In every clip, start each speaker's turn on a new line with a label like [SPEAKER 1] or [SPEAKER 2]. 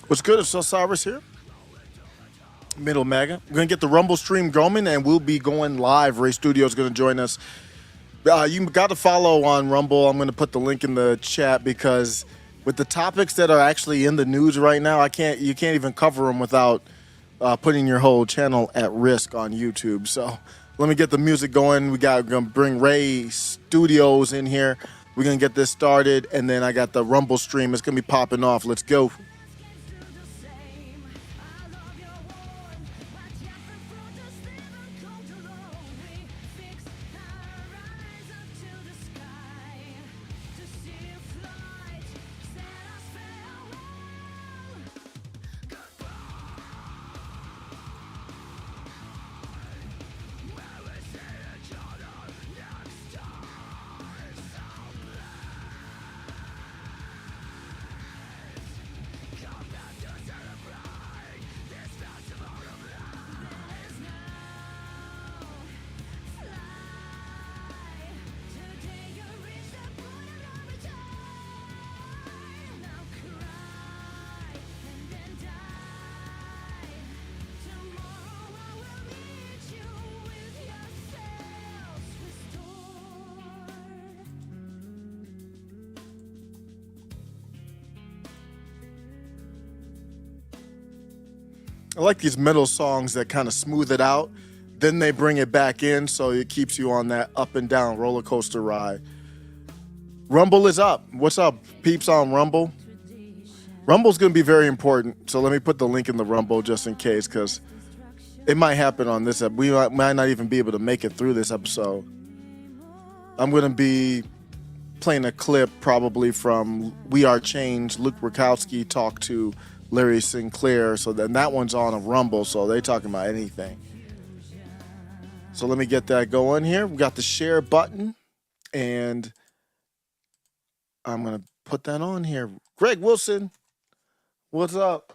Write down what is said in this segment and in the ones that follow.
[SPEAKER 1] What's good? It's Osiris here. Middle Mega. We're going to get the Rumble stream going, and we'll be going live. Ray Studio is going to join us. You got to follow on Rumble. I'm going to put the link in the chat because with the topics that are actually in the news right now, you can't even cover them without putting your whole channel at risk on YouTube. So let me get the music going. We're going to bring Ray Studios in here. We're going to get this started, and then I got the Rumble stream. It's going to be popping off. Let's go. I like these middle songs that kind of smooth it out. Then they bring it back in, so it keeps you on that up and down roller coaster ride. Rumble is up. What's up, peeps on Rumble? Rumble's going to be very important, so let me put the link in the Rumble just in case, because it might happen on this episode. We might not even be able to make it through this episode. I'm going to be playing a clip probably from We Are Change. Luke Rakowski talked to Larry Sinclair, so then that one's on a Rumble, so they talking about anything. So let me get that going here. We got the share button, and I'm going to put that on here. Greg Wilson, what's up?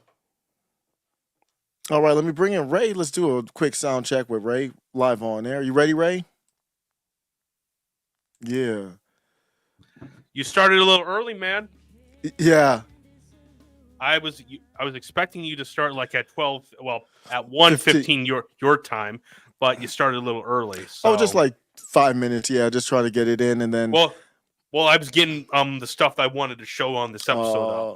[SPEAKER 1] All right, let me bring in Ray. Let's do a quick sound check with Ray live on air. You ready, Ray? Yeah.
[SPEAKER 2] You started a little early, man.
[SPEAKER 1] Yeah.
[SPEAKER 2] I was expecting you to start like at 12, well, at 1:15 your time, but you started a little early. So.
[SPEAKER 1] Oh, just like 5 minutes. Yeah, just try to get it in, and then.
[SPEAKER 2] Well, I was getting the stuff I wanted to show on this episode.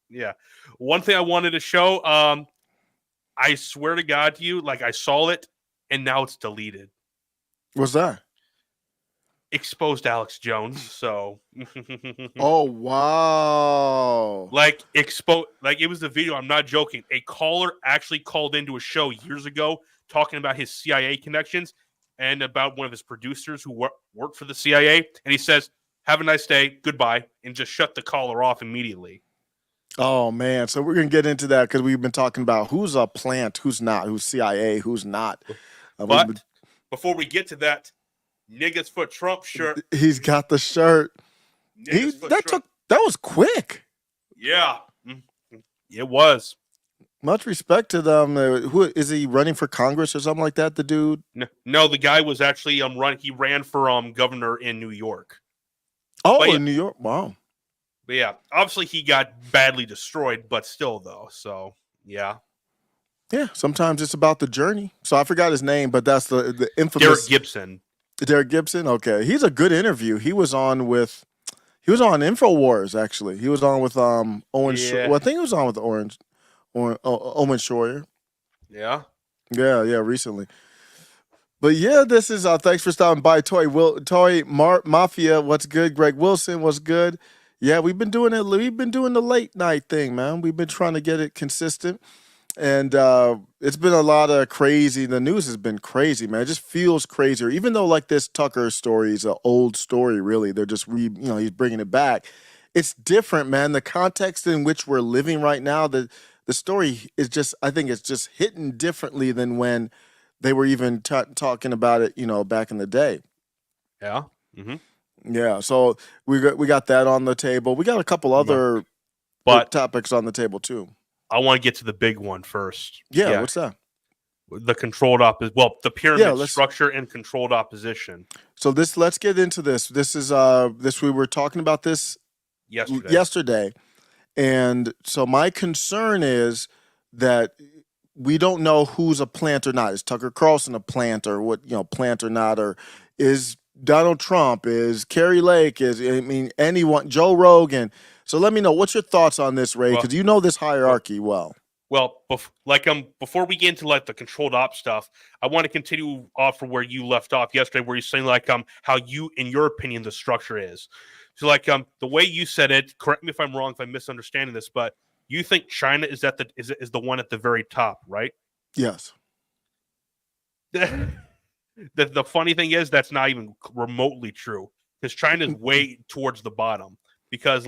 [SPEAKER 2] Yeah. One thing I wanted to show. I swear to God to you, like I saw it, and now it's deleted.
[SPEAKER 1] What's that?
[SPEAKER 2] Exposed Alex Jones. So.
[SPEAKER 1] Oh wow!
[SPEAKER 2] Like it was the video. I'm not joking. A caller actually called into a show years ago talking about his CIA connections and about one of his producers who worked for the CIA. And he says, "Have a nice day, goodbye," and just shut the caller off immediately.
[SPEAKER 1] Oh man! So we're gonna get into that because we've been talking about who's a plant, who's not, who's CIA, who's not.
[SPEAKER 2] But before we get to that. Niggas for Trump shirt.
[SPEAKER 1] He's got the shirt. That was quick.
[SPEAKER 2] Yeah, it was.
[SPEAKER 1] Much respect to them. Who is he running for Congress or something like that? The dude?
[SPEAKER 2] No, the guy was actually He ran for governor in New York.
[SPEAKER 1] Oh, in New York. Wow.
[SPEAKER 2] But yeah, obviously he got badly destroyed, but still though. So yeah.
[SPEAKER 1] Yeah. Sometimes it's about the journey. So I forgot his name, but that's the infamous
[SPEAKER 2] Derek Gibson.
[SPEAKER 1] Derek Gibson, okay, he's a good interview. He was on InfoWars actually. He was on with Owen.
[SPEAKER 2] Yeah.
[SPEAKER 1] Well, I think he was on with Owen Schroyer.
[SPEAKER 2] Yeah,
[SPEAKER 1] recently. But yeah, this is thanks for stopping by, Toy Mafia. What's good, Greg Wilson? What's good? Yeah, we've been doing it. We've been doing the late night thing, man. We've been trying to get it consistent. And it's been a lot of crazy. The news has been crazy, man. It just feels crazier. Even though like this Tucker story is an old story, really. They're just he's bringing it back. It's different, man. The context in which we're living right now, the story is just, I think it's just hitting differently than when they were even talking about it, back in the day.
[SPEAKER 2] Yeah. Mm-hmm.
[SPEAKER 1] Yeah. So we got that on the table. We got a couple other topics on the table too.
[SPEAKER 2] I want to get to the big one first.
[SPEAKER 1] Yeah, what's that?
[SPEAKER 2] The controlled the pyramid structure and controlled opposition.
[SPEAKER 1] So let's get into this. This is we were talking about this yesterday. And so my concern is that we don't know who's a plant or not. Is Tucker Carlson a plant or plant or not? Or is Donald Trump, is Carrie Lake, anyone, Joe Rogan. So let me know, what's your thoughts on this, Ray? Because you know this hierarchy well.
[SPEAKER 2] Well, before we get into the controlled op stuff, I want to continue off from where you left off yesterday, where you're saying how you, in your opinion, the structure is. So the way you said it, correct me if I'm wrong, if I'm misunderstanding this, but you think China is the one at the very top, right?
[SPEAKER 1] Yes.
[SPEAKER 2] The funny thing is that's not even remotely true, because China is way towards the bottom because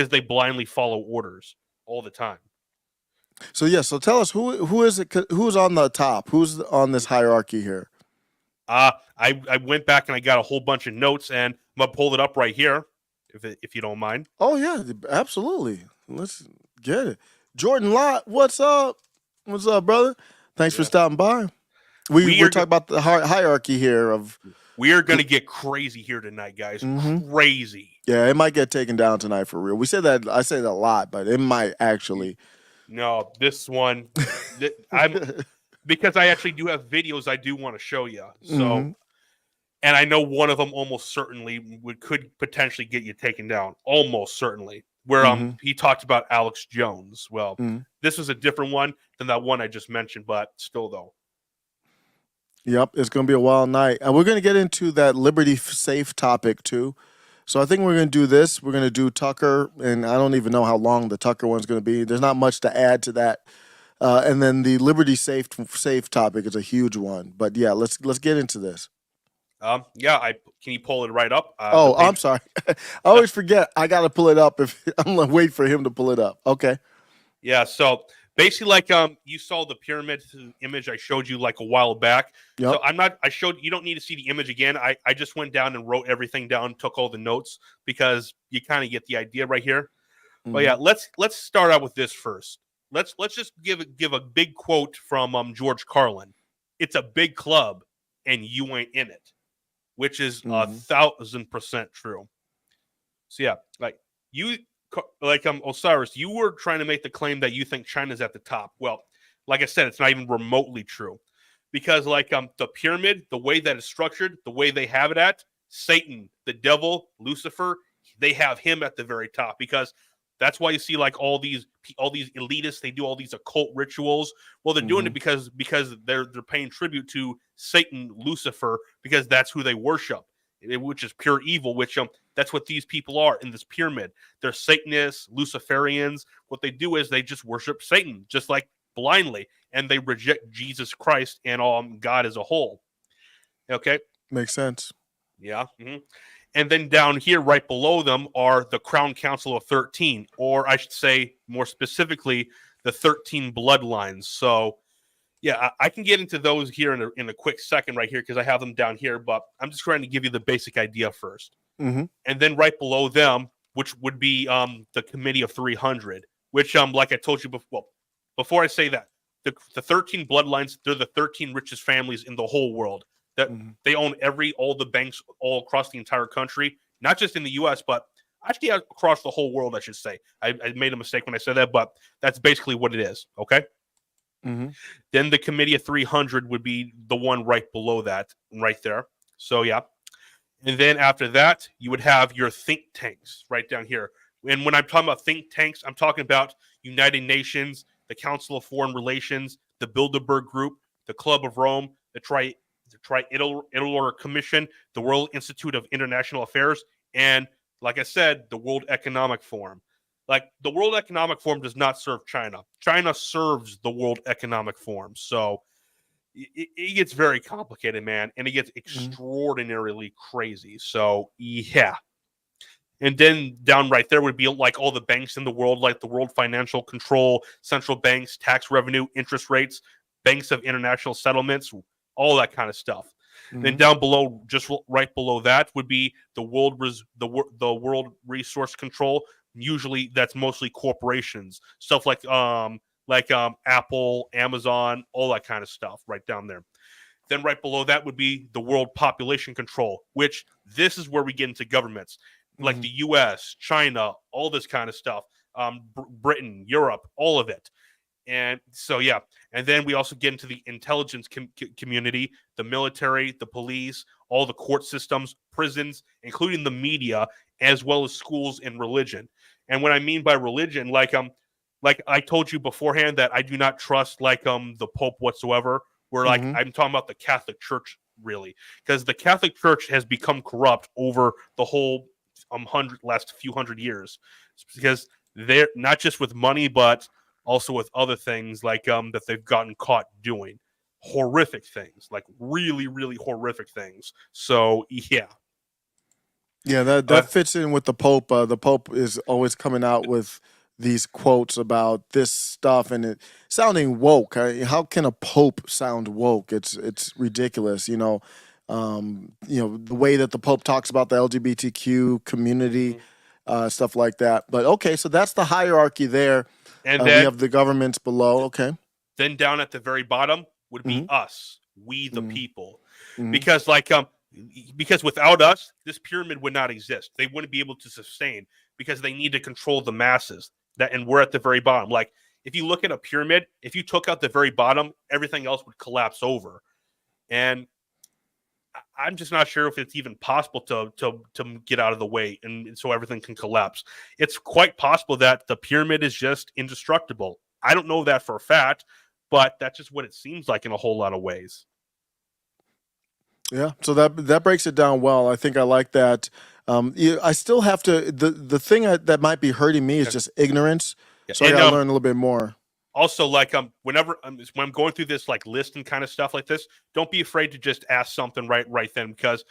[SPEAKER 2] they blindly follow orders all the time.
[SPEAKER 1] So so tell us who is it? Who's on the top? Who's on this hierarchy here?
[SPEAKER 2] I went back and I got a whole bunch of notes, and I'm gonna pull it up right here, if you don't mind.
[SPEAKER 1] Oh yeah, absolutely. Let's get it. Jordan Lott, what's up? What's up, brother? Thanks for stopping by. We're talking about the hierarchy here of.
[SPEAKER 2] We are going to get crazy here tonight, guys. Mm-hmm. Crazy.
[SPEAKER 1] Yeah, it might get taken down tonight for real. I say that a lot, but it might actually.
[SPEAKER 2] No, this one, because I actually do have videos I do want to show you. So, and I know one of them almost certainly could potentially get you taken down. Almost certainly. Where he talked about Alex Jones. Well, this was a different one than that one I just mentioned, but still though.
[SPEAKER 1] Yep, it's going to be a wild night. And we're going to get into that Liberty Safe topic too. So I think we're going to do this. We're going to do Tucker, and I don't even know how long the Tucker one's going to be. There's not much to add to that. And then the Liberty Safe topic is a huge one. But yeah, let's get into this.
[SPEAKER 2] Can you pull it right up?
[SPEAKER 1] I'm sorry. I always forget. I got to pull it up. If I'm going to wait for him to pull it up. Okay.
[SPEAKER 2] Yeah. So basically, you saw the pyramid image I showed you a while back. Yep. So you don't need to see the image again. I just went down and wrote everything down, took all the notes, because you kind of get the idea right here. But yeah, let's start out with this first. Let's just give a big quote from George Carlin. It's a big club, and you ain't in it, which is 1,000% true. So yeah, Osiris, you were trying to make the claim that you think China's at the top. Well, like I said, it's not even remotely true, because the pyramid, the way that it's structured, the way they have it at, Satan, the devil, Lucifer, they have him at the very top, because that's why you see all these elitists, they do all these occult rituals. Well, they're doing it because they're paying tribute to Satan, Lucifer, because that's who they worship, which is pure evil, which that's what these people are in this pyramid. They're Satanists, Luciferians. What they do is they just worship Satan, just blindly, and they reject Jesus Christ and God as a whole. Okay?
[SPEAKER 1] Makes sense.
[SPEAKER 2] Yeah. Mm-hmm. And then down here, right below them, are the Crown Council of 13, or I should say more specifically, the 13 bloodlines. So yeah, I can get into those here in a quick second right here, because I have them down here, but I'm just trying to give you the basic idea first. And then right below them, which would be the Committee of 300, which, like I told you before I say that, the 13 bloodlines, they're the 13 richest families in the whole world. That they own all the banks all across the entire country, not just in the U.S., but actually across the whole world, I should say. I made a mistake when I said that, but that's basically what it is, okay? Then the Committee of 300 would be the one right below that, right there. So, yeah. And then after that, you would have your think tanks right down here. And when I'm talking about think tanks, I'm talking about United Nations, the Council of Foreign Relations, the Bilderberg Group, the Club of Rome, the Trilateral Commission, the World Institute of International Affairs, and, like I said, the World Economic Forum. The World Economic Forum does not serve China. China serves the World Economic Forum. So it gets very complicated, man, and it gets extraordinarily crazy. So, yeah. And then down right there would be all the banks in the world, like the World Financial Control, central banks, tax revenue, interest rates, banks of international settlements, all that kind of stuff. Then down below, just right below that, would be the World Resource Control, Usually that's mostly corporations, stuff like Apple, Amazon, all that kind of stuff right down there. Then right below that would be the World Population Control, which this is where we get into governments like the U.S., China, all this kind of stuff, Britain, Europe, all of it. And so, yeah. And then we also get into the intelligence community, the military, the police, all the court systems, prisons, including the media, as well as schools and religion. And what I mean by religion, like I told you beforehand that I do not trust the Pope whatsoever. Where I'm talking about the Catholic Church, really, because the Catholic Church has become corrupt over the whole last few hundred years, because they're not just with money, but also with other things that they've gotten caught doing horrific things, like really, really horrific things. So yeah.
[SPEAKER 1] Yeah, that fits in with the Pope. The Pope is always coming out with these quotes about this stuff and it sounding woke. How can a Pope sound woke? It's ridiculous. The way that the Pope talks about the LGBTQ community, stuff like that. But okay, so that's the hierarchy there. And then we have the governments below. Okay.
[SPEAKER 2] Then down at the very bottom would be us, we the people, because without us, this pyramid would not exist. They wouldn't be able to sustain because they need to control the masses. And we're at the very bottom. Like if you look at a pyramid, if you took out the very bottom, everything else would collapse over. And I'm just not sure if it's even possible to get out of the way and so everything can collapse. It's quite possible that the pyramid is just indestructible. I don't know that for a fact, but that's just what it seems like in a whole lot of ways.
[SPEAKER 1] Yeah, so that breaks it down well. I think I like that. I still have to. The thing that might be hurting me is just ignorance. Yeah. So I gotta learn a little bit more.
[SPEAKER 2] Also, whenever when I'm going through this list and kind of stuff like this, don't be afraid to just ask something right then, because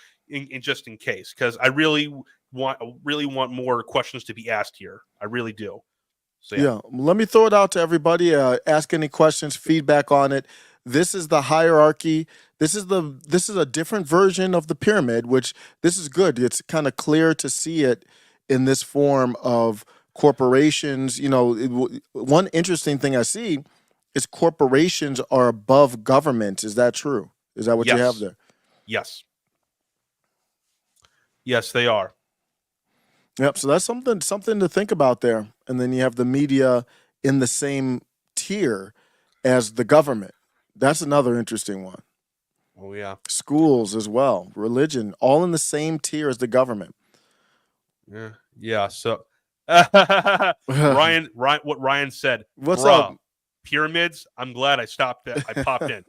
[SPEAKER 2] just in case, because I really want more questions to be asked here. I really do. So
[SPEAKER 1] yeah, let me throw it out to everybody. Ask any questions, feedback on it. This is the hierarchy. This is a different version of the pyramid, which this is good. It's kind of clear to see it in this form of corporations. One interesting thing I see is corporations are above government. Is that true? Is that what you have there?
[SPEAKER 2] Yes. Yes, they are.
[SPEAKER 1] Yep. So that's something to think about there. And then you have the media in the same tier as the government. That's another interesting one.
[SPEAKER 2] Oh yeah.
[SPEAKER 1] Schools as well, religion, all in the same tier as the government.
[SPEAKER 2] Yeah. Yeah. So Ryan, what Ryan said.
[SPEAKER 1] What's up?
[SPEAKER 2] Pyramids. I'm glad I stopped that. I popped in.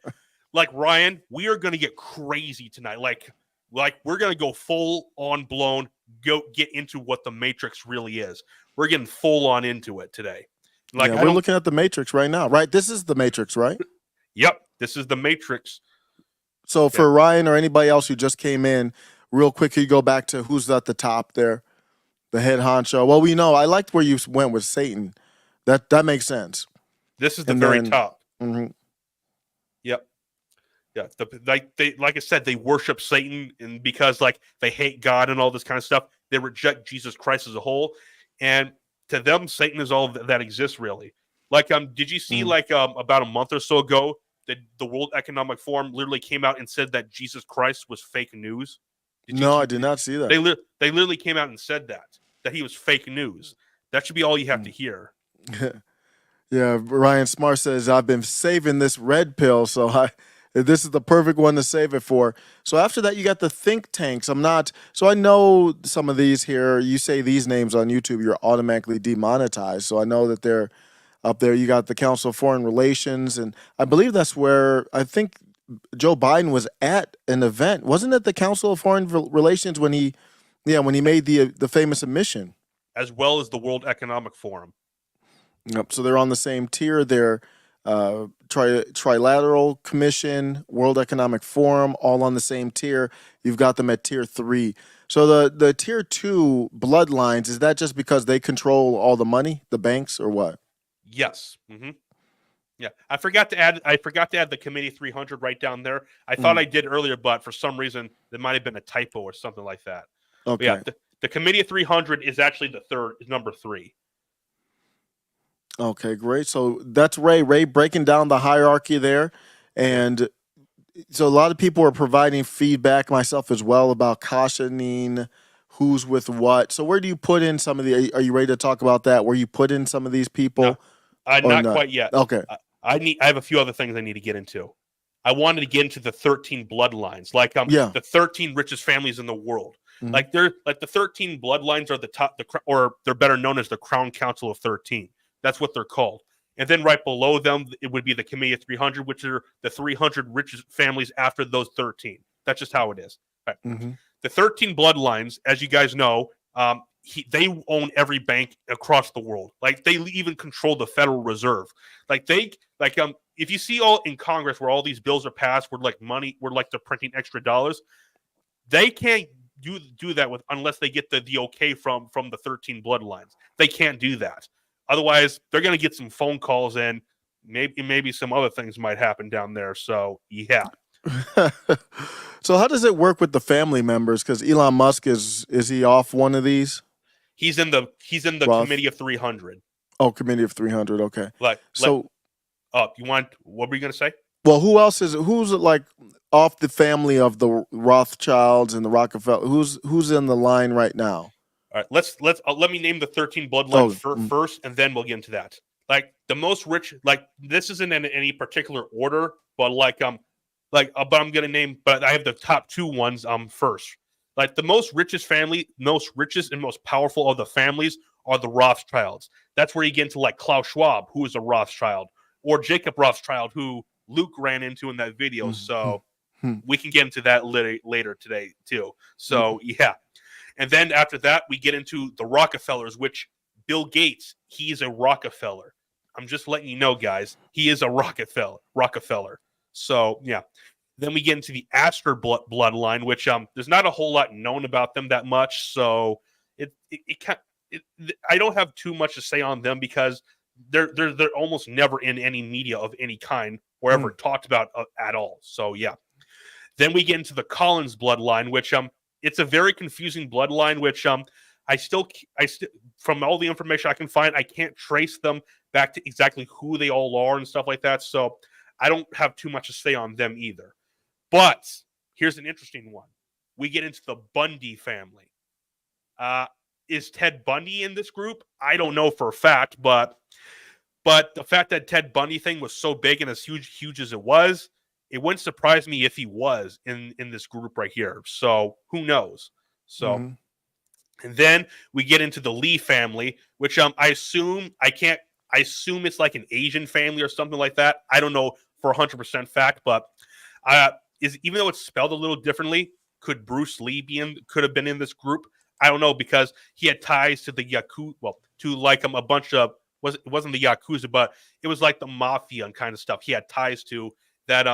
[SPEAKER 2] Ryan, we are gonna get crazy tonight. Like we're gonna go full on blown. Get into what the Matrix really is. We're getting full on into it today.
[SPEAKER 1] We're looking at the Matrix right now, right? This is the Matrix, right?
[SPEAKER 2] Yep, this is the Matrix.
[SPEAKER 1] So for Ryan or anybody else who just came in, real quick, can you go back to who's at the top there? The head honcho. Well, we know. I liked where you went with Satan. That makes sense.
[SPEAKER 2] This is the very top.
[SPEAKER 1] Mm-hmm.
[SPEAKER 2] Yep. Yeah. Like I said, they worship Satan, and because they hate God and all this kind of stuff, they reject Jesus Christ as a whole. And to them, Satan is all that exists, really. Did you see about a month or so ago that the World Economic Forum literally came out and said that Jesus Christ was fake news?
[SPEAKER 1] I did not see that.
[SPEAKER 2] They literally came out and said that he was fake news. That should be all you have to hear.
[SPEAKER 1] Yeah, Ryan Smart says, I've been saving this red pill, so this is the perfect one to save it for. So after that, you got the think tanks. So I know some of these here. You say these names on YouTube, you're automatically demonetized. So I know that they're up there. You got the Council of Foreign Relations, and I believe that's where I think Joe Biden was at an event. Wasn't it the Council of Foreign Relations when he made the famous admission?
[SPEAKER 2] As well as the World Economic Forum.
[SPEAKER 1] Yep. So they're on the same tier. They're Trilateral Commission, World Economic Forum, all on the same tier. You've got them at tier 3. So the tier 2 bloodlines, is that just because they control all the money, the banks, or what?
[SPEAKER 2] Yes. Mm-hmm. Yeah, I forgot to add the Committee 300 right down there. I thought I did earlier, but for some reason there might have been a typo or something like that.
[SPEAKER 1] Okay.
[SPEAKER 2] But yeah, The Committee of 300 is actually is number 3.
[SPEAKER 1] Okay, great. So that's Ray. Ray breaking down the hierarchy there. And so a lot of people are providing feedback, myself as well, about cautioning who's with what. So where do you put in some of the, are you ready to talk about that? Where you put in some of these people or
[SPEAKER 2] Not
[SPEAKER 1] not?
[SPEAKER 2] quite yet.
[SPEAKER 1] Okay.
[SPEAKER 2] I have a few other things I need to get into. I wanted to get into the 13 bloodlines, like
[SPEAKER 1] Yeah.
[SPEAKER 2] the 13 richest families in the world.
[SPEAKER 1] Mhm.
[SPEAKER 2] Like the 13 bloodlines are the top, or they're better known as the Crown Council of 13. That's what they're called. And then right below them, it would be the Committee of 300, which are the 300 richest families after those 13. That's just how it is. Right.
[SPEAKER 1] Mm-hmm.
[SPEAKER 2] The 13 bloodlines, as you guys know, they own every bank across the world. Like they even control the Federal Reserve. If you see all in Congress where all these bills are passed, where they're printing extra dollars, they can't do that unless they get the okay from the 13 bloodlines. They can't do that. Otherwise, they're going to get some phone calls and maybe some other things might happen down there. So yeah.
[SPEAKER 1] So how does it work with the family members? Because Elon Musk is he off one of these?
[SPEAKER 2] He's in the
[SPEAKER 1] Roth?
[SPEAKER 2] Committee of 300.
[SPEAKER 1] Oh, Committee of 300. Okay.
[SPEAKER 2] What were you going to say?
[SPEAKER 1] Well, who's like off the family of the Rothschilds and the Rockefeller? Who's in the line right now?
[SPEAKER 2] All right, let me name the 13 bloodlines first, and then we'll get into that. Like the most rich, like this isn't in any particular order, but but I'm gonna name, but I have the top 2 ones first. Like the most richest and most powerful of the families are the Rothschilds. That's where you get into like Klaus Schwab, who is a Rothschild, or Jacob Rothschild, who Luke ran into in that video. So we can get into that later today too. So yeah. And then after that, we get into the Rockefellers, which Bill Gates, he's a Rockefeller. I'm just letting you know, guys, he is a Rockefeller. So yeah. Then we get into the Astor bloodline, which there's not a whole lot known about them that much. So I don't have too much to say on them because they're almost never in any media of any kind or ever talked about at all. So yeah. Then we get into the Collins bloodline, which it's a very confusing bloodline, which I still from all the information I can find, I can't trace them back to exactly who they all are and stuff like that. So I don't have too much to say on them either. But here's an interesting one. We get into the Bundy family. Is Ted Bundy in this group? I don't know for a fact, but the fact that Ted Bundy thing was so big and as huge as it was, it wouldn't surprise me if he was in this group right here. So who knows? So, and then we get into the Lee family, which I assume it's like an Asian family or something like that. I don't know for 100% fact, but even though it's spelled a little differently, could Bruce Lee could have been in this group? I don't know because he had ties to the Yakuza, to like a bunch of it wasn't the Yakuza, but it was like the mafia and kind of stuff he had ties to that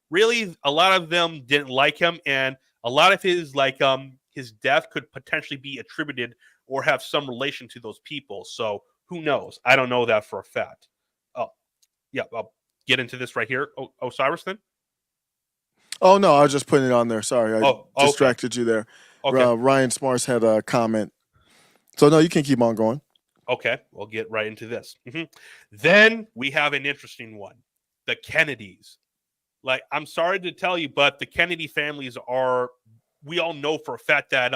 [SPEAKER 2] really a lot of them didn't like him, and a lot of his his death could potentially be attributed or have some relation to those people. So who knows? I don't know that for a fact. Oh, yeah, I'll get into this right here. Osiris then?
[SPEAKER 1] Oh no, I was just putting it on there. Sorry, I distracted you there.
[SPEAKER 2] Okay.
[SPEAKER 1] Ryan Smars had a comment. So no, you can keep on going.
[SPEAKER 2] Okay, we'll get right into this. Then we have an interesting one. The Kennedys. Like, I'm sorry to tell you, but the Kennedy families we all know for a fact that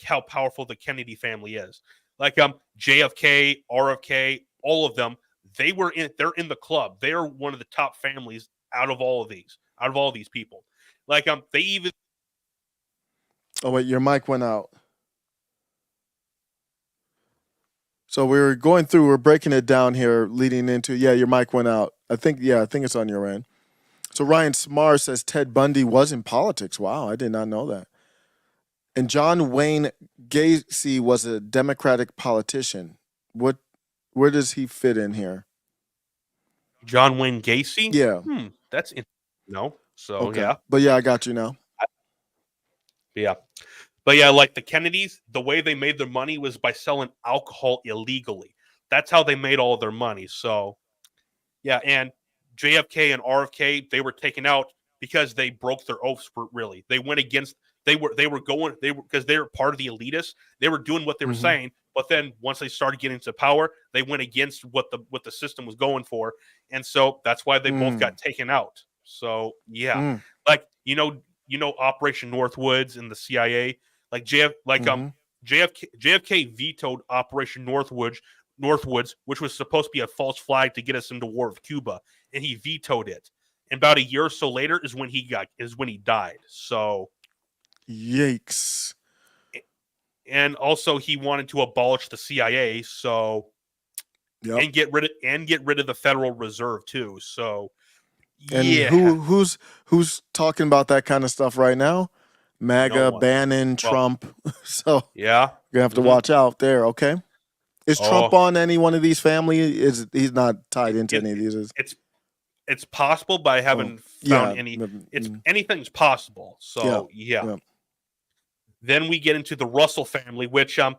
[SPEAKER 2] how powerful the Kennedy family is. Like JFK, RFK, all of them, they're in the club. They are one of the top families out of all these people. Like they even.
[SPEAKER 1] Oh wait, your mic went out. So we're breaking it down here, leading into your mic went out. I think it's on your end. So Ryan Smar says Ted Bundy was in politics. Wow, I did not know that. And John Wayne Gacy was a Democratic politician. Where does he fit in here?
[SPEAKER 2] John Wayne Gacy?
[SPEAKER 1] Yeah.
[SPEAKER 2] That's no. So
[SPEAKER 1] okay.
[SPEAKER 2] Yeah.
[SPEAKER 1] But yeah, I got you now.
[SPEAKER 2] Yeah. But yeah, like the Kennedys, the way they made their money was by selling alcohol illegally. That's how they made all their money. So, yeah, and JFK and RFK, they were taken out because they broke their oaths. Really, they they were because they were part of the elitists. They were doing what they were saying, but then once they started getting into power, they went against what the system was going for, and so that's why they both got taken out. So yeah, like Operation Northwoods and the CIA, like JFK vetoed Operation Northwoods, which was supposed to be a false flag to get us into war with Cuba, and he vetoed it. And about a year or so later is when he died. So,
[SPEAKER 1] yikes!
[SPEAKER 2] And also he wanted to abolish the CIA, so and get rid of the Federal Reserve too. So,
[SPEAKER 1] and
[SPEAKER 2] yeah,
[SPEAKER 1] who's talking about that kind of stuff right now? MAGA, Bannon, Trump. So
[SPEAKER 2] yeah,
[SPEAKER 1] you have to watch out there. Okay, is Trump on any one of these families? He's not tied into any of these?
[SPEAKER 2] It's possible, but I haven't found any. Anything's possible. So yeah. Then we get into the Russell family, which I'm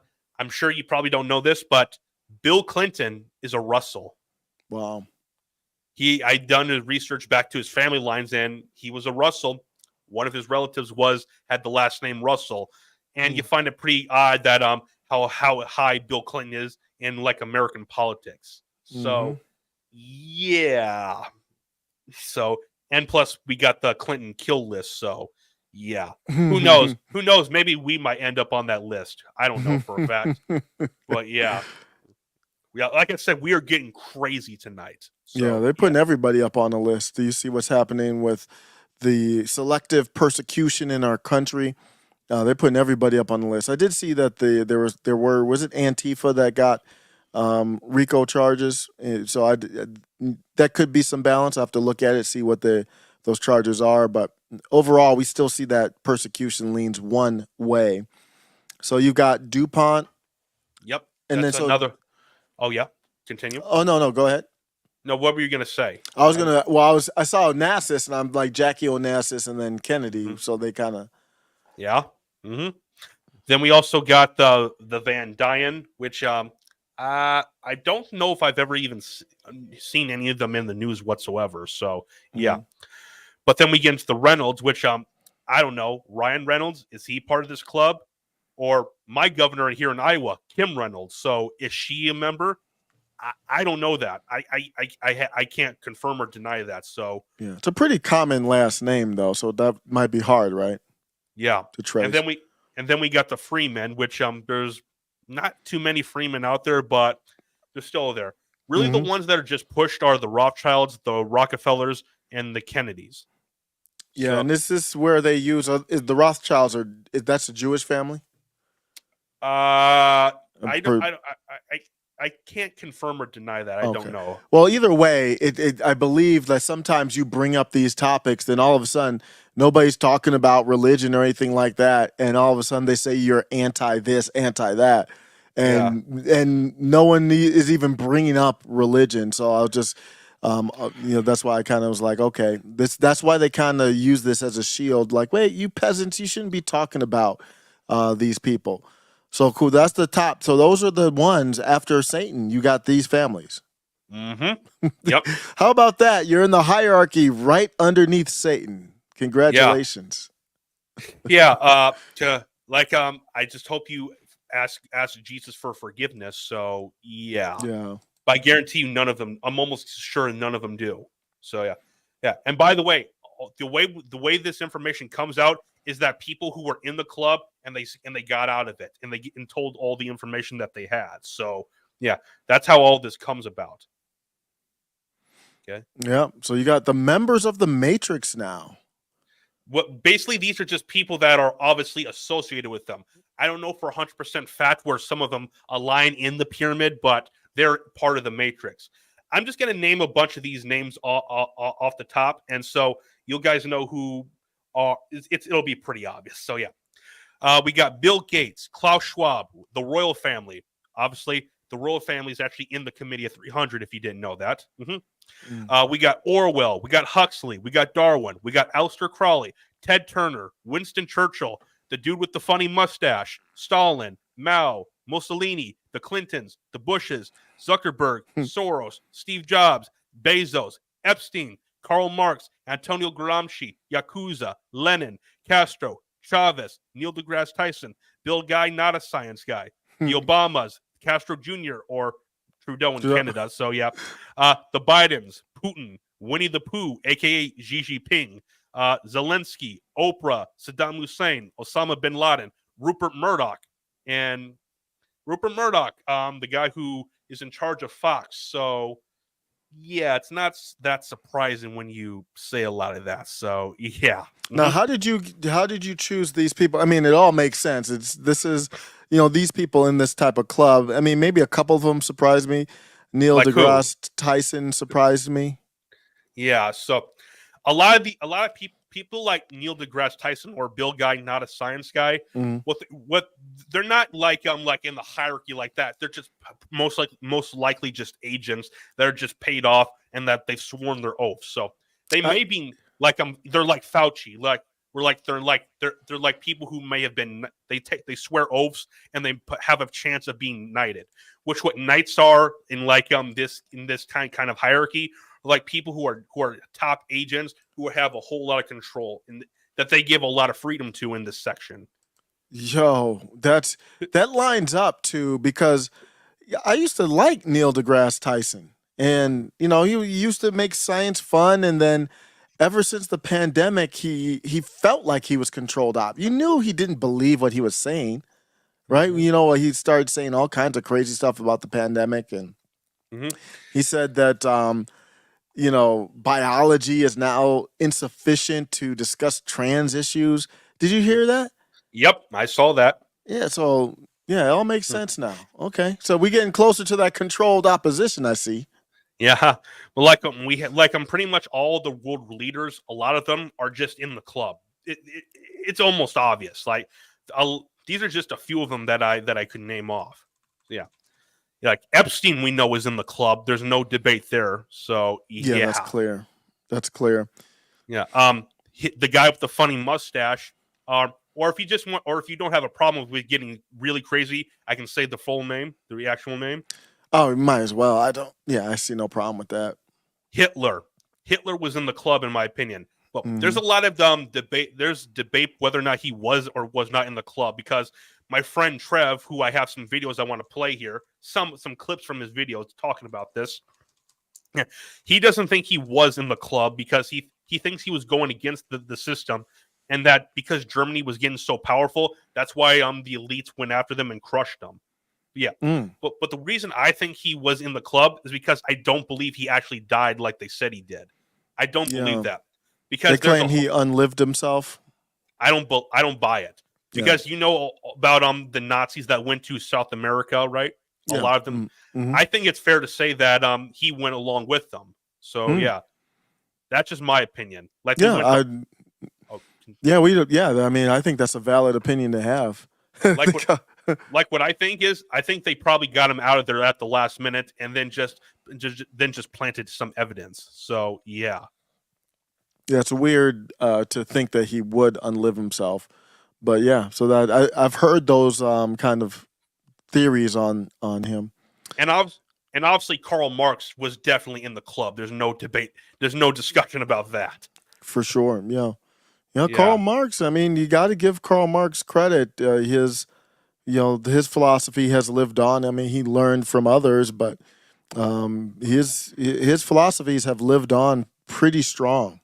[SPEAKER 2] sure you probably don't know this, but Bill Clinton is a Russell.
[SPEAKER 1] Wow.
[SPEAKER 2] I'd done his research back to his family lines, and he was a Russell. One of his relatives had the last name Russell, and you find it pretty odd that how high Bill Clinton is in like American politics. So yeah. So, and plus we got the Clinton kill list. So yeah, who knows? Who knows? Maybe we might end up on that list. I don't know for a fact, but yeah. Like I said, we are getting crazy tonight. So,
[SPEAKER 1] they're putting everybody up on the list. Do you see what's happening with the selective persecution in our country? They're putting everybody up on the list. I did see that there was it Antifa that got RICO charges? So that could be some balance. I have to look at it, see what those charges are. But overall, we still see that persecution leans one way. So you've got DuPont.
[SPEAKER 2] Yep.
[SPEAKER 1] And
[SPEAKER 2] that's
[SPEAKER 1] then
[SPEAKER 2] another. Oh yeah. Continue.
[SPEAKER 1] Oh no, go ahead.
[SPEAKER 2] No, what were you gonna say?
[SPEAKER 1] I was gonna. Well, I saw Onassis, and I'm like Jackie Onassis, and then Kennedy. So they kind of.
[SPEAKER 2] Yeah. Then we also got the Van Dyne, which I don't know if I've ever even seen any of them in the news whatsoever. So yeah. But then we get into the Reynolds, which I don't know. Ryan Reynolds, is he part of this club? Or my governor here in Iowa, Kim Reynolds. So is she a member? I don't know that. I can't confirm or deny that. So
[SPEAKER 1] yeah, it's a pretty common last name though, so that might be hard, right?
[SPEAKER 2] Yeah,
[SPEAKER 1] to trace.
[SPEAKER 2] And then we got the Freemen, which there's not too many Freemen out there, but they're still there. Really, the ones that are just pushed are the Rothschilds, the Rockefellers, and the Kennedys.
[SPEAKER 1] Yeah, and this is where they use the Rothschilds that's a Jewish family.
[SPEAKER 2] I can't confirm or deny that. I don't know.
[SPEAKER 1] Well, either way, I believe that sometimes you bring up these topics, then all of a sudden nobody's talking about religion or anything like that, and all of a sudden they say you're anti this, anti that, and no one is even bringing up religion. So I'll just, that's why I kind of was like, okay, that's why they kind of use this as a shield. Like, wait, you peasants, you shouldn't be talking about these people. So cool. That's the top. So those are the ones after Satan. You got these families.
[SPEAKER 2] Yep.
[SPEAKER 1] How about that? You're in the hierarchy right underneath Satan. Congratulations.
[SPEAKER 2] Yeah. I just hope you ask Jesus for forgiveness. So yeah.
[SPEAKER 1] Yeah.
[SPEAKER 2] But I guarantee you, none of them. I'm almost sure none of them do. So yeah. And by the way, the way this information comes out is that people who were in the club and they got out of it and they told all the information that they had. So yeah, that's how all this comes about. Okay.
[SPEAKER 1] Yeah. So you got the members of the Matrix now.
[SPEAKER 2] Basically these are just people that are obviously associated with them. I don't know for 100% fact where some of them align in the pyramid, but they're part of the Matrix. I'm just going to name a bunch of these names off the top, and so you guys know who are. It'll be pretty obvious. So yeah, we got Bill Gates, Klaus Schwab, the royal family. Obviously, the royal family is actually in the Committee of 300. If you didn't know that, we got Orwell, we got Huxley, we got Darwin, we got Aleister Crowley, Ted Turner, Winston Churchill, the dude with the funny mustache, Stalin, Mao, Mussolini, the Clintons, the Bushes, Zuckerberg, Soros, Steve Jobs, Bezos, Epstein, Karl Marx, Antonio Gramsci, Yakuza, Lenin, Castro, Chavez, Neil deGrasse Tyson, Bill Guy, not a science guy, the Obamas, Castro Jr. or Trudeau in Canada. So yeah, the Bidens, Putin, Winnie the Pooh, aka Xi Jinping, Zelensky, Oprah, Saddam Hussein, Osama bin Laden, Rupert Murdoch, and Rupert Murdoch, the guy who is in charge of Fox. So yeah, it's not that surprising when you say a lot of that. So yeah.
[SPEAKER 1] Now, how did you choose these people? I mean, it all makes sense. This is these people in this type of club. I mean, maybe a couple of them surprised me. Neil
[SPEAKER 2] Like who?
[SPEAKER 1] deGrasse Tyson surprised me.
[SPEAKER 2] Yeah, so a lot of people like Neil deGrasse Tyson or Bill Guy, not a science guy.
[SPEAKER 1] Mhm.
[SPEAKER 2] What they're not like in the hierarchy like that. They're just most likely just agents that are just paid off and that they've sworn their oaths. So they may be like they're like Fauci, they're like people who may have been they swear oaths and they have a chance of being knighted, which what knights are in this kind of hierarchy, like people who are top agents who have a whole lot of control and that they give a lot of freedom to in this section.
[SPEAKER 1] Yo, that lines up too, because I used to like Neil deGrasse Tyson, and he used to make science fun, and then ever since the pandemic, he felt like he was controlled op. You knew he didn't believe what he was saying, right?
[SPEAKER 2] Mm-hmm.
[SPEAKER 1] He started saying all kinds of crazy stuff about the pandemic, and
[SPEAKER 2] Mm-hmm.
[SPEAKER 1] he said that biology is now insufficient to discuss trans issues. Did you hear that?
[SPEAKER 2] Yep, I saw that.
[SPEAKER 1] Yeah, so yeah, it all makes sense now. Okay, so we're getting closer to that controlled opposition. I see.
[SPEAKER 2] Yeah, well, pretty much all the world leaders. A lot of them are just in the club. It's almost obvious. These are just a few of them that I could name off. Yeah, like Epstein, we know is in the club. There's no debate there. So
[SPEAKER 1] Yeah,
[SPEAKER 2] yeah,
[SPEAKER 1] that's clear. That's clear.
[SPEAKER 2] yeah. The guy with the funny mustache. Or if you just want, or if you don't have a problem with getting really crazy, I can say the full name, the actual name.
[SPEAKER 1] Oh, might as well. I don't. Yeah, I see no problem with that.
[SPEAKER 2] Hitler. Hitler was in the club, in my opinion. But there's
[SPEAKER 1] Hmm.
[SPEAKER 2] a lot of debate. There's debate whether or not he was or was not in the club, because my friend Trev, who I have some videos I want to play here, some clips from his videos talking about this. He doesn't think he was in the club because he thinks he was going against the system, and that because Germany was getting so powerful, that's why the elites went after them and crushed them. Yeah.
[SPEAKER 1] Mm.
[SPEAKER 2] But the reason I think he was in the club is because I don't believe he actually died like they said he did. I don't believe
[SPEAKER 1] Yeah,
[SPEAKER 2] that,
[SPEAKER 1] they
[SPEAKER 2] because
[SPEAKER 1] claim he unlived himself.
[SPEAKER 2] I don't buy it,
[SPEAKER 1] Yeah,
[SPEAKER 2] because about the Nazis that went to South America, right? A
[SPEAKER 1] yeah.
[SPEAKER 2] lot of them.
[SPEAKER 1] Mm-hmm.
[SPEAKER 2] I think it's fair to say that he went along with them. So
[SPEAKER 1] Mm.
[SPEAKER 2] yeah, that's just my opinion. Like they
[SPEAKER 1] Yeah,
[SPEAKER 2] went to oh,
[SPEAKER 1] I mean, I think that's a valid opinion to have.
[SPEAKER 2] like what I think is, I think they probably got him out of there at the last minute and then just planted some evidence. So yeah.
[SPEAKER 1] Yeah, it's weird to think that he would unlive himself, but yeah. So I've heard those kind of theories on him.
[SPEAKER 2] And obviously Karl Marx was definitely in the club. There's no debate. There's no discussion about that.
[SPEAKER 1] For sure. Yeah. Yeah, Karl
[SPEAKER 2] Yeah.
[SPEAKER 1] Marx. I mean, you got to give Karl Marx credit. His philosophy has lived on. I mean, he learned from others, but his philosophies have lived on pretty strong,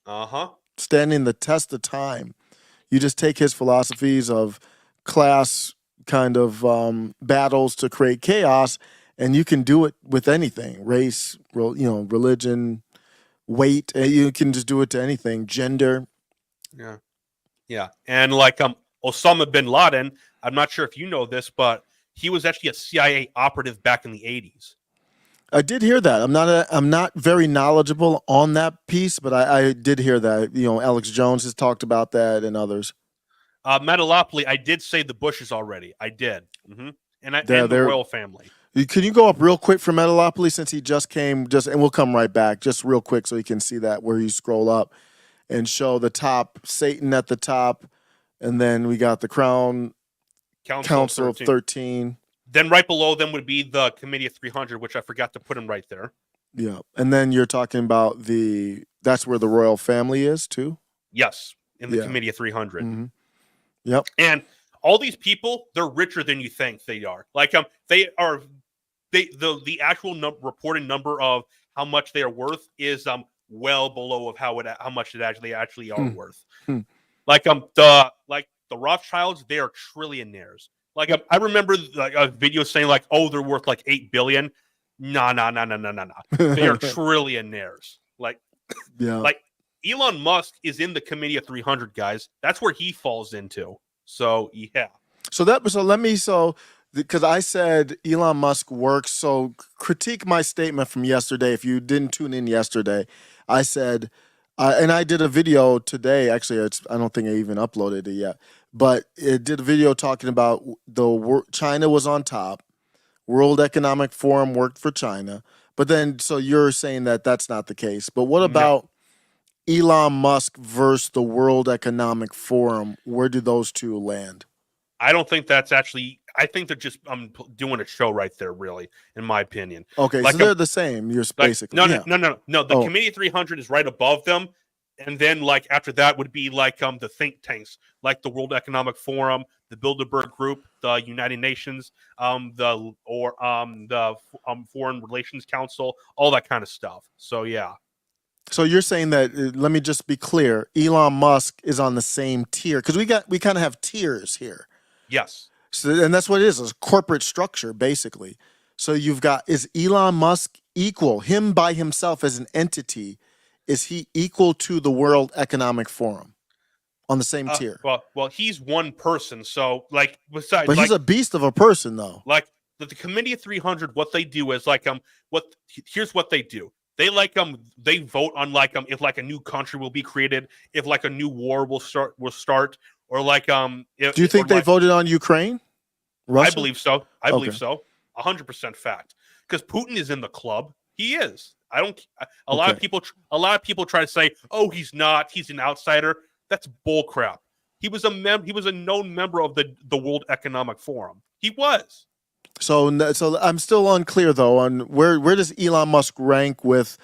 [SPEAKER 2] Uh-huh.
[SPEAKER 1] standing the test of time. You just take his philosophies of class kind of battles to create chaos, and you can do it with anything, race, religion, weight. You can just do it to anything, gender.
[SPEAKER 2] Yeah. Yeah. And like Osama bin Laden, I'm not sure if you know this, but he was actually a CIA operative back in the 80s.
[SPEAKER 1] I did hear that. I'm not very knowledgeable on that piece, but I did hear that. Alex Jones has talked about that, and others.
[SPEAKER 2] Metalopoly, I did say the Bushes already. I did. Mm-hmm. And
[SPEAKER 1] Yeah,
[SPEAKER 2] the royal family.
[SPEAKER 1] Can you go up real quick for Metalopoly, since he just came? And we'll come right back, just real quick, so you can see that where you scroll up and show the top, Satan at the top, and then we got the Crown Council of 13.
[SPEAKER 2] Then right below them would be the Committee of 300, which I forgot to put him right there.
[SPEAKER 1] Yeah, and then you're talking about that's where the royal family is too.
[SPEAKER 2] Yes, in the Committee of 300.
[SPEAKER 1] Mm-hmm. Yep.
[SPEAKER 2] And all these people, they're richer than you think they are. Like the actual reported number of how much they are worth is well below of how much it actually are worth. Like the Rothschilds, they are trillionaires. Like I remember like a video saying like, oh, they're worth like 8 billion. No. They are trillionaires. Like
[SPEAKER 1] Yeah.
[SPEAKER 2] like Elon Musk is in the Committee of 300, guys. That's where he falls into. So yeah.
[SPEAKER 1] Because I said Elon Musk works. So critique my statement from yesterday. If you didn't tune in yesterday, I said, and I did a video today. Actually, I don't think I even uploaded it yet, but it did a video talking about China was on top. World Economic Forum worked for China. But then, so you're saying that that's not the case. But what about Elon Musk versus the World Economic Forum? Where do those two land?
[SPEAKER 2] I don't think that's actually. I think they're just doing a show right there, really, in my opinion.
[SPEAKER 1] Okay,
[SPEAKER 2] like
[SPEAKER 1] so they're the same. You're basically
[SPEAKER 2] no. The Committee 300 is right above them, and then like after that would be like the think tanks, like the World Economic Forum, the Bilderberg Group, the United Nations, the Foreign Relations Council, all that kind of stuff. So yeah.
[SPEAKER 1] So you're saying that? Let me just be clear. Elon Musk is on the same tier because we kind of have tiers here.
[SPEAKER 2] Yes.
[SPEAKER 1] So, and that's what it is. It's a corporate structure, basically. So you've got, is Elon Musk equal, him by himself as an entity, is he equal to the World Economic Forum on the same tier?
[SPEAKER 2] Well, he's one person. So like besides,
[SPEAKER 1] but he's a beast of a person, though.
[SPEAKER 2] Like the Committee of 300, what they do is like here's what they do. They they vote on like if like a new country will be created, if like a new war will start, or like do
[SPEAKER 1] you think they voted on Ukraine? Russia?
[SPEAKER 2] I believe so. I believe so. 100% fact. Because Putin is in the club. He is. I don't. A lot of people try to say, "Oh, he's not. He's an outsider." That's bullcrap. He was a known member of the World Economic Forum. He was.
[SPEAKER 1] So I'm still unclear though on where does Elon Musk rank with.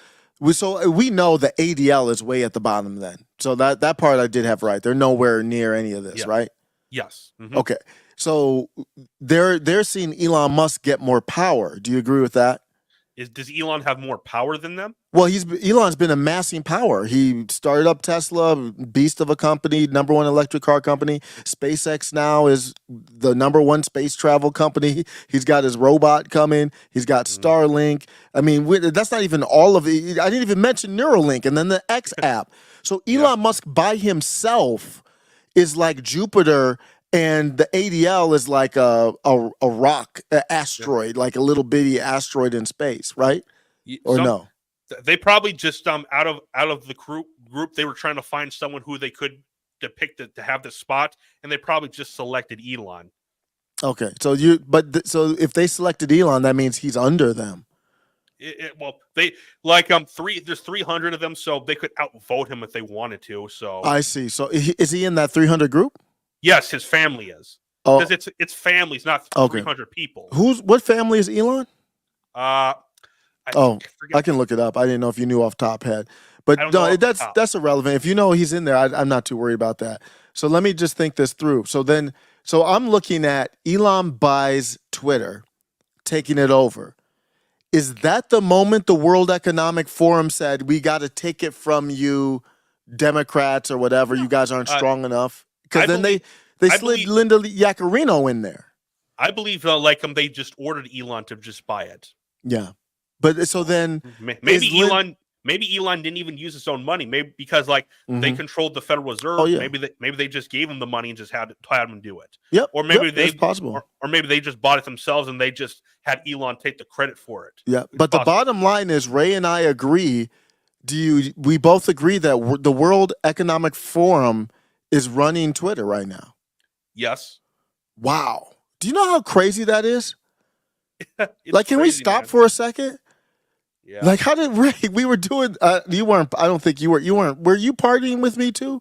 [SPEAKER 1] So we know the ADL is way at the bottom then. So that part I did have right. They're nowhere near any of this, right?
[SPEAKER 2] Yes. Mm-hmm.
[SPEAKER 1] Okay. So they're seeing Elon Musk get more power. Do you agree with that?
[SPEAKER 2] Does Elon have more power than them?
[SPEAKER 1] Well, Elon's been amassing power. He started up Tesla, beast of a company, #1 electric car company. SpaceX now is the #1 space travel company. He's got his robot coming. He's got Starlink. I mean, that's not even all of it. I didn't even mention Neuralink and then the X app. So Elon Musk by himself is like Jupiter, and the ADL is like a rock, an asteroid, like a little bitty asteroid in space, right? No?
[SPEAKER 2] They probably just out of the group they were trying to find someone who they could depict to have the spot, and they probably just selected Elon.
[SPEAKER 1] Okay, so so if they selected Elon, that means he's under them.
[SPEAKER 2] They like there's 300 of them, so they could outvote him if they wanted to. So
[SPEAKER 1] I see. So is he in that 300 group?
[SPEAKER 2] Yes, his family is.
[SPEAKER 1] Oh,
[SPEAKER 2] because it's families, not 300 people.
[SPEAKER 1] What family is Elon?
[SPEAKER 2] I
[SPEAKER 1] can look it up. I didn't know if you knew off top head, but no, that's irrelevant. If you know he's in there, I'm not too worried about that. So let me just think this through. So I'm looking at Elon buys Twitter, taking it over. Is that the moment the World Economic Forum said, we got to take it from you, Democrats or whatever, you guys aren't strong enough? Because then they slid Linda Yaccarino in there.
[SPEAKER 2] I believe they just ordered Elon to just buy it.
[SPEAKER 1] Yeah. But so then
[SPEAKER 2] maybe Elon didn't even use his own money. Maybe because they controlled the Federal Reserve.
[SPEAKER 1] Oh, yeah.
[SPEAKER 2] Maybe they just gave him the money and just had him do it.
[SPEAKER 1] Yep.
[SPEAKER 2] Or maybe
[SPEAKER 1] that's possible.
[SPEAKER 2] Or maybe they just bought it themselves and they just had Elon take the credit for it.
[SPEAKER 1] Yeah. But the bottom line is Ray and I agree. We both agree that the World Economic Forum is running Twitter right now?
[SPEAKER 2] Yes.
[SPEAKER 1] Wow. Do you know how crazy that is? Can we stop for a second?
[SPEAKER 2] Yeah.
[SPEAKER 1] Like, how did we were doing, you weren't, I don't think you weren't, were you partying with me too?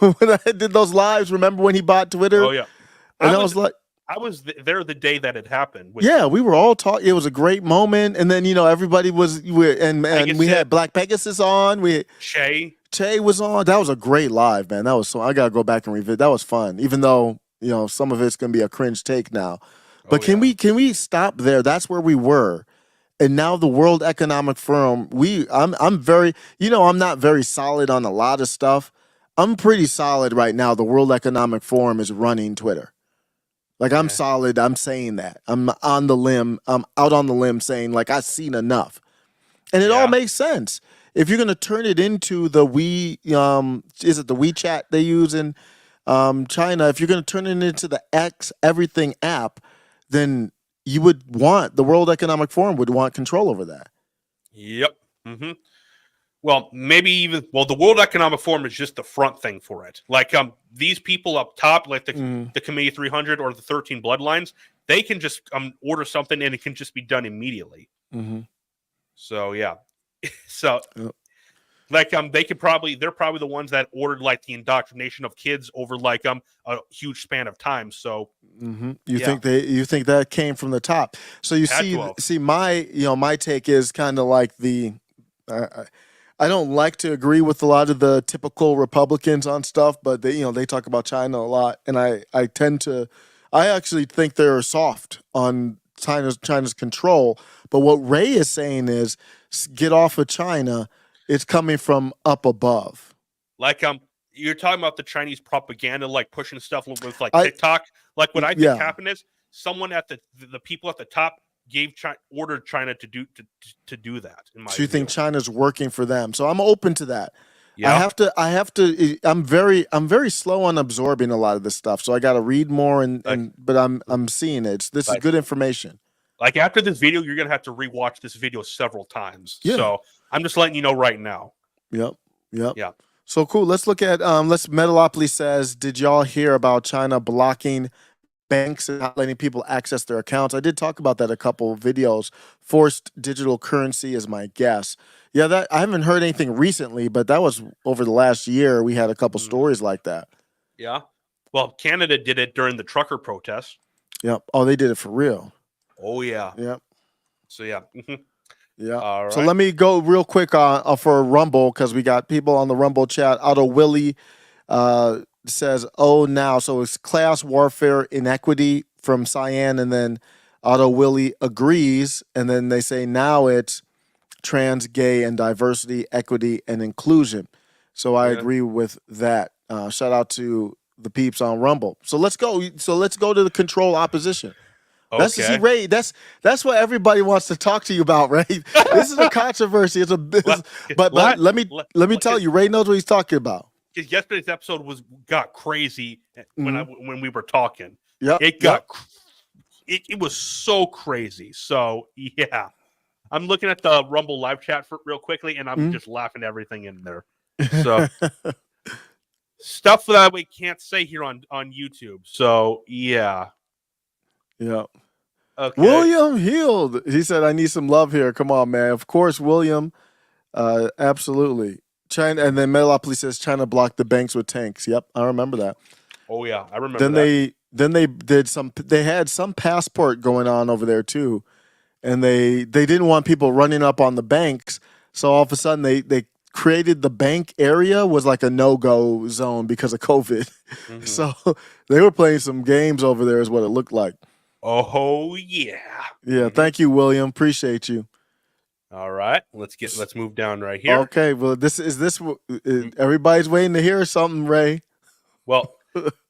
[SPEAKER 1] When I did those lives, remember when he bought Twitter?
[SPEAKER 2] Oh, yeah.
[SPEAKER 1] And I was like,
[SPEAKER 2] I was there the day that it happened.
[SPEAKER 1] We were all talking. It was a great moment. And then, everybody was, and we had Black Pegasus on. Che was on. That was a great live, man. That was so. I gotta go back and revisit. That was fun, even though some of it's gonna be a cringe take now. But
[SPEAKER 2] Oh yeah.
[SPEAKER 1] can we stop there? That's where we were, and now the World Economic Forum. I'm very I'm not very solid on a lot of stuff. I'm pretty solid right now. The World Economic Forum is running Twitter. Like I'm
[SPEAKER 2] Yeah.
[SPEAKER 1] solid. I'm saying that. I'm on the limb. I'm out on the limb saying like I've seen enough. And it all
[SPEAKER 2] Yeah.
[SPEAKER 1] makes sense. If you're going to turn it into the is it the WeChat they use in China? If you're going to turn it into the X Everything app, then you would want the World Economic Forum would want control over that.
[SPEAKER 2] Yep. Well, maybe even the World Economic Forum is just the front thing for it. Like these people up top, like the Committee 300 or the 13 Bloodlines, they can just order something and it can just be done immediately.
[SPEAKER 1] Mm-hmm.
[SPEAKER 2] So yeah, so like they're probably the ones that ordered like the indoctrination of kids over like a huge span of time. So
[SPEAKER 1] you think that came from the top. So you see my take is kind of like I don't like to agree with a lot of the typical Republicans on stuff, but they talk about China a lot, and I actually think they're soft on China's control. But what Ray is saying is, get off of China. It's coming from up above.
[SPEAKER 2] Like you're talking about the Chinese propaganda, like pushing stuff with like TikTok. Like what I think happened is someone at the people at the top ordered China to do that.
[SPEAKER 1] So you think China's working for them? So I'm open to that.
[SPEAKER 2] Yeah.
[SPEAKER 1] I have to. I'm very slow on absorbing a lot of this stuff. So I got to read more but I'm seeing it. This is good information.
[SPEAKER 2] Like after this video, you're gonna have to rewatch this video several times. Yeah. So I'm just letting you know right now.
[SPEAKER 1] Yep.
[SPEAKER 2] Yeah.
[SPEAKER 1] So cool. Let's look at Metalopoly says, did y'all hear about China blocking banks and not letting people access their accounts? I did talk about that a couple of videos. Forced digital currency is my guess. Yeah, that I haven't heard anything recently, but that was over the last year. We had a couple stories like that.
[SPEAKER 2] Yeah. Well, Canada did it during the trucker protest.
[SPEAKER 1] Yep. Oh, they did it for real.
[SPEAKER 2] Oh yeah.
[SPEAKER 1] Yep.
[SPEAKER 2] So yeah.
[SPEAKER 1] Yeah.
[SPEAKER 2] All right.
[SPEAKER 1] So let me go real quick for Rumble, because we got people on the Rumble chat. Otto Willie says, "Oh, now." So it's class warfare inequity from Cyan, and then Otto Willie agrees, and then they say now it's trans, gay, and diversity, equity, and inclusion. So I agree with that. Shout out to the peeps on Rumble. So let's go. So let's go to the control opposition.
[SPEAKER 2] Okay.
[SPEAKER 1] See, Ray, that's what everybody wants to talk to you about, Ray. This is a controversy. It's a but let me tell you, Ray knows what he's talking about.
[SPEAKER 2] Because yesterday's episode got crazy when we were talking.
[SPEAKER 1] Yeah,
[SPEAKER 2] it was so crazy. So yeah, I'm looking at the Rumble live chat real quickly, and I'm just laughing at everything in there. So stuff that we can't say here on YouTube. So yeah.
[SPEAKER 1] Yeah.
[SPEAKER 2] Okay.
[SPEAKER 1] William Healed. He said, "I need some love here. Come on, man." Of course, William. Absolutely. China, and then Metalopoly says China blocked the banks with tanks. Yep, I remember that.
[SPEAKER 2] Oh yeah, I remember.
[SPEAKER 1] Then they did some. They had some passport going on over there too, and they didn't want people running up on the banks. So all of a sudden they created the bank area was like a no-go zone because of COVID. So they were playing some games over there, is what it looked like.
[SPEAKER 2] Oh yeah.
[SPEAKER 1] Yeah. Thank you, William. Appreciate you.
[SPEAKER 2] All right. Let's move down right here.
[SPEAKER 1] Okay. Well, everybody's waiting to hear something, Ray.
[SPEAKER 2] Well,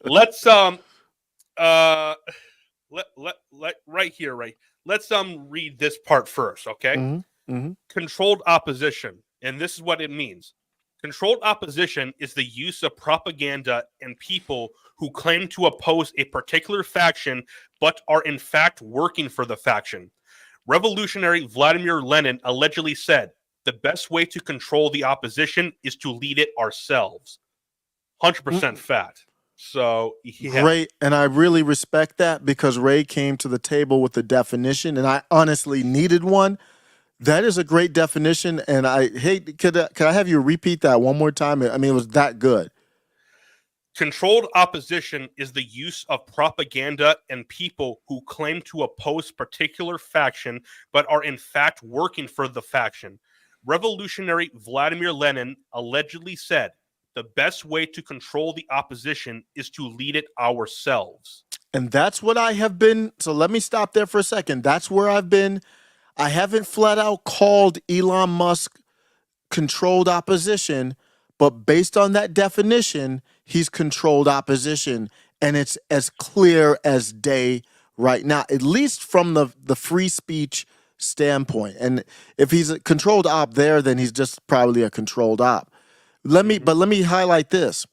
[SPEAKER 2] let's right here, Ray. Let's read this part first, okay? Controlled opposition, and this is what it means. Controlled opposition is the use of propaganda and people who claim to oppose a particular faction but are in fact working for the faction. Revolutionary Vladimir Lenin allegedly said, "The best way to control the opposition is to lead it ourselves." 100% fact. So, yeah.
[SPEAKER 1] Great, and I really respect that, because Ray came to the table with the definition, and I honestly needed one. That is a great definition, and could I have you repeat that one more time? I mean, it was that good.
[SPEAKER 2] Controlled opposition is the use of propaganda and people who claim to oppose particular faction but are in fact working for the faction. Revolutionary Vladimir Lenin allegedly said, "The best way to control the opposition is to lead it ourselves."
[SPEAKER 1] And that's what I have been. So let me stop there for a second. That's where I've been. I haven't flat out called Elon Musk controlled opposition, but based on that definition, he's controlled opposition. And it's as clear as day right now, at least from the free speech standpoint. And if he's a controlled op there, then he's just probably a controlled op. Let me highlight this.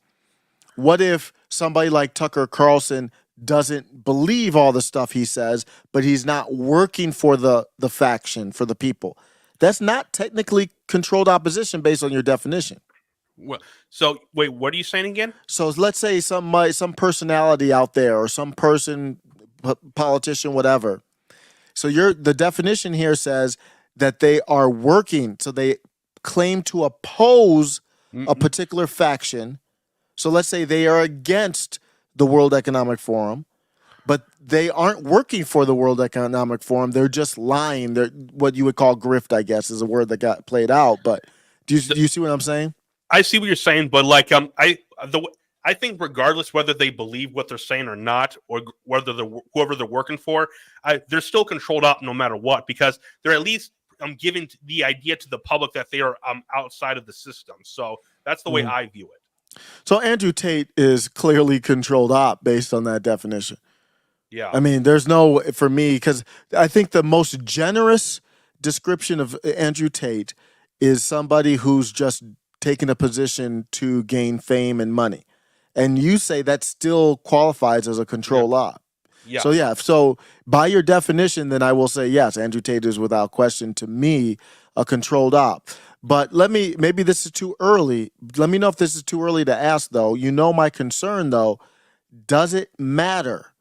[SPEAKER 1] What if somebody like Tucker Carlson doesn't believe all the stuff he says, but he's not working for the faction, for the people? That's not technically controlled opposition based on your definition.
[SPEAKER 2] Well, so wait, what are you saying again?
[SPEAKER 1] So let's say some personality out there or some person, politician, whatever. So the definition here says that they are working. So they claim to oppose a particular faction. So let's say they are against the World Economic Forum, but they aren't working for the World Economic Forum. They're just lying. They're what you would call grift, I guess, is a word that got played out. But do you see what I'm saying?
[SPEAKER 2] I see what you're saying, but like I think regardless whether they believe what they're saying or not, or whether whoever they're working for, they're still controlled up no matter what, because they're at least giving the idea to the public that they are outside of the system. So that's the way I view it.
[SPEAKER 1] So Andrew Tate is clearly controlled op based on that definition.
[SPEAKER 2] Yeah.
[SPEAKER 1] I mean, there's no, for me, because I think the most generous description of Andrew Tate is somebody who's just taken a position to gain fame and money. And you say that still qualifies as a control op.
[SPEAKER 2] Yeah.
[SPEAKER 1] So by your definition, then I will say, yes, Andrew Tate is without question, to me, a controlled op. But maybe this is too early. Let me know if this is too early to ask, though. You know my concern, though. Does it matter?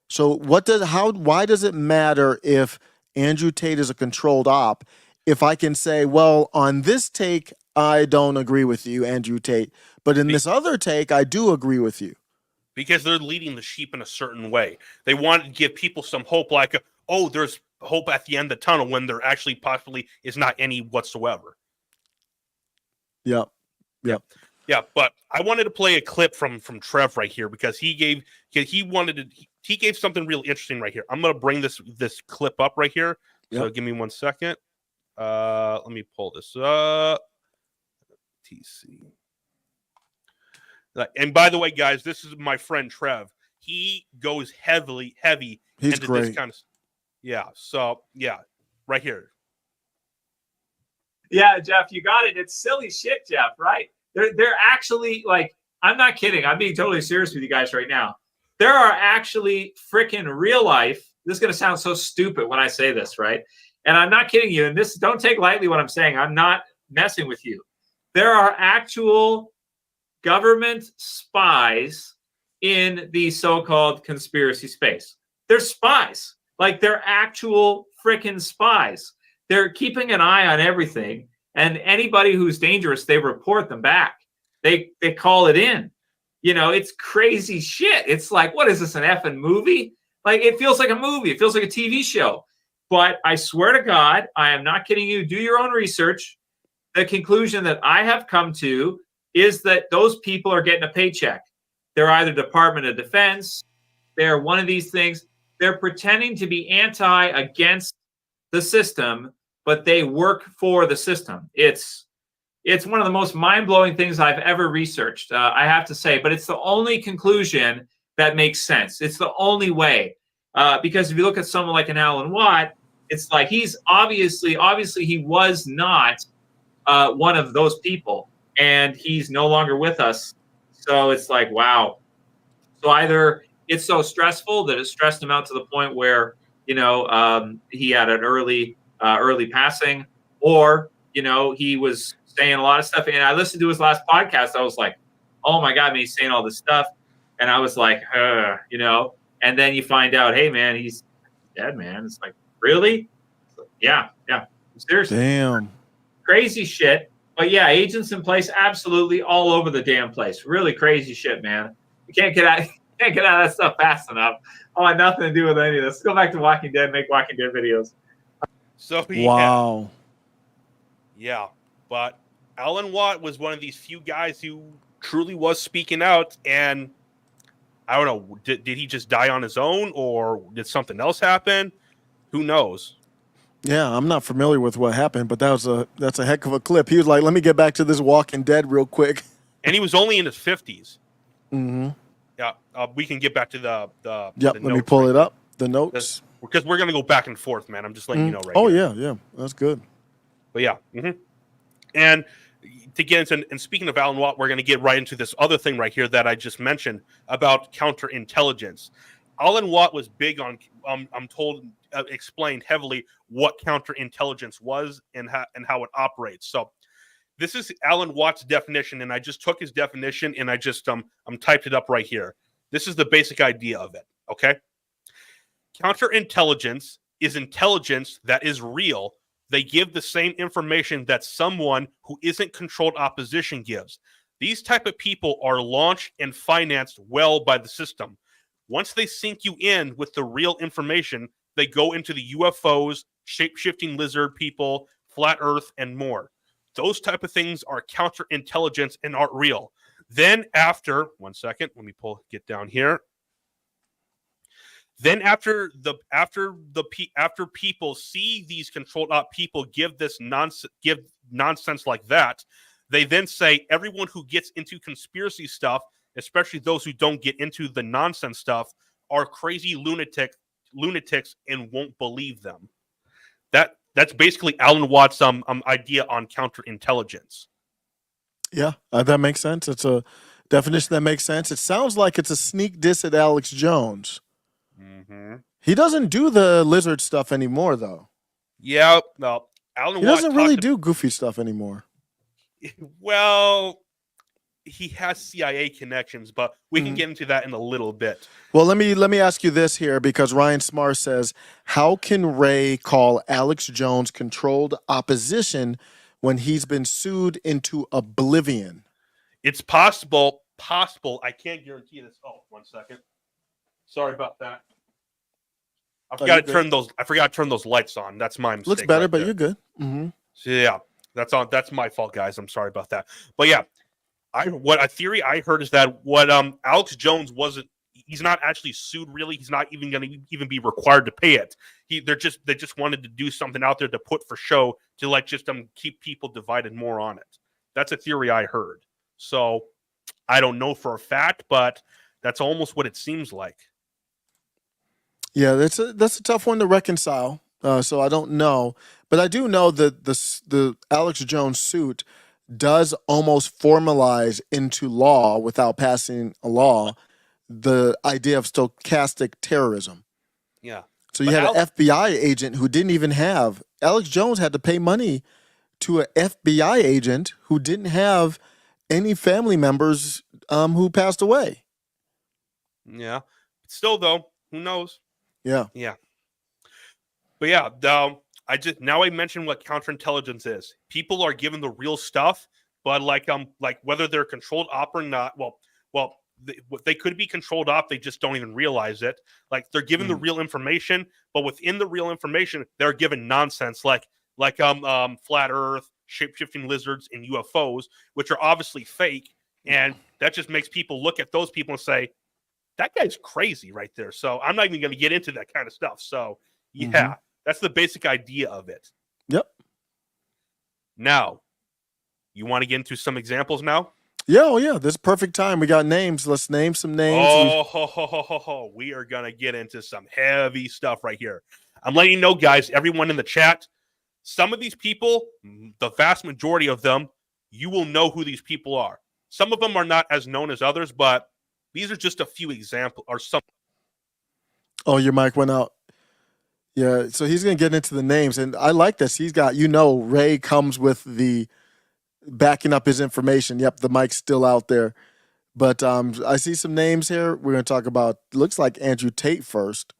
[SPEAKER 1] So why does it matter if Andrew Tate is a controlled op? If I can say, well, on this take, I don't agree with you, Andrew Tate. But in this other take, I do agree with you.
[SPEAKER 2] Because they're leading the sheep in a certain way. They want to give people some hope, like, oh, there's hope at the end of the tunnel, when there actually possibly is not any whatsoever.
[SPEAKER 1] Yep.
[SPEAKER 2] Yeah, but I wanted to play a clip from Trev right here, because he gave something really interesting right here. I'm going to bring this clip up right here. So give me 1 second. Let me pull this up. TC. And by the way, guys, this is my friend Trev. He goes heavy
[SPEAKER 1] He's
[SPEAKER 2] into
[SPEAKER 1] great.
[SPEAKER 2] this kind of. Yeah. So right here.
[SPEAKER 3] Yeah, Jeff, you got it. It's silly shit, Jeff, right? They're actually, like, I'm not kidding. I'm being totally serious with you guys right now. There are actually freaking real life. This is going to sound so stupid when I say this, right? And I'm not kidding you. And this, don't take lightly what I'm saying. I'm not messing with you. There are actual government spies in the so-called conspiracy space. They're spies. Like, they're actual freaking spies. They're keeping an eye on everything, and anybody who's dangerous, they report them back. They call it in. You know, it's crazy shit. It's like, what is this, an effing movie? Like, it feels like a movie. It feels like a TV show. But I swear to God, I am not kidding you. Do your own research. The conclusion that I have come to is that those people are getting a paycheck. They're either Department of Defense. They're one of these things. They're pretending to be against the system, but they work for the system. It's one of the most mind-blowing things I've ever researched, I have to say, but it's the only conclusion that makes sense. It's the only way. Because if you look at someone like an Alan Watt, it's like he's obviously he was not one of those people, and he's no longer with us. So it's like, wow. So either it's so stressful that it stressed him out to the point where, you know, he had an early passing, or, you know, he was saying a lot of stuff. And I listened to his last podcast. I was like, oh my God, man, he's saying all this stuff. And I was like, you know, and then you find out, hey man, he's dead, man. It's like, really? Yeah. Seriously.
[SPEAKER 1] Damn.
[SPEAKER 3] Crazy shit. But yeah, agents in place, absolutely all over the damn place. Really crazy shit, man. You can't get out of that stuff fast enough. I want nothing to do with any of this. Go back to Walking Dead, make Walking Dead videos.
[SPEAKER 2] So
[SPEAKER 1] wow.
[SPEAKER 2] Yeah, but Alan Watt was one of these few guys who truly was speaking out, and I don't know, did he just die on his own, or did something else happen? Who knows?
[SPEAKER 1] Yeah, I'm not familiar with what happened, but that's a heck of a clip. He was like, "Let me get back to this Walking Dead real quick."
[SPEAKER 2] And he was only in his 50s.
[SPEAKER 1] Mm-hmm.
[SPEAKER 2] Yeah, we can get back to the
[SPEAKER 1] Yep. Let me pull it up. The notes.
[SPEAKER 2] Because we're gonna go back and forth, man. I'm just letting you know right
[SPEAKER 1] Oh
[SPEAKER 2] here.
[SPEAKER 1] yeah, that's good.
[SPEAKER 2] But yeah, and to get into, and speaking of Alan Watt, we're going to get right into this other thing right here that I just mentioned about counterintelligence. Alan Watt was big on, I'm told, explained heavily what counterintelligence was and how it operates. So this is Alan Watt's definition, and I just took his definition and I just I'm typed it up right here. This is the basic idea of it. Okay, counterintelligence is intelligence that is real. They give the same information that someone who isn't controlled opposition gives. These type of people are launched and financed well by the system. Once they sink you in with the real information, they go into the UFOs, shape-shifting lizard people, flat earth, and more. Those type of things are counterintelligence and aren't real. Then after, one second, let me get down here. Then after people see these controlled op people give nonsense like that, they then say everyone who gets into conspiracy stuff, especially those who don't get into the nonsense stuff, are crazy lunatics and won't believe them. That's basically Alan Watt's idea on counterintelligence.
[SPEAKER 1] Yeah, that makes sense. It's a definition that makes sense. It sounds like it's a sneak diss at Alex Jones.
[SPEAKER 2] Mm-hmm.
[SPEAKER 1] He doesn't do the lizard stuff anymore, though.
[SPEAKER 2] Yeah, no. Alan Watt
[SPEAKER 1] doesn't really do goofy stuff anymore.
[SPEAKER 2] Well, he has CIA connections, but we can get into that in a little bit.
[SPEAKER 1] Well, let me ask you this here, because Ryan Smar says, how can Ray call Alex Jones controlled opposition when he's been sued into oblivion?
[SPEAKER 2] It's possible. I can't guarantee this. Oh, 1 second. Sorry about that. I forgot to turn those lights on. That's my mistake.
[SPEAKER 1] Looks better,
[SPEAKER 2] right
[SPEAKER 1] but
[SPEAKER 2] there.
[SPEAKER 1] you're good. Mm-hmm.
[SPEAKER 2] So, yeah, that's my fault, guys. I'm sorry about that. But yeah, a theory I heard is that what Alex Jones wasn't. He's not actually sued. Really, he's not even going to even be required to pay it. They just wanted to do something out there to put for show to just keep people divided more on it. That's a theory I heard. So I don't know for a fact, but that's almost what it seems like.
[SPEAKER 1] Yeah, that's a tough one to reconcile. So I don't know, but I do know that the Alex Jones suit does almost formalize into law, without passing a law, the idea of stochastic terrorism.
[SPEAKER 2] Yeah.
[SPEAKER 1] So you had an FBI agent who didn't even have. Alex Jones had to pay money to an FBI agent who didn't have any family members who passed away.
[SPEAKER 2] Yeah. Still, though, who knows?
[SPEAKER 1] Yeah.
[SPEAKER 2] Yeah. But yeah, I mentioned what counterintelligence is. People are given the real stuff, but like whether they're controlled op or not, they could be controlled op, they just don't even realize it. Like they're given the real information, but within the real information, they're given nonsense like flat earth, shape-shifting lizards, and UFOs, which are obviously fake, and that just makes people look at those people and say, that guy's crazy right there. So I'm not even going to get into that kind of stuff. So yeah, that's the basic idea of it.
[SPEAKER 1] Yep.
[SPEAKER 2] Now, you want to get into some examples now?
[SPEAKER 1] Yeah, oh yeah. This is perfect time. We got names. Let's name some names.
[SPEAKER 2] We are going to get into some heavy stuff right here. I'm letting you know, guys, everyone in the chat, some of these people, the vast majority of them, you will know who these people are. Some of them are not as known as others, but these are just a few examples or some.
[SPEAKER 1] Oh, your mic went out. Yeah, so he's going to get into the names, and I like this. He's got, Ray comes with the backing up his information. Yep, the mic's still out there. But I see some names here. We're going to talk about, looks like Andrew Tate first,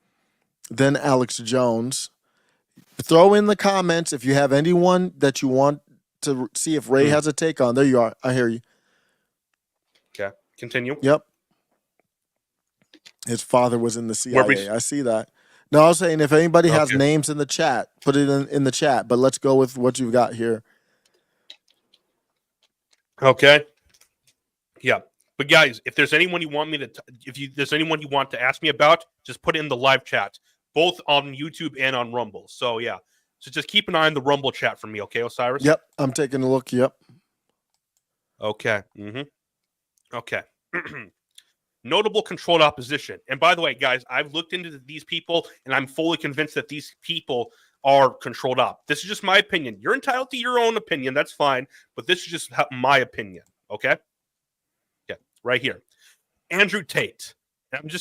[SPEAKER 1] then Alex Jones. Throw in the comments if you have anyone that you want to see if Ray has a take on. There you are. I hear you.
[SPEAKER 2] Okay, continue.
[SPEAKER 1] Yep. His father was in the CIA. I see that. No, I was saying if anybody has names in the chat, put it in the chat. But let's go with what you've got here.
[SPEAKER 2] Okay. Yeah. But guys, if there's anyone you want me to, there's anyone you want to ask me about, just put it in the live chat, both on YouTube and on Rumble. So yeah. So just keep an eye on the Rumble chat for me. Okay, Osiris?
[SPEAKER 1] Yep. I'm taking a look. Yep.
[SPEAKER 2] Okay. Okay. Notable controlled opposition. And by the way, guys, I've looked into these people and I'm fully convinced that these people are controlled op. This is just my opinion. You're entitled to your own opinion. That's fine. But this is just my opinion. Okay? Yeah, right here. Andrew Tate. And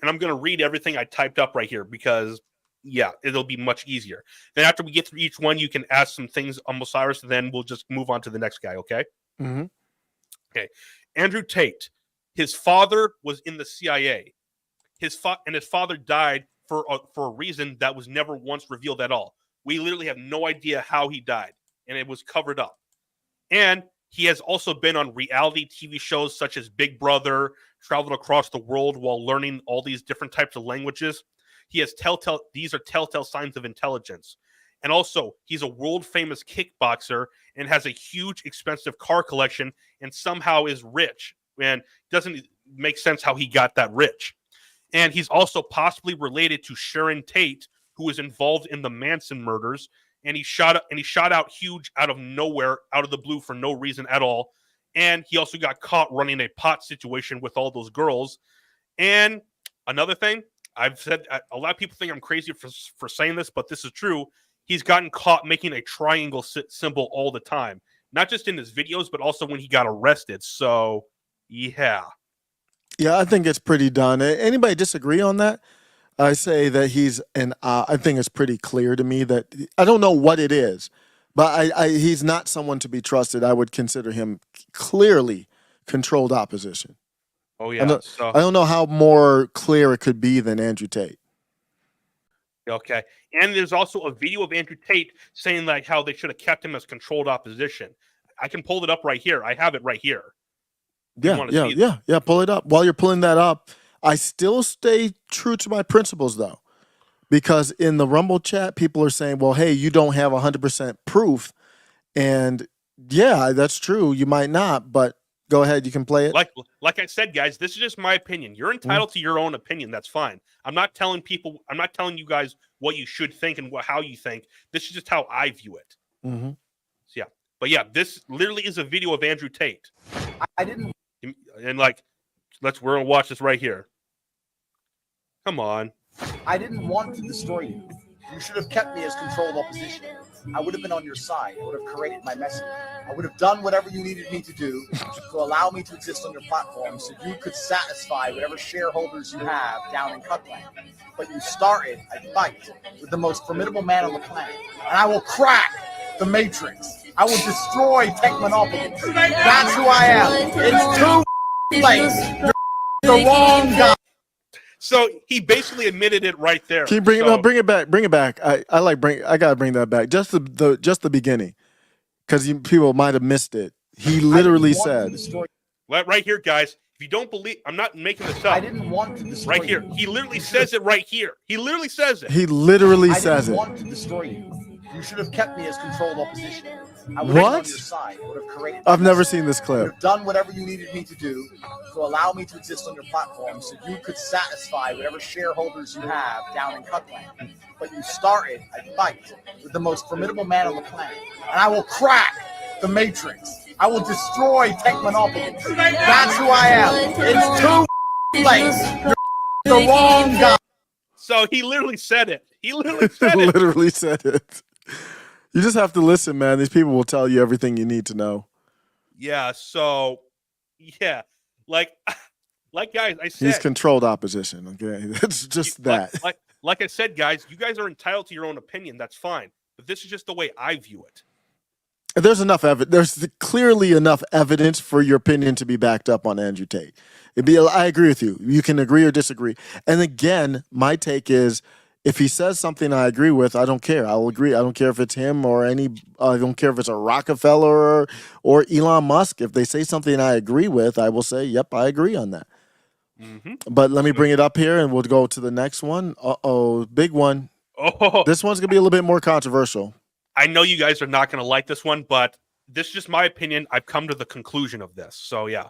[SPEAKER 2] I'm going to read everything I typed up right here because, yeah, it'll be much easier. Then after we get through each one, you can ask some things on Osiris, and then we'll just move on to the next guy, okay?
[SPEAKER 1] Mm-hmm.
[SPEAKER 2] Okay. Andrew Tate. His father was in the CIA. His father died for a reason that was never once revealed at all. We literally have no idea how he died, and it was covered up. And he has also been on reality TV shows such as Big Brother, traveled across the world while learning all these different types of languages. He has these are telltale signs of intelligence. And also, he's a world-famous kickboxer and has a huge, expensive car collection and somehow is rich. And doesn't make sense how he got that rich. And he's also possibly related to Sharon Tate, who was involved in the Manson murders. And he shot out huge out of nowhere, out of the blue for no reason at all. And he also got caught running a pot situation with all those girls. And another thing, I've said, a lot of people think I'm crazy for saying this, but this is true. He's gotten caught making a triangle symbol all the time, not just in his videos, but also when he got arrested. So, yeah.
[SPEAKER 1] Yeah, I think it's pretty done. Anybody disagree on that? I say that I think it's pretty clear to me that I don't know what it is, but he's not someone to be trusted. I would consider him clearly controlled opposition.
[SPEAKER 2] Oh, yeah.
[SPEAKER 1] I don't know how more clear it could be than Andrew Tate.
[SPEAKER 2] Okay. And there's also a video of Andrew Tate saying like how they should have kept him as controlled opposition. I can pull it up right here. I have it right here.
[SPEAKER 1] Yeah. Pull it up. While you're pulling that up, I still stay true to my principles, though, because in the Rumble chat, people are saying, well, hey, you don't have 100% proof. And yeah, that's true. You might not, but go ahead. You can play it.
[SPEAKER 2] Like I said, guys, this is just my opinion. You're entitled to your own opinion. That's fine. I'm not telling you guys what you should think and how you think. This is just how I view it.
[SPEAKER 1] Mm-hmm.
[SPEAKER 2] So, yeah. But yeah, this literally is a video of Andrew Tate.
[SPEAKER 4] I didn't.
[SPEAKER 2] And like, we're going to watch this right here. Come on.
[SPEAKER 4] I didn't want to destroy you. You should have kept me as controlled opposition. I would have been on your side. I would have created my message. I would have done whatever you needed me to do to allow me to exist on your platform so you could satisfy whatever shareholders you have down in Cutland. But you started a fight with the most formidable man on the planet. And I will crack the Matrix. I will destroy tech monopoly. That's who I am. It's too late. You're the wrong guy.
[SPEAKER 2] So he basically admitted it right there.
[SPEAKER 1] Can you bring it back? Bring it back. I gotta bring that back. Just the beginning, because people might have missed it. He literally said,
[SPEAKER 2] right here, guys. If you don't believe, I'm not making this up.
[SPEAKER 4] I didn't want to destroy
[SPEAKER 2] right here. He literally says it right here. He literally says it.
[SPEAKER 1] He literally says it.
[SPEAKER 4] I didn't want to destroy you. You should have kept me as controlled opposition. I would have been on your side. I would have created.
[SPEAKER 1] I've never seen this clip.
[SPEAKER 4] I would have done whatever you needed me to do to allow me to exist on your platform so you could satisfy whatever shareholders you have down in Cutland. But you started a fight with the most formidable man on the planet. And I will crack the Matrix. I will destroy tech monopoly. That's who I am. It's too late. You're the wrong guy.
[SPEAKER 2] So he literally said it. He literally said it.
[SPEAKER 1] Literally said it. You just have to listen, man. These people will tell you everything you need to know.
[SPEAKER 2] Yeah. So, yeah, like guys, I said,
[SPEAKER 1] he's controlled opposition. Okay, that's just that.
[SPEAKER 2] Like I said, guys, you guys are entitled to your own opinion. That's fine, but this is just the way I view it.
[SPEAKER 1] There's enough evidence. There's clearly enough evidence for your opinion to be backed up on Andrew Tate. I agree with you. You can agree or disagree. And again, my take is, if he says something I agree with, I don't care. I will agree. I don't care if it's him or I don't care if it's a Rockefeller or Elon Musk. If they say something I agree with, I will say, yep, I agree on that.
[SPEAKER 2] Mm-hmm.
[SPEAKER 1] But let me bring it up here and we'll go to the next one. Big one.
[SPEAKER 2] Oh,
[SPEAKER 1] this one's going to be a little bit more controversial.
[SPEAKER 2] I know you guys are not going to like this one, but this is just my opinion. I've come to the conclusion of this. So yeah,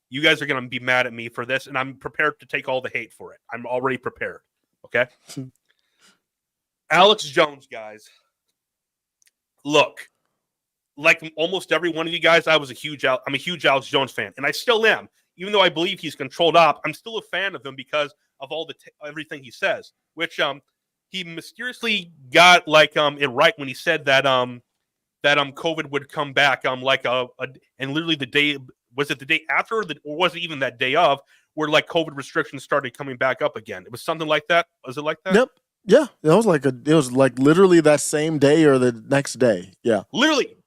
[SPEAKER 2] you guys are going to be mad at me for this, and I'm prepared to take all the hate for it. I'm already prepared. Okay. Alex Jones, guys. Look, like almost every one of you guys, I'm a huge Alex Jones fan, and I still am. Even though I believe he's controlled op, I'm still a fan of him because of all everything he says. Which he mysteriously got it right when he said that COVID would come back and literally the day, was it the day after or was it even that day of, where like COVID restrictions started coming back up again? It was something like that. Was it like that?
[SPEAKER 1] Yep. Yeah, it was like literally that same day or the next day. Yeah,
[SPEAKER 2] literally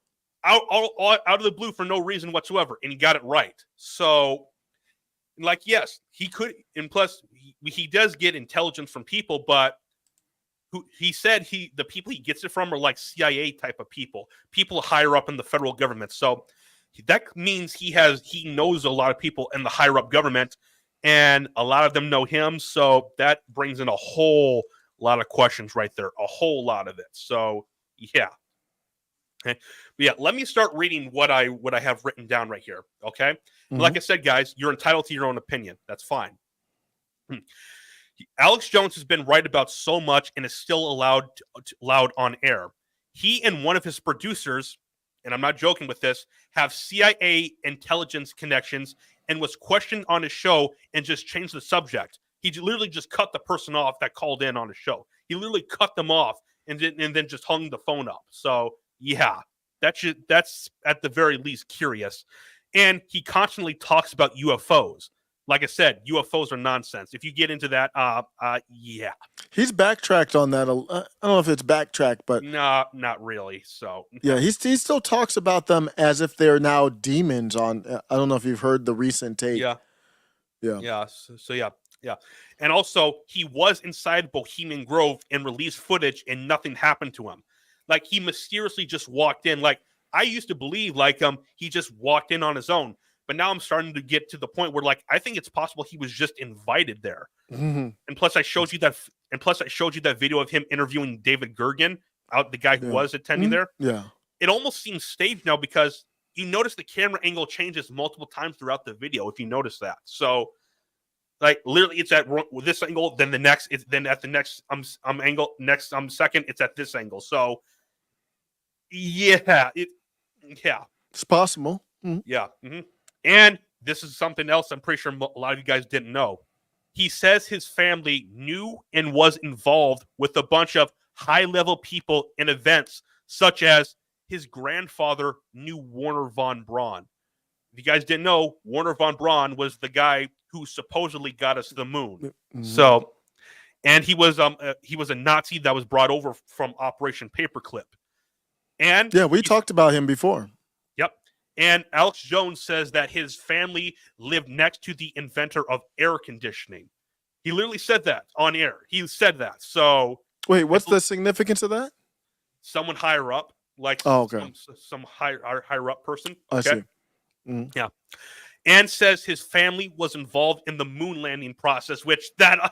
[SPEAKER 2] out of the blue for no reason whatsoever, and he got it right. So, like, yes, he could, and plus he does get intelligence from people, but he said the people he gets it from are like CIA type of people higher up in the federal government. So that means he knows a lot of people in the higher up government, and a lot of them know him. So that brings in a whole lot of questions right there, a whole lot of it. So yeah. Okay. But yeah, let me start reading what I have written down right here. Okay. Mm-hmm. Like I said, guys, you're entitled to your own opinion. That's fine. Alex Jones has been right about so much and is still allowed on air. He and one of his producers, and I'm not joking with this, have CIA intelligence connections and was questioned on his show and just changed the subject. He literally just cut the person off that called in on his show. He literally cut them off and then just hung the phone up. So yeah, that's at the very least curious. And he constantly talks about UFOs. Like I said, UFOs are nonsense. If you get into that, yeah.
[SPEAKER 1] He's backtracked on that. I don't know if it's backtracked, but
[SPEAKER 2] no, not really. So
[SPEAKER 1] yeah, he still talks about them as if they're now demons. I don't know if you've heard the recent tape.
[SPEAKER 2] Yeah. So yeah. Yeah. And also, he was inside Bohemian Grove and released footage and nothing happened to him. Like, he mysteriously just walked in. Like, I used to believe, he just walked in on his own. But now I'm starting to get to the point where, I think it's possible he was just invited there. Mm-hmm. And plus, I showed you that video of him interviewing David Gergen, the guy who was attending there.
[SPEAKER 1] Yeah.
[SPEAKER 2] It almost seems staged now because you notice the camera angle changes multiple times throughout the video, if you notice that. So, literally, it's at this angle, then the next, then at the next angle, next second, it's at this angle. So, yeah,
[SPEAKER 1] it's possible. Mm-hmm.
[SPEAKER 2] Yeah, mm-hmm. And this is something else I'm pretty sure a lot of you guys didn't know. He says his family knew and was involved with a bunch of high-level people in events, such as his grandfather knew Wernher von Braun. If you guys didn't know, Wernher von Braun was the guy who supposedly got us to the moon. Mm-hmm. So, and he was a Nazi that was brought over from Operation Paperclip. And
[SPEAKER 1] yeah, we talked about him before.
[SPEAKER 2] Yep. And Alex Jones says that his family lived next to the inventor of air conditioning. He literally said that on air. He said that. So
[SPEAKER 1] wait, what's the significance of that?
[SPEAKER 2] Someone higher up, some higher up person. Okay?
[SPEAKER 1] I see. Mm-hmm.
[SPEAKER 2] Yeah. And says his family was involved in the moon landing process, which the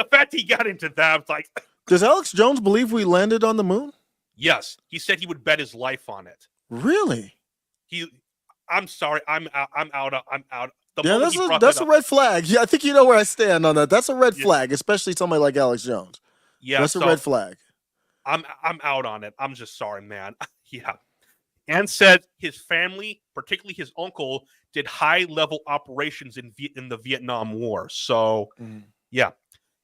[SPEAKER 2] fact he got into that, was like.
[SPEAKER 1] Does Alex Jones believe we landed on the moon?
[SPEAKER 2] Yes. He said he would bet his life on it.
[SPEAKER 1] Really?
[SPEAKER 2] I'm sorry. I'm out.
[SPEAKER 1] That's a red flag. Yeah, I think you know where I stand on that. That's a red flag, especially somebody like Alex Jones.
[SPEAKER 2] Yeah.
[SPEAKER 1] That's a red flag.
[SPEAKER 2] I'm out on it. I'm just sorry, man. Yeah. And said his family, particularly his uncle, did high-level operations in the Vietnam War. So, yeah.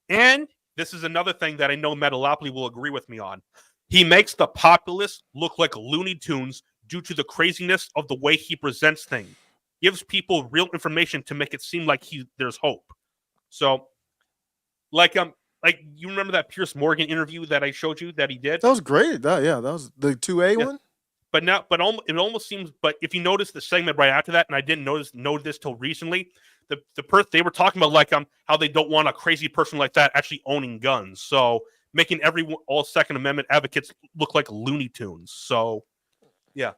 [SPEAKER 2] And this is another thing that I know Metalopoly will agree with me on. He makes the populace look like Looney Tunes due to the craziness of the way he presents things. Gives people real information to make it seem like there's hope. So, you remember that Piers Morgan interview that I showed you that he did?
[SPEAKER 1] That was great. That was the 2A one.
[SPEAKER 2] But now, it almost seems. But if you notice the segment right after that, and I didn't know this till recently, they were talking about how they don't want a crazy person like that actually owning guns. So making all Second Amendment advocates look like Looney Tunes. So, yeah,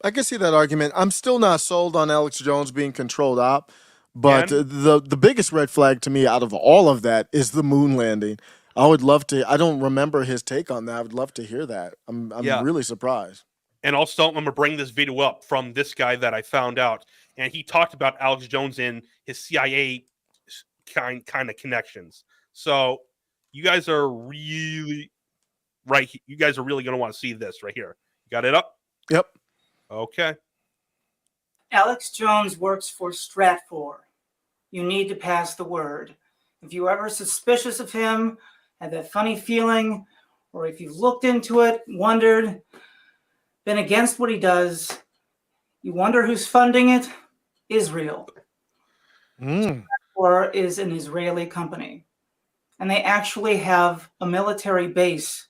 [SPEAKER 1] I can see that argument. I'm still not sold on Alex Jones being controlled op, but the biggest red flag to me out of all of that is the moon landing. I would love to. I don't remember his take on that. I would love to hear that. I'm really surprised.
[SPEAKER 2] And also, I'm going to bring this video up from this guy that I found out. And he talked about Alex Jones and his CIA kind of connections. So you guys are really right. You guys are really going to want to see this right here. You got it up?
[SPEAKER 1] Yep.
[SPEAKER 2] Okay.
[SPEAKER 5] Alex Jones works for Stratfor. You need to pass the word. If you're ever suspicious of him, had that funny feeling, or if you've looked into it, wondered, been against what he does, you wonder who's funding it? Israel. Stratfor is an Israeli company. And they actually have a military base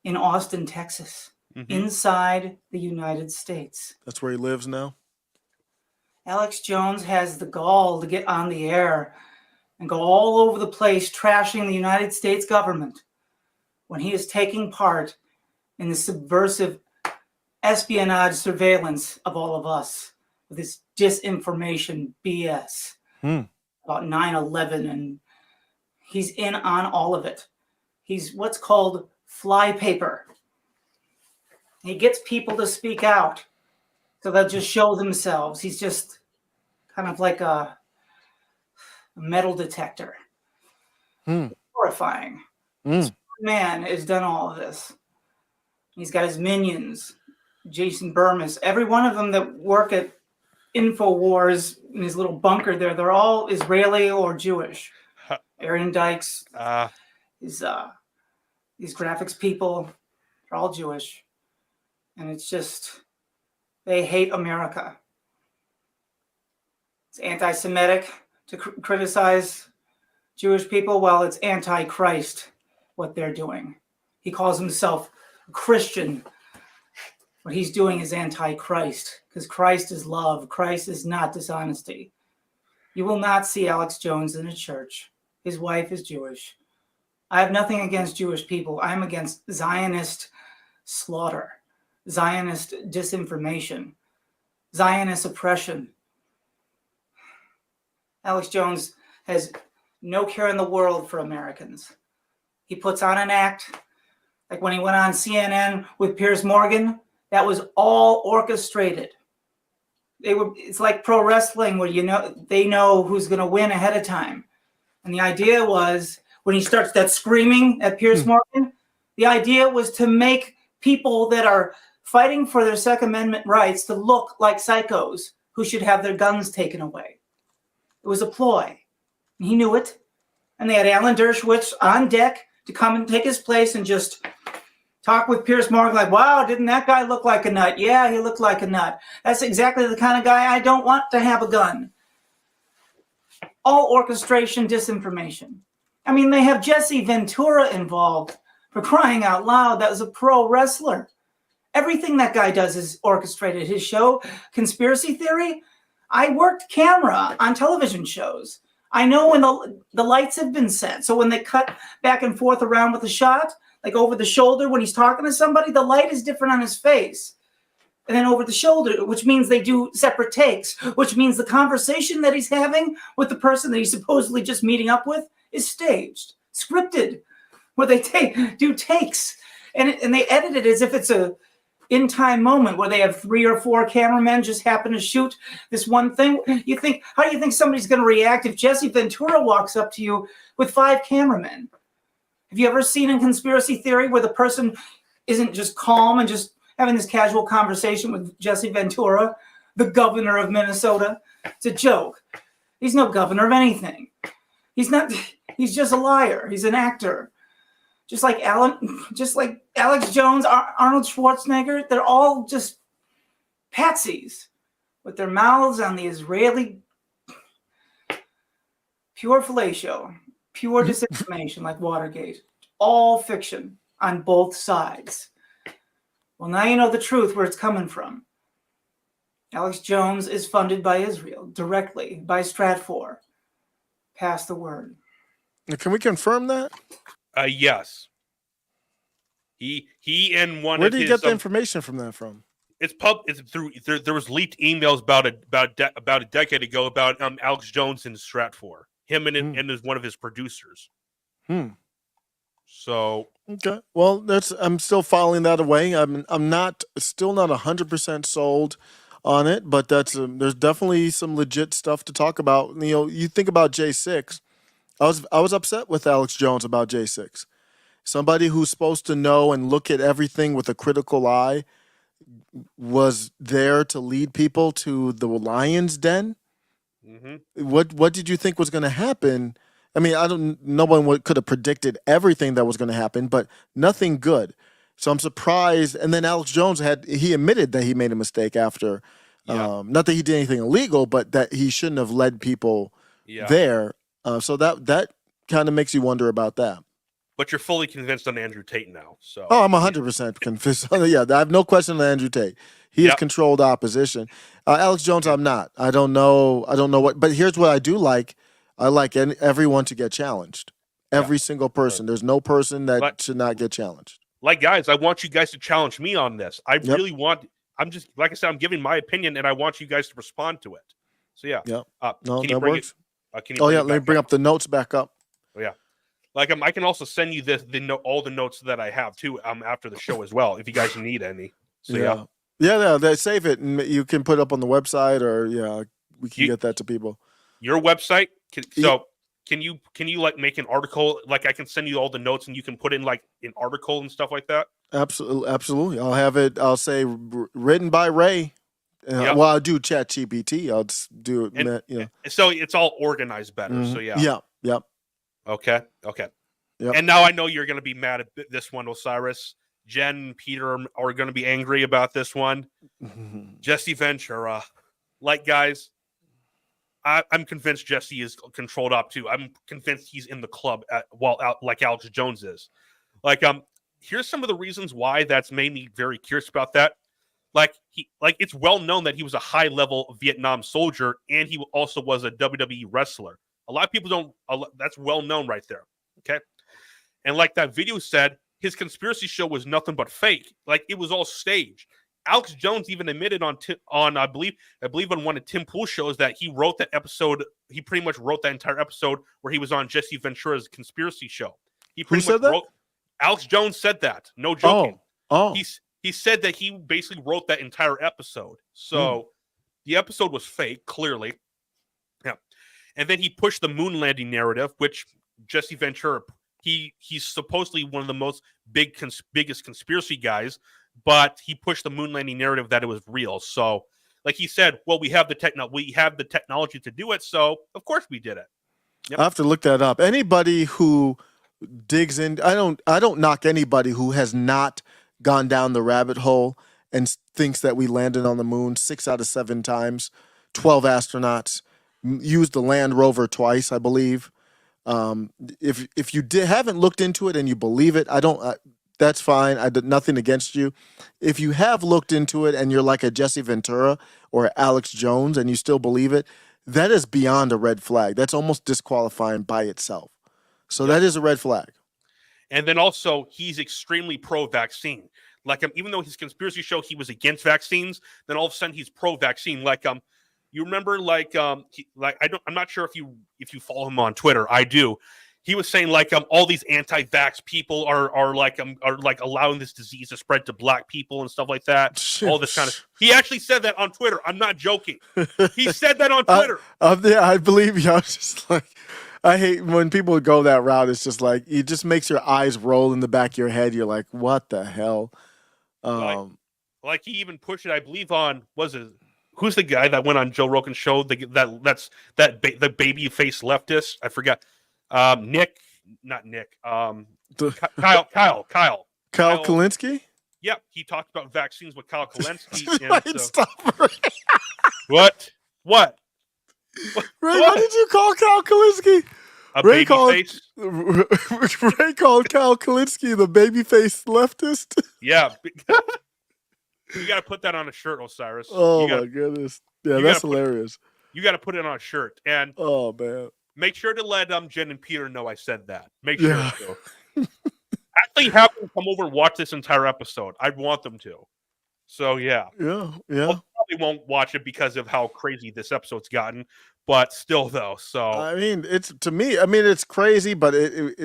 [SPEAKER 5] in Austin, Texas, inside the United States.
[SPEAKER 1] That's where he lives now.
[SPEAKER 5] Alex Jones has the gall to get on the air and go all over the place trashing the United States government when he is taking part in the subversive espionage surveillance of all of us with this disinformation BS about 9/11, and he's in on all of it. He's what's called flypaper. He gets people to speak out, so they'll just show themselves. He's just kind of like a metal detector. Horrifying. This man has done all of this. He's got his minions, Jason Burmis, every one of them that work at InfoWars in his little bunker there. They're all Israeli or Jewish. Aaron Dykes, these graphics people, they're all Jewish. And it's just, they hate America. It's anti-Semitic to criticize Jewish people. Well, it's anti-Christ, what they're doing. He calls himself a Christian. What he's doing is anti-Christ, because Christ is love. Christ is not dishonesty. You will not see Alex Jones in a church. His wife is Jewish. I have nothing against Jewish people. I'm against Zionist slaughter, Zionist disinformation, Zionist oppression. Alex Jones has no care in the world for Americans. He puts on an act, like when he went on CNN with Piers Morgan, that was all orchestrated. It's like pro wrestling where they know who's going to win ahead of time. And the idea was, when he starts that screaming at Piers Morgan, the idea was to make people that are fighting for their Second Amendment rights to look like psychos who should have their guns taken away. It was a ploy. And he knew it. And they had Alan Dershowitz on deck to come and take his place and just talk with Piers Morgan like, wow, didn't that guy look like a nut? Yeah, he looked like a nut. That's exactly the kind of guy I don't want to have a gun. All orchestration, disinformation. I mean, they have Jesse Ventura involved, for crying out loud. That was a pro wrestler. Everything that guy does is orchestrated. His show, Conspiracy Theory, I worked camera on television shows. I know when the lights have been set. So when they cut back and forth around with the shot, like over the shoulder when he's talking to somebody, the light is different on his face. And then over the shoulder, which means they do separate takes, which means the conversation that he's having with the person that he's supposedly just meeting up with is staged, scripted, where they do takes. And they edit it as if it's a in-time moment where they have 3 or 4 cameramen just happen to shoot this one thing. How do you think somebody's going to react if Jesse Ventura walks up to you with 5 cameramen? Have you ever seen in Conspiracy Theory where the person isn't just calm and just having this casual conversation with Jesse Ventura, the governor of Minnesota? It's a joke. He's no governor of anything. He's just a liar. He's an actor. Just like Alex Jones, Arnold Schwarzenegger, they're all just patsies with their mouths on the Israeli pure fellatio, pure disinformation like Watergate. All fiction on both sides. Well, now you know the truth, where it's coming from. Alex Jones is funded by Israel, directly by Stratfor. Pass the word.
[SPEAKER 1] Can we confirm that?
[SPEAKER 2] Yes. He and one
[SPEAKER 1] Where
[SPEAKER 2] of
[SPEAKER 1] did
[SPEAKER 2] his...
[SPEAKER 1] you get the information from that from?
[SPEAKER 2] It's through there was leaked emails about a decade ago about Alex Jones and Stratfor. Him and one of his producers. So
[SPEAKER 1] Okay. Well, I'm still filing that away. I'm still not 100% sold on it, but there's definitely some legit stuff to talk about. You know, you think about J6. I was upset with Alex Jones about J6. Somebody who's supposed to know and look at everything with a critical eye was there to lead people to the lion's den. What did you think was going to happen? I mean, no one could have predicted everything that was going to happen, but nothing good. So I'm surprised. And then Alex Jones he admitted that he made a mistake after, not that he did anything illegal, but that he shouldn't have led people there. So that kind of makes you wonder about that.
[SPEAKER 2] But you're fully convinced on Andrew Tate now. So
[SPEAKER 1] I'm 100% convinced. Yeah, I have no question on Andrew Tate. He has controlled opposition. Alex Jones, I'm not. I don't know what. But here's what I do like. I like everyone to get challenged. Every single person. There's no person that should not get challenged.
[SPEAKER 2] Like, guys, I want you guys to challenge me on this. I really want. I'm just, like I said, I'm giving my opinion, and I want you guys to respond to it. So yeah.
[SPEAKER 1] Yeah.
[SPEAKER 2] No,
[SPEAKER 1] that works. Let me bring up the notes back up.
[SPEAKER 2] Oh yeah. Like I can also send you all the notes that I have too after the show as well if you guys need any. So
[SPEAKER 1] save it and you can put it up on the website or we can get that to people.
[SPEAKER 2] Your website. Can you like make an article? Like I can send you all the notes and you can put in like an article and stuff like that.
[SPEAKER 1] Absolutely. I'll have it. I'll say written by Ray. Well, I'll do ChatGPT. I'll just do it.
[SPEAKER 2] So it's all organized better. Mm-hmm. So yeah.
[SPEAKER 1] Yep.
[SPEAKER 2] Okay.
[SPEAKER 1] Yep.
[SPEAKER 2] And now I know you're going to be mad at this one, Osiris. Jen and Peter are going to be angry about this one. Jesse Ventura. Like, guys, I'm convinced Jesse is controlled up too. I'm convinced he's in the club like Alex Jones is. Like, here's some of the reasons why that's made me very curious about that. Like it's well known that he was a high-level Vietnam soldier and he also was a WWE wrestler. A lot of people don't. That's well known right there. Okay, and like that video said, his conspiracy show was nothing but fake. Like it was all staged. Alex Jones even admitted on I believe on one of Tim Pool's shows that he wrote that episode. He pretty much wrote that entire episode where he was on Jesse Ventura's conspiracy show.
[SPEAKER 1] Who said that?
[SPEAKER 2] Alex Jones said that. No joking.
[SPEAKER 1] Oh.
[SPEAKER 2] He said that he basically wrote that entire episode. So the episode was fake, clearly. Yeah. And then he pushed the moon landing narrative, which Jesse Ventura, he's supposedly one of the biggest conspiracy guys, but he pushed the moon landing narrative that it was real. So, like he said, well, we have the technology to do it, so of course we did it.
[SPEAKER 1] Yep. I have to look that up. Anybody who digs in, I don't knock anybody who has not gone down the rabbit hole and thinks that we landed on the moon 6 out of 7 times, 12 astronauts, used the Land Rover twice, I believe. If you haven't looked into it and you believe it, that's fine. I did nothing against you. If you have looked into it and you're like a Jesse Ventura or Alex Jones and you still believe it, that is beyond a red flag. That's almost disqualifying by itself. So that is a red flag.
[SPEAKER 2] And then also, he's extremely pro-vaccine. Like, even though his conspiracy show he was against vaccines, then all of a sudden he's pro-vaccine. Like, you remember, I'm not sure if you follow him on Twitter. I do. He was saying all these anti-vax people are allowing this disease to spread to black people and stuff like that. All this kind of. He actually said that on Twitter. I'm not joking. He said that on Twitter.
[SPEAKER 1] I believe you. I was just like. I hate when people go that route. It's just like it just makes your eyes roll in the back of your head. You're like, what the hell?
[SPEAKER 2] Like he even pushed it. I believe on who's the guy that went on Joe Rogan's show? The baby face leftist. I forgot. Nick, not Nick. Kyle
[SPEAKER 1] Kalinske.
[SPEAKER 2] Yeah, he talked about vaccines with Kyle Kalinske. What?
[SPEAKER 1] Ray, what did you call Kyle Kalinske?
[SPEAKER 2] Ray called face.
[SPEAKER 1] Ray called Kyle Kalinske the babyface leftist.
[SPEAKER 2] Yeah, you got to put that on a shirt, Osiris.
[SPEAKER 1] Oh my goodness! Yeah, that's hilarious.
[SPEAKER 2] You got to put it on a shirt, and
[SPEAKER 1] oh man,
[SPEAKER 2] make sure to let Jen and Peter know I said that. Make sure to. Actually, have them come over and watch this entire episode. I'd want them to. So yeah.
[SPEAKER 1] Yeah.
[SPEAKER 2] Well, probably won't watch it because of how crazy this episode's gotten, but still, though. So
[SPEAKER 1] I mean, it's to me. I mean, it's crazy, but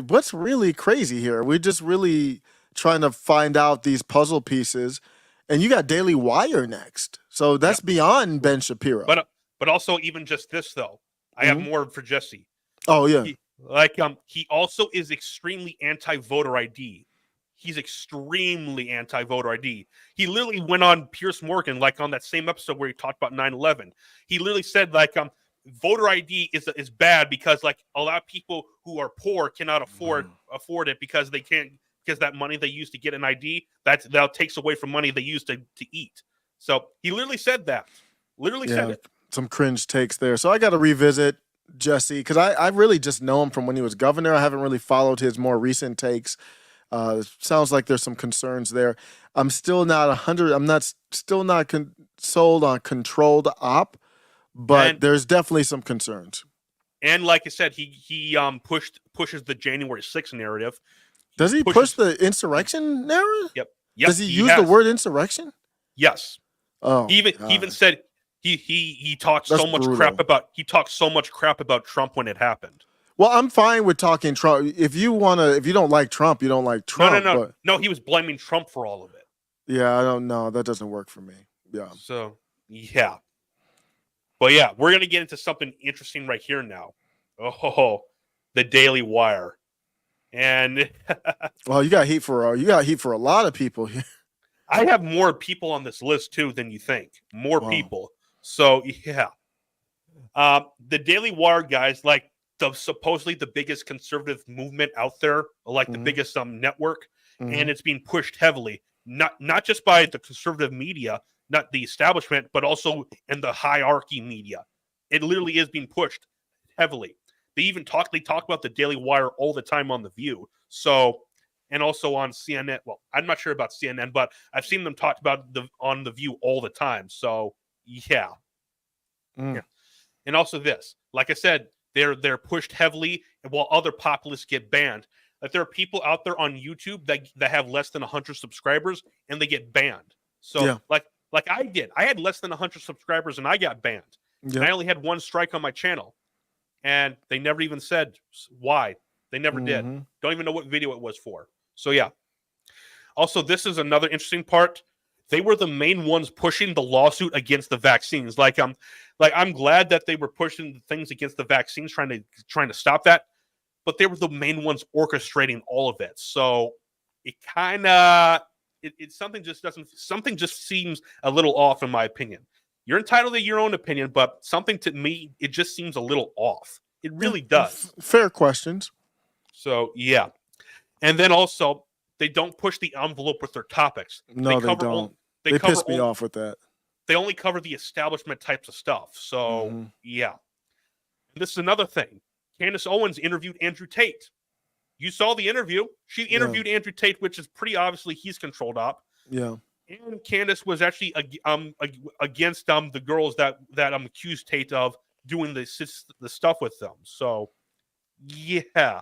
[SPEAKER 1] what's really crazy here? We're just really trying to find out these puzzle pieces, and you got Daily Wire next, so that's beyond Ben Shapiro.
[SPEAKER 2] But also even just this though, I have more for Jesse.
[SPEAKER 1] Oh yeah,
[SPEAKER 2] He also is extremely anti-voter ID. He's extremely anti-voter ID. He literally went on Piers Morgan, like on that same episode where he talked about 9/11. He literally said voter ID is bad because like a lot of people who are poor cannot afford it because they can't, because that money they use to get an ID that takes away from money they use to eat. So he literally said that. Literally said it.
[SPEAKER 1] Some cringe takes there. So I got to revisit Jesse because I really just know him from when he was governor. I haven't really followed his more recent takes. Sounds like there's some concerns there. I'm still not 100. I'm not sold on controlled op, but there's definitely some concerns.
[SPEAKER 2] And like I said, he pushes the January 6th narrative.
[SPEAKER 1] Does he push the insurrection narrative?
[SPEAKER 2] Yep.
[SPEAKER 1] Does he use the word insurrection?
[SPEAKER 2] Yes.
[SPEAKER 1] Oh,
[SPEAKER 2] he even said he talked so much crap about Trump when it happened.
[SPEAKER 1] Well, I'm fine with talking Trump. If you don't like Trump, you don't like Trump.
[SPEAKER 2] No. He was blaming Trump for all of it.
[SPEAKER 1] Yeah, I don't know. That doesn't work for me. Yeah.
[SPEAKER 2] So yeah, but yeah, we're gonna get into something interesting right here now. Oh, the Daily Wire, and
[SPEAKER 1] well, you got heat for a lot of people here.
[SPEAKER 2] I have more people on this list too than you think. More people. So yeah, the Daily Wire guys, like supposedly the biggest conservative movement out there, like the biggest network, and it's being pushed heavily, not just by the conservative media, not the establishment, but also in the hierarchy media. It literally is being pushed heavily. They talk about the Daily Wire all the time on The View. So, and also on CNN. Well, I'm not sure about CNN, but I've seen them talk about on The View all the time. So yeah. Yeah. And also this, like I said, they're pushed heavily, while other populists get banned. Like there are people out there on YouTube that have less than 100 subscribers and they get banned. So like I did, I had less than 100 subscribers and I got banned. Yeah. And I only had one strike on my channel, and they never even said why. They never did. Don't even know what video it was for. So yeah. Also, this is another interesting part. They were the main ones pushing the lawsuit against the vaccines. I'm glad that they were pushing things against the vaccines, trying to stop that. But they were the main ones orchestrating all of it. So it kind of something just seems a little off, in my opinion. You're entitled to your own opinion, but something to me, it just seems a little off. It really does.
[SPEAKER 1] Fair questions.
[SPEAKER 2] So yeah, and then also, they don't push the envelope with their topics.
[SPEAKER 1] No, they don't. They piss me off with that.
[SPEAKER 2] They only cover the establishment types of stuff. So, yeah. This is another thing. Candace Owens interviewed Andrew Tate. You saw the interview. She interviewed Andrew Tate, which is pretty obviously he's controlled op.
[SPEAKER 1] Yeah.
[SPEAKER 2] And Candace was actually against the girls that accused Tate of doing the stuff with them. So, yeah.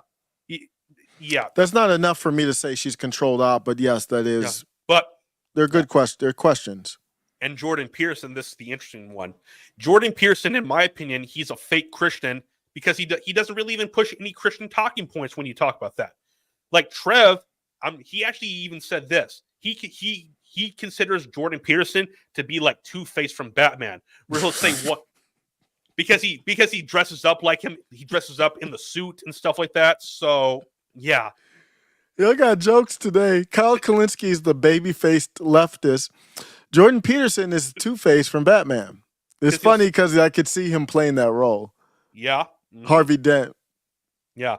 [SPEAKER 2] Yeah,
[SPEAKER 1] that's not enough for me to say she's controlled op, but yes, that is.
[SPEAKER 2] Yeah. But
[SPEAKER 1] they're good questions.
[SPEAKER 2] And Jordan Peterson, this is the interesting one. Jordan Peterson, in my opinion, he's a fake Christian because he doesn't really even push any Christian talking points when you talk about that. Like Trev, he actually even said this. He considers Jordan Peterson to be like Two-Face from Batman, where he'll say what. Because he dresses up like him, he dresses up in the suit and stuff like that. So yeah.
[SPEAKER 1] I got jokes today. Kyle Kalinske is the baby-faced leftist. Jordan Peterson is Two-Face from Batman. It's funny because I could see him playing that role.
[SPEAKER 2] Yeah.
[SPEAKER 1] Harvey Dent.
[SPEAKER 2] Yeah.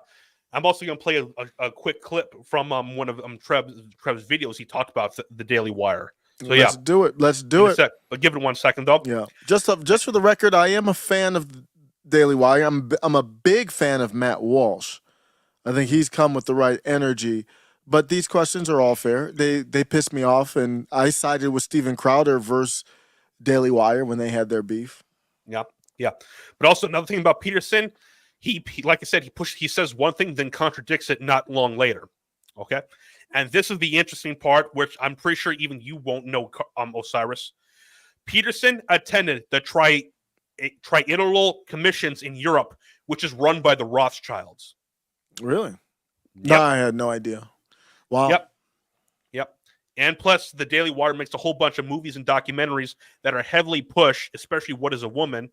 [SPEAKER 2] I'm also going to play a quick clip from one of Trev's videos. He talked about the Daily Wire. So
[SPEAKER 1] Let's do it. Let's do it.
[SPEAKER 2] But give it 1 second, though.
[SPEAKER 1] Yeah. Just for the record, I am a fan of Daily Wire. I'm a big fan of Matt Walsh. I think he's come with the right energy. But these questions are all fair. They piss me off, and I sided with Steven Crowder versus Daily Wire when they had their beef.
[SPEAKER 2] Yeah, yeah. But also another thing about Peterson, he like I said, he says one thing, then contradicts it not long later. Okay, and this is the interesting part, which I'm pretty sure even you won't know, Osiris. Peterson attended the Triennial Commissions in Europe, which is run by the Rothschilds.
[SPEAKER 1] Really?
[SPEAKER 2] Yep.
[SPEAKER 1] No, I had no idea. Wow.
[SPEAKER 2] Yep. And plus, the Daily Wire makes a whole bunch of movies and documentaries that are heavily pushed, especially What is a Woman?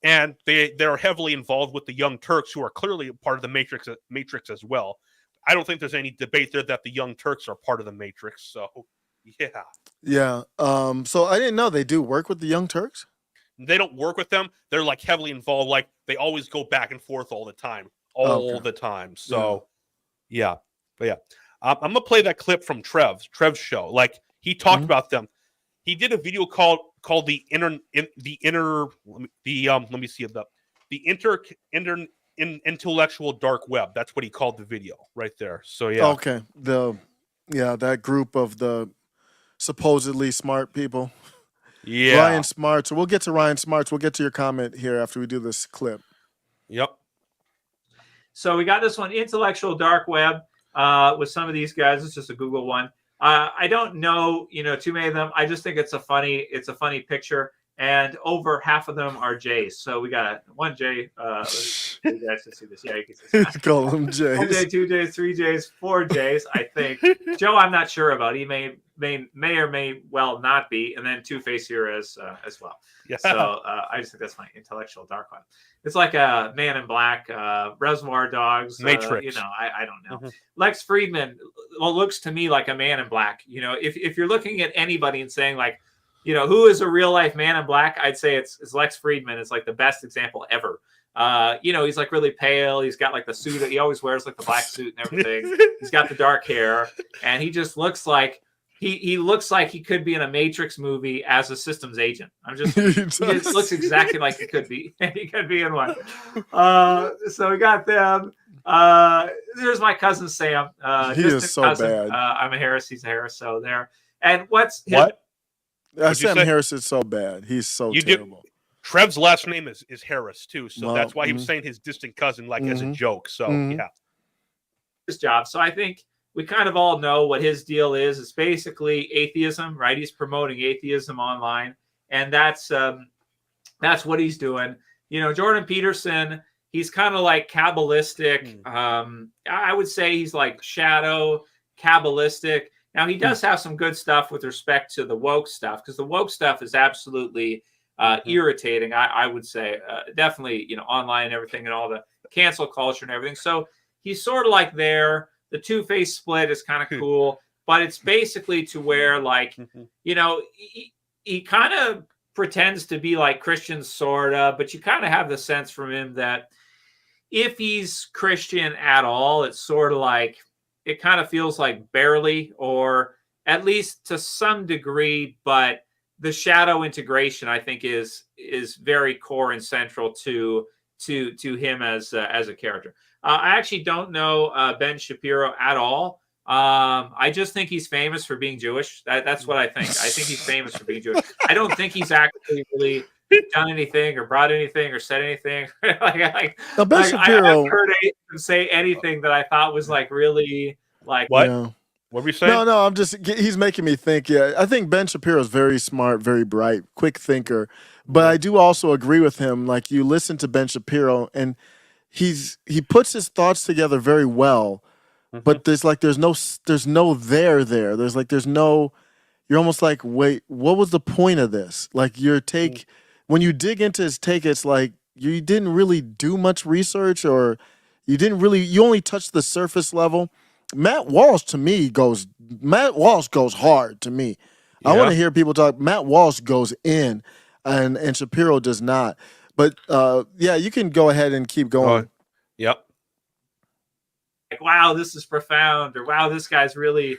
[SPEAKER 2] And they're heavily involved with the Young Turks, who are clearly a part of the Matrix as well. I don't think there's any debate there that the Young Turks are part of the Matrix. So, yeah.
[SPEAKER 1] Yeah. So I didn't know they do work with the Young Turks.
[SPEAKER 2] They don't work with them. They're like heavily involved. Like they always go back and forth all the time. The time. So, yeah. But yeah. I'm gonna play that clip from Trev's show. Like he talked about them. He did a video called the intellectual dark web. That's what he called the video right there. So yeah.
[SPEAKER 1] Okay. That group of the supposedly smart people.
[SPEAKER 2] Yeah.
[SPEAKER 1] Ryan Smarts. We'll get to Ryan Smarts. We'll get to your comment here after we do this clip.
[SPEAKER 2] Yep.
[SPEAKER 3] So we got this one, intellectual dark web. With some of these guys, it's just a Google one. I don't know, too many of them. I just think it's a funny picture, and over half of them are J's. So we got one J. You guys can see this. Yeah, you can see this.
[SPEAKER 1] Call them J's.
[SPEAKER 3] 1 J, 2 J's, 3 J's, 4 J's. I think Joe, I'm not sure about. He may or may well not be, and then Two-Face here as well.
[SPEAKER 2] Yeah.
[SPEAKER 3] So I just think that's my intellectual dark one. It's like a Man in Black, Reservoir Dogs,
[SPEAKER 2] Matrix.
[SPEAKER 3] I don't know. Mm-hmm. Lex Friedman looks to me like a Man in Black. If you're looking at anybody and saying like, who is a real life Man in Black, I'd say it's Lex Friedman. It's like the best example ever. He's like really pale. He's got like the suit. He always wears like the black suit and everything. He's got the dark hair, and he just looks like he looks like he could be in a Matrix movie as a systems agent. He just looks exactly like he could be. He could be in one. So we got them. There's my cousin Sam.
[SPEAKER 1] He is so bad.
[SPEAKER 3] I'm a Harris. He's a Harris. So there. And what's his,
[SPEAKER 2] what?
[SPEAKER 1] Sam Harris is so bad. He's so terrible.
[SPEAKER 2] Trev's last name is Harris too, so that's why he was saying his distant cousin like as a joke. So yeah,
[SPEAKER 3] his job. So I think we kind of all know what his deal is. It's basically atheism, right? He's promoting atheism online, and that's what he's doing. Jordan Peterson, he's kind of like Kabbalistic. I would say he's like shadow Kabbalistic. Now he does have some good stuff with respect to the woke stuff, because the woke stuff is absolutely irritating. I would say definitely, online and everything, and all the cancel culture and everything. So he's sort of like there. The Two-Face split is kind of cool, but it's basically to where like, he kind of pretends to be like Christian, sort of, but you kind of have the sense from him that if he's Christian at all, it's sort of like, it kind of feels like barely, or at least to some degree, but the shadow integration, I think, is very core and central to him as a character. I actually don't know Ben Shapiro at all. I just think he's famous for being Jewish. That's what I think. I think he's famous for being Jewish. I don't think he's actually really done anything or brought anything or said anything. Ben Shapiro, I haven't heard him say anything that I thought was like really like
[SPEAKER 2] what? Yeah. What were you saying?
[SPEAKER 1] No, he's making me think. Yeah, I think Ben Shapiro is very smart, very bright, quick thinker. But I do also agree with him. Like, you listen to Ben Shapiro, and he puts his thoughts together very well. But there's no there. There's no. You're almost like, wait, what was the point of this? Like, your take, when you dig into his take, it's like you didn't really do much research, or you only touched the surface level. Matt Walsh goes hard to me. Yeah. I want to hear people talk. Matt Walsh goes in, and Shapiro does not. But you can go ahead and keep going.
[SPEAKER 2] Yep.
[SPEAKER 3] Like, wow, this is profound, or wow, this guy's really,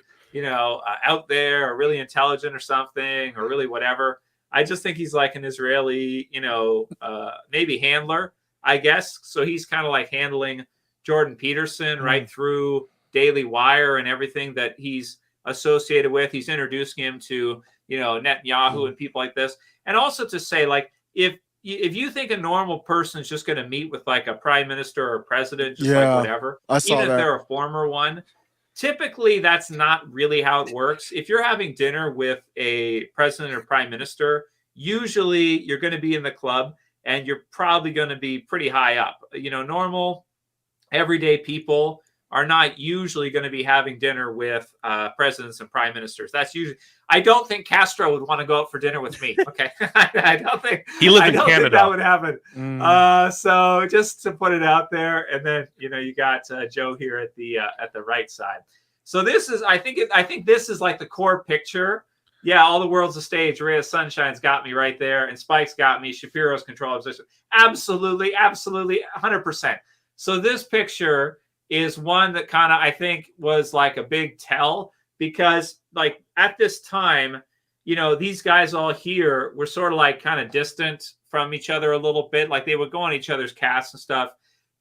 [SPEAKER 3] out there, or really intelligent, or something, or really whatever. I just think he's like an Israeli, maybe handler, I guess. So he's kind of like handling Jordan Peterson right through Daily Wire and everything that he's associated with. He's introducing him to, Netanyahu and people like this. And also to say, like, if you think a normal person is just going to meet with like a prime minister or president, just like whatever, even if they're a former one, typically that's not really how it works. If you're having dinner with a president or prime minister, usually you're going to be in the club and you're probably going to be pretty high up. Normal, everyday people are not usually going to be having dinner with presidents and prime ministers. That's usually. I don't think Castro would want to go out for dinner with me. Okay, I don't think
[SPEAKER 2] He lives in
[SPEAKER 3] think
[SPEAKER 2] Canada.
[SPEAKER 3] that would happen. So just to put it out there, and then you got Joe here at the right side. So this is, I think this is like the core picture. Yeah, all the world's a stage. Ray of Sunshine's got me right there, and Spike's got me. Shapiro's control position. Absolutely, 100%. So this picture is one that kind of, I think, was like a big tell, because like at this time, these guys all here were sort of like kind of distant from each other a little bit. Like they would go on each other's casts and stuff,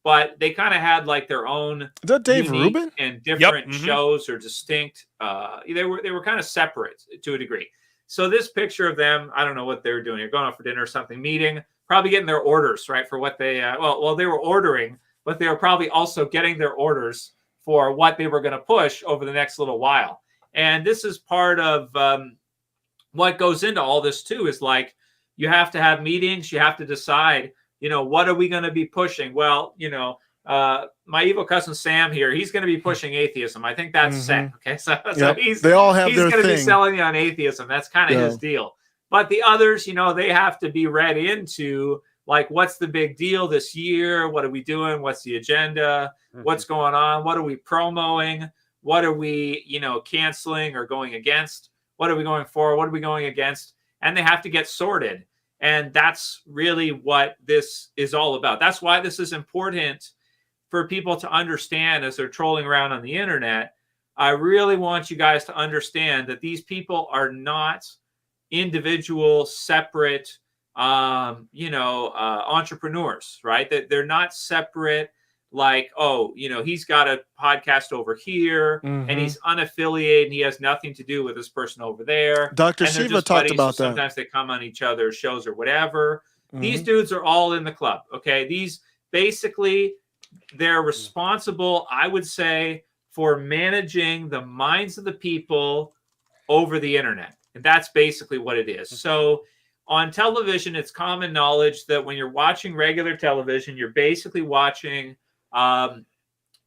[SPEAKER 3] but they kind of had like their own
[SPEAKER 1] Is that Dave
[SPEAKER 3] unique
[SPEAKER 1] Rubin?
[SPEAKER 3] and different shows or distinct. They were kind of separate to a degree. So this picture of them, I don't know what they were doing. They're going out for dinner or something, meeting, probably getting their orders, right, for what they they were ordering, but they were probably also getting their orders for what they were going to push over the next little while. And this is part of what goes into all this too, is like, you have to have meetings. You have to decide, what are we going to be pushing? Well, my evil cousin Sam here, he's going to be pushing atheism. I think that's set. Okay. So
[SPEAKER 1] they all have
[SPEAKER 3] he's
[SPEAKER 1] their
[SPEAKER 3] going to
[SPEAKER 1] thing.
[SPEAKER 3] be selling you on atheism. That's kind of his deal. But the others, they have to be read into, like, what's the big deal this year? What are we doing? What's the agenda? What's going on? What are we promoting? What are we, canceling or going against? What are we going for? What are we going against? And they have to get sorted. And that's really what this is all about. That's why this is important for people to understand as they're trolling around on the internet. I really want you guys to understand that these people are not individual, separate, entrepreneurs, right? That they're not separate. Like, he's got a podcast over here and he's unaffiliated and he has nothing to do with this person over there.
[SPEAKER 1] Dr.
[SPEAKER 3] And
[SPEAKER 1] Shiva talked about that.
[SPEAKER 3] Sometimes they come on each other's shows or whatever. These dudes are all in the club. Okay. These basically, they're responsible, I would say, for managing the minds of the people over the internet. And that's basically what it is. So on television, it's common knowledge that when you're watching regular television, you're basically watching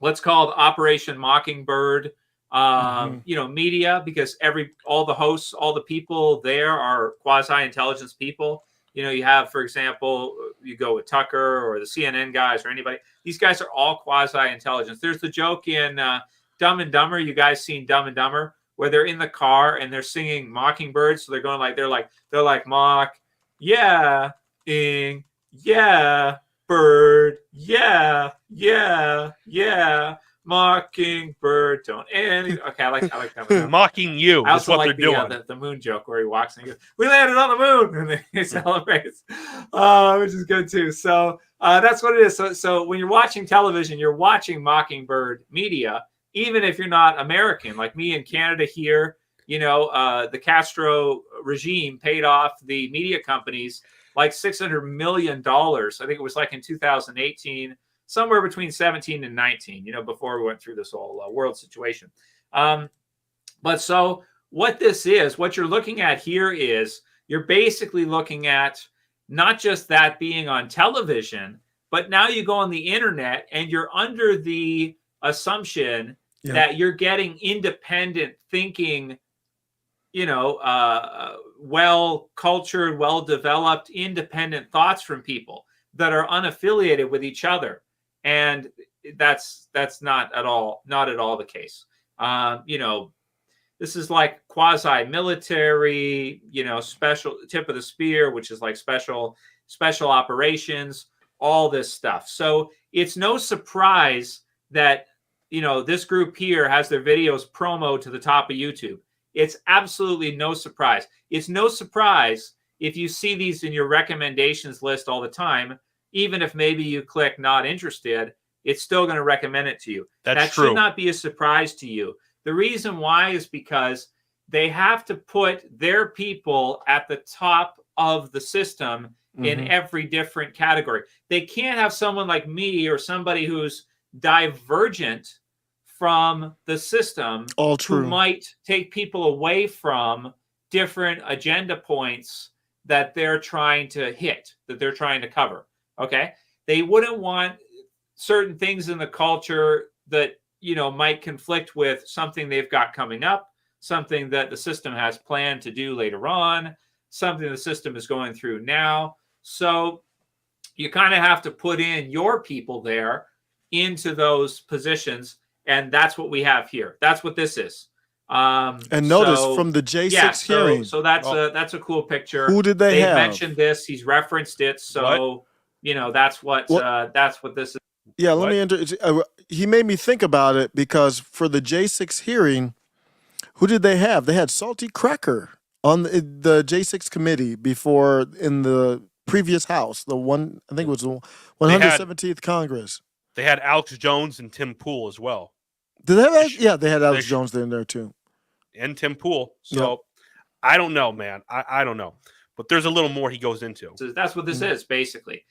[SPEAKER 3] what's called Operation Mockingbird, media, because all the hosts, all the people there are quasi-intelligence people. You have, for example, you go with Tucker or the CNN guys or anybody. These guys are all quasi-intelligence. There's the joke in Dumb and Dumber. You guys seen Dumb and Dumber, where they're in the car and they're singing Mockingbird. So they're going like, they're like mock, yeah, ing, yeah, bird, yeah, Mockingbird, don't. And okay, I like that.
[SPEAKER 2] Mocking you.
[SPEAKER 3] I
[SPEAKER 2] That's
[SPEAKER 3] also
[SPEAKER 2] what
[SPEAKER 3] like
[SPEAKER 2] they're doing.
[SPEAKER 3] the moon joke where he walks and he goes, "We landed on the moon," and then he celebrates, which is good too. So that's what it is. So when you're watching television, you're watching Mockingbird media, even if you're not American, like me in Canada here. The Castro regime paid off the media companies like $600 million. I think it was like in 2018, somewhere between 17 and 19, before we went through this whole world situation. But so what this is, what you're looking at here is you're basically looking at not just that being on television, but now you go on the internet and you're under the assumption that you're getting independent thinking, well-cultured, well-developed, independent thoughts from people that are unaffiliated with each other. And that's not at all the case. This is like quasi-military, special tip of the spear, which is like special operations, all this stuff. So it's no surprise that, this group here has their videos promo to the top of YouTube. It's absolutely no surprise. It's no surprise if you see these in your recommendations list all the time. Even if maybe you click not interested, it's still going to recommend it to you. That should not be a surprise to you. The reason why is because they have to put their people at the top of the system in every different category. They can't have someone like me or somebody who's divergent from the system who might take people away from different agenda points that they're trying to hit, that they're trying to cover. Okay. They wouldn't want certain things in the culture that, might conflict with something they've got coming up, something that the system has planned to do later on, something the system is going through now. So you kind of have to put in your people there into those positions. And that's what we have here. That's what this is.
[SPEAKER 1] And notice from the J6 hearing.
[SPEAKER 3] So that's a cool picture.
[SPEAKER 1] Who did they have?
[SPEAKER 3] Mentioned this. He's referenced it. So, that's what this is.
[SPEAKER 1] Yeah, let me he made me think about it because for the J6 hearing, who did they have? They had Salty Cracker on the J6 committee before in the previous House, I think it was the 117th Congress.
[SPEAKER 2] They had Alex Jones and Tim Pool as well.
[SPEAKER 1] Did they have? Yeah, they had Alex Jones in there too.
[SPEAKER 2] And Tim Pool. So I don't know, man. I don't know. But there's a little more he goes into.
[SPEAKER 3] So that's what this is, basically.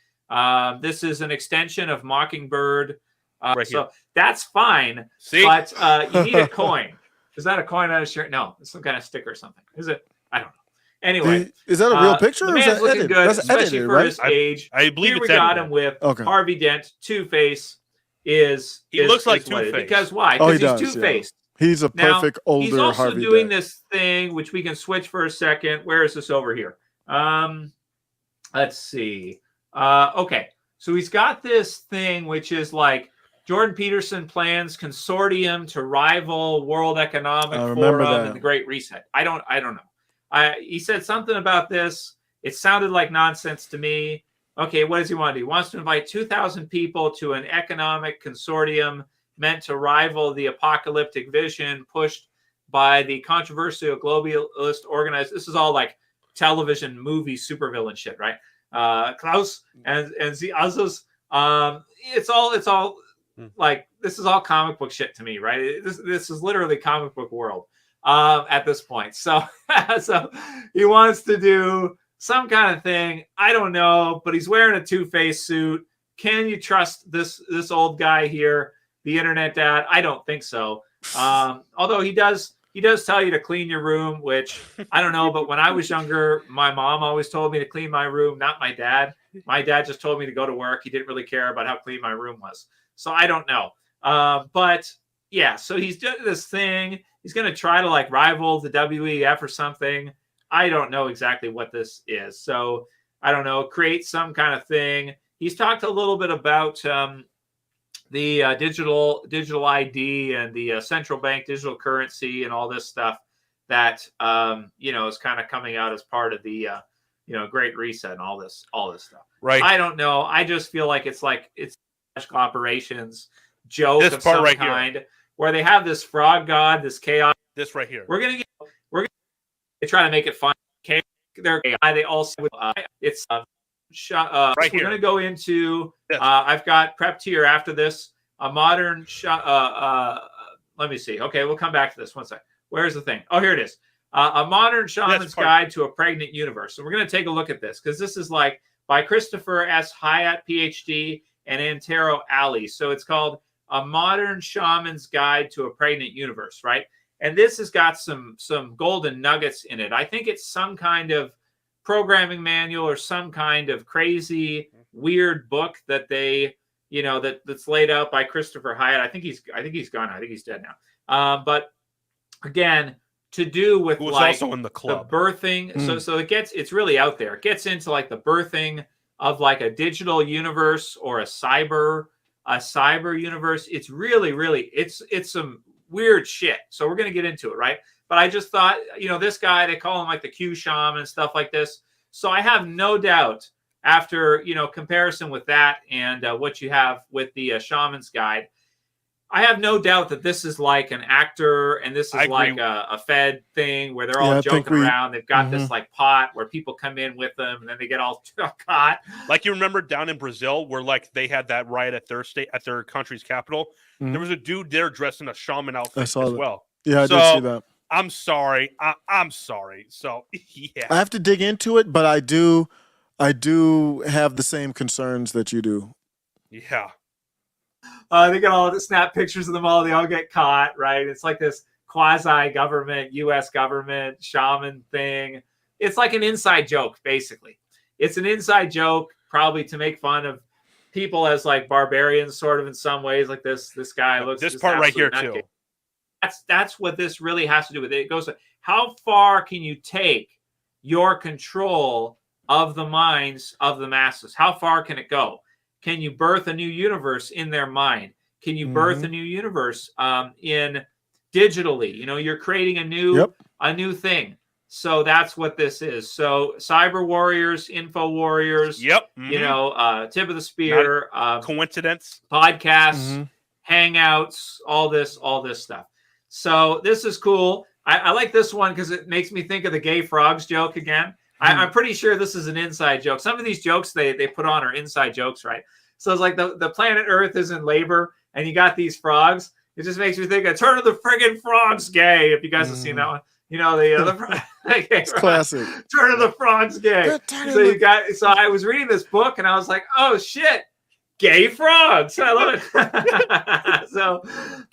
[SPEAKER 3] This is an extension of Mockingbird.
[SPEAKER 2] Right here.
[SPEAKER 3] So that's fine.
[SPEAKER 2] See?
[SPEAKER 3] But you need a coin. Is that a coin on a shirt? No, it's some kind of sticker or something. Is it? I don't know. Anyway.
[SPEAKER 1] Is that a real picture?
[SPEAKER 3] The
[SPEAKER 1] or is
[SPEAKER 3] man's
[SPEAKER 1] that
[SPEAKER 3] looking
[SPEAKER 1] edited?
[SPEAKER 3] good,
[SPEAKER 1] That's
[SPEAKER 3] especially
[SPEAKER 1] edited,
[SPEAKER 3] for
[SPEAKER 1] right?
[SPEAKER 3] his age.
[SPEAKER 2] I believe
[SPEAKER 3] Here
[SPEAKER 2] it's
[SPEAKER 3] we got
[SPEAKER 2] edited.
[SPEAKER 3] him with
[SPEAKER 1] Okay.
[SPEAKER 3] Harvey Dent. Two-Face is...
[SPEAKER 2] He looks like
[SPEAKER 3] what it is.
[SPEAKER 2] Two-Face.
[SPEAKER 3] Because why?
[SPEAKER 1] Oh, he
[SPEAKER 3] Because he's
[SPEAKER 1] does,
[SPEAKER 3] Two-Faced.
[SPEAKER 1] He's a perfect older
[SPEAKER 3] he's also
[SPEAKER 1] Harvey
[SPEAKER 3] doing
[SPEAKER 1] Dent.
[SPEAKER 3] this thing, which we can switch for a second. Where is this over here? Let's see. Okay. So he's got this thing, which is like Jordan Peterson plans consortium to rival World Economic Forum and the Great Reset. I don't know. He said something about this. It sounded like nonsense to me. Okay, what does he want to do? He wants to invite 2,000 people to an economic consortium meant to rival the apocalyptic vision pushed by the controversial globalist organized. This is all like television movie supervillain shit, right? Klaus and the others. It's all like, this is all comic book shit to me, right? This is literally comic book world at this point. So he wants to do some kind of thing. I don't know, but he's wearing a Two-Face suit. Can you trust this old guy here, the internet dad? I don't think so. Although he does tell you to clean your room, which I don't know. But when I was younger, my mom always told me to clean my room, not my dad. My dad just told me to go to work. He didn't really care about how clean my room was. So I don't know. But yeah, so he's doing this thing. He's going to try to like rival the WEF or something. I don't know exactly what this is. So I don't know, create some kind of thing. He's talked a little bit about the digital ID and the central bank digital currency and all this stuff that is kind of coming out as part of the Great Reset and all this stuff.
[SPEAKER 2] Right.
[SPEAKER 3] I don't know. I just feel like it's operations joke
[SPEAKER 2] this
[SPEAKER 3] of
[SPEAKER 2] part
[SPEAKER 3] some
[SPEAKER 2] right
[SPEAKER 3] kind
[SPEAKER 2] here,
[SPEAKER 3] where they have this frog god, this chaos.
[SPEAKER 2] This right here.
[SPEAKER 3] They try to make it fun. Okay, they also it's
[SPEAKER 2] right
[SPEAKER 3] here. We're going to go into.
[SPEAKER 2] Yes.
[SPEAKER 3] I've got prepped here after this a modern. Let me see. Okay, we'll come back to this. One sec. Where's the thing? Oh, here it is. A modern shaman's guide to a pregnant universe. So we're going to take a look at this because this is like by Christopher S. Hyatt, PhD, and Antero Ali. So it's called A Modern Shaman's Guide to a Pregnant Universe, right? And this has got some golden nuggets in it. I think it's some kind of programming manual or some kind of crazy, weird book that they, that's laid out by Christopher Hyatt. I think he's gone. I think he's dead now. But again, to do with
[SPEAKER 2] who was
[SPEAKER 3] like
[SPEAKER 2] also in the club.
[SPEAKER 3] The birthing. So it's really out there. It gets into like the birthing of like a digital universe or a cyber universe. It's really, really, it's some weird shit. So we're going to get into it, right? But I just thought, this guy, they call him like the Q shaman and stuff like this. So I have no doubt after, comparison with that and what you have with the Shaman's Guide, I have no doubt that this is like an actor and this is like a Fed thing where they're all joking around. They've got this like pot where people come in with them and then they get all caught.
[SPEAKER 2] Like you remember down in Brazil where like they had that riot at their country's capital. There was a dude there dressed in a shaman outfit as well.
[SPEAKER 1] Yeah, I did see that.
[SPEAKER 2] I'm sorry. I'm sorry. So yeah.
[SPEAKER 1] I have to dig into it, but I do have the same concerns that you do.
[SPEAKER 2] Yeah.
[SPEAKER 3] They get all the snap pictures of them all. They all get caught, right? It's like this quasi-government, U.S. government shaman thing. it's like an inside joke, basically. It's an inside joke, probably to make fun of people as like barbarians, sort of in some ways. Like this guy looks
[SPEAKER 2] this
[SPEAKER 3] just
[SPEAKER 2] part right here
[SPEAKER 3] absolute
[SPEAKER 2] too.
[SPEAKER 3] nutcase. That's what this really has to do with it. It goes, how far can you take your control of the minds of the masses? How far can it go? Can you birth a new universe in their mind? Can you birth a new universe in digitally? You know, you're creating a new thing. So that's what this is. So cyber warriors, info warriors.
[SPEAKER 2] Yep.
[SPEAKER 3] You know, tip of the spear.
[SPEAKER 2] Coincidence.
[SPEAKER 3] Podcasts, hangouts, all this stuff. So this is cool. I like this one because it makes me think of the gay frogs joke again. I'm pretty sure this is an inside joke. Some of these jokes they put on are inside jokes, right? So it's like the planet Earth is in labor, and you got these frogs. It just makes me think of Turn of the Friggin' Frogs Gay. If you guys have seen that one, you know
[SPEAKER 1] it's classic.
[SPEAKER 3] Turn of the Frogs Gay. So I was reading this book, and I was like, oh shit, gay frogs. I love it. So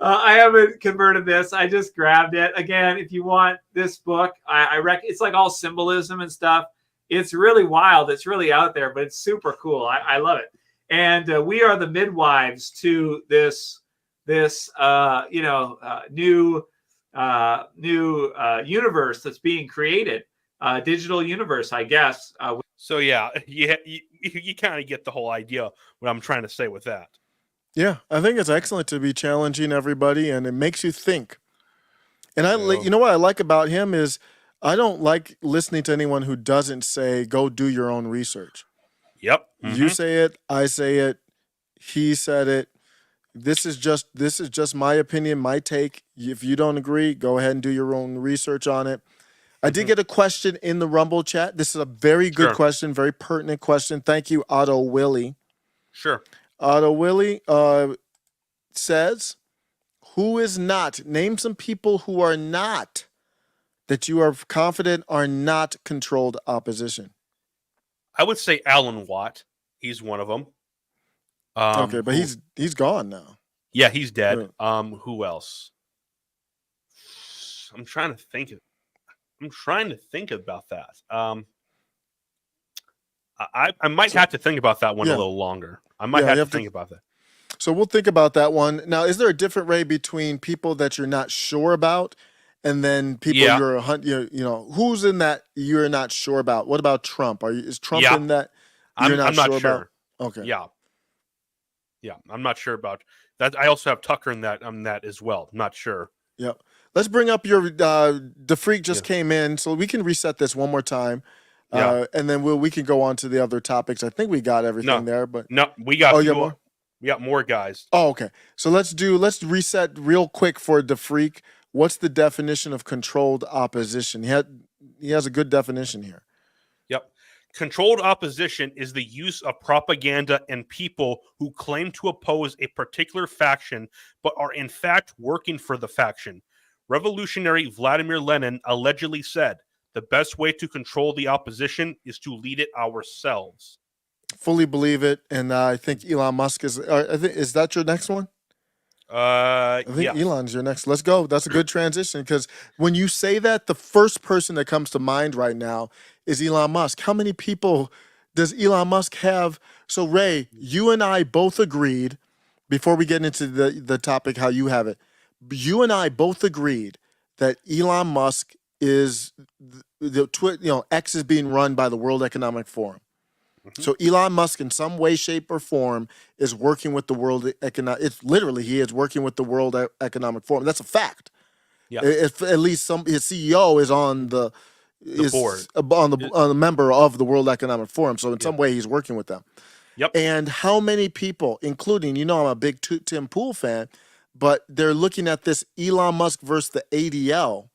[SPEAKER 3] I haven't converted this. I just grabbed it. Again, if you want this book, I reckon it's like all symbolism and stuff. It's really wild. It's really out there, but it's super cool. I love it. And we are the midwives to this new universe that's being created, digital universe, I guess.
[SPEAKER 2] So yeah, you kind of get the whole idea what I'm trying to say with that.
[SPEAKER 1] Yeah, I think it's excellent to be challenging everybody, and it makes you think. And you know what I like about him is I don't like listening to anyone who doesn't say, go do your own research.
[SPEAKER 2] Yep.
[SPEAKER 1] You say it, I say it, he said it. This is just my opinion, my take. If you don't agree, go ahead and do your own research on it. I did get a question in the Rumble chat. This is a very good question, very pertinent question. Thank you, Otto Willie.
[SPEAKER 2] Sure.
[SPEAKER 1] Otto Willie says, who is not? Name some people who are not, that you are confident are not controlled opposition.
[SPEAKER 2] I would say Alan Watt. He's one of them.
[SPEAKER 1] Okay, but he's gone now.
[SPEAKER 2] Yeah, he's dead. Who else? I'm trying to think about that. I might have to think about that one a little longer. I might have to think about that.
[SPEAKER 1] So we'll think about that one. Now, is there a different way between people that you're not sure about and then people who's in that you're not sure about? What about Trump? Is Trump in that
[SPEAKER 2] I'm not sure about?
[SPEAKER 1] Okay.
[SPEAKER 2] Yeah, I'm not sure about that. I also have Tucker in that as well. I'm not sure.
[SPEAKER 1] Yeah. Let's bring up your the freak just came in, so we can reset this one more time. And then we can go on to the other topics. I think we got everything there, but
[SPEAKER 2] no, we got
[SPEAKER 1] more.
[SPEAKER 2] We got more guys.
[SPEAKER 1] Oh, okay. So let's reset real quick for the freak. What's the definition of controlled opposition? He has a good definition here.
[SPEAKER 2] Yep. Controlled opposition is the use of propaganda and people who claim to oppose a particular faction but are in fact working for the faction. Revolutionary Vladimir Lenin allegedly said, the best way to control the opposition is to lead it ourselves.
[SPEAKER 1] Fully believe it, and I think Elon Musk is. Is that your next one? I think Elon's your next. Let's go. That's a good transition because when you say that, the first person that comes to mind right now is Elon Musk. How many people does Elon Musk have? So Ray, you and I both agreed before we get into the topic how you have it. You and I both agreed that Elon Musk is X is being run by the World Economic Forum. So Elon Musk, in some way, shape, or form, is working with the World Economic. It's literally he is working with the World Economic Forum. That's a fact. Yeah. If at least his CEO is on the board, on the member of the World Economic Forum. So in some way, he's working with them.
[SPEAKER 2] Yep.
[SPEAKER 1] And how many people, including I'm a big Tim Pool fan, but they're looking at this Elon Musk versus the ADL,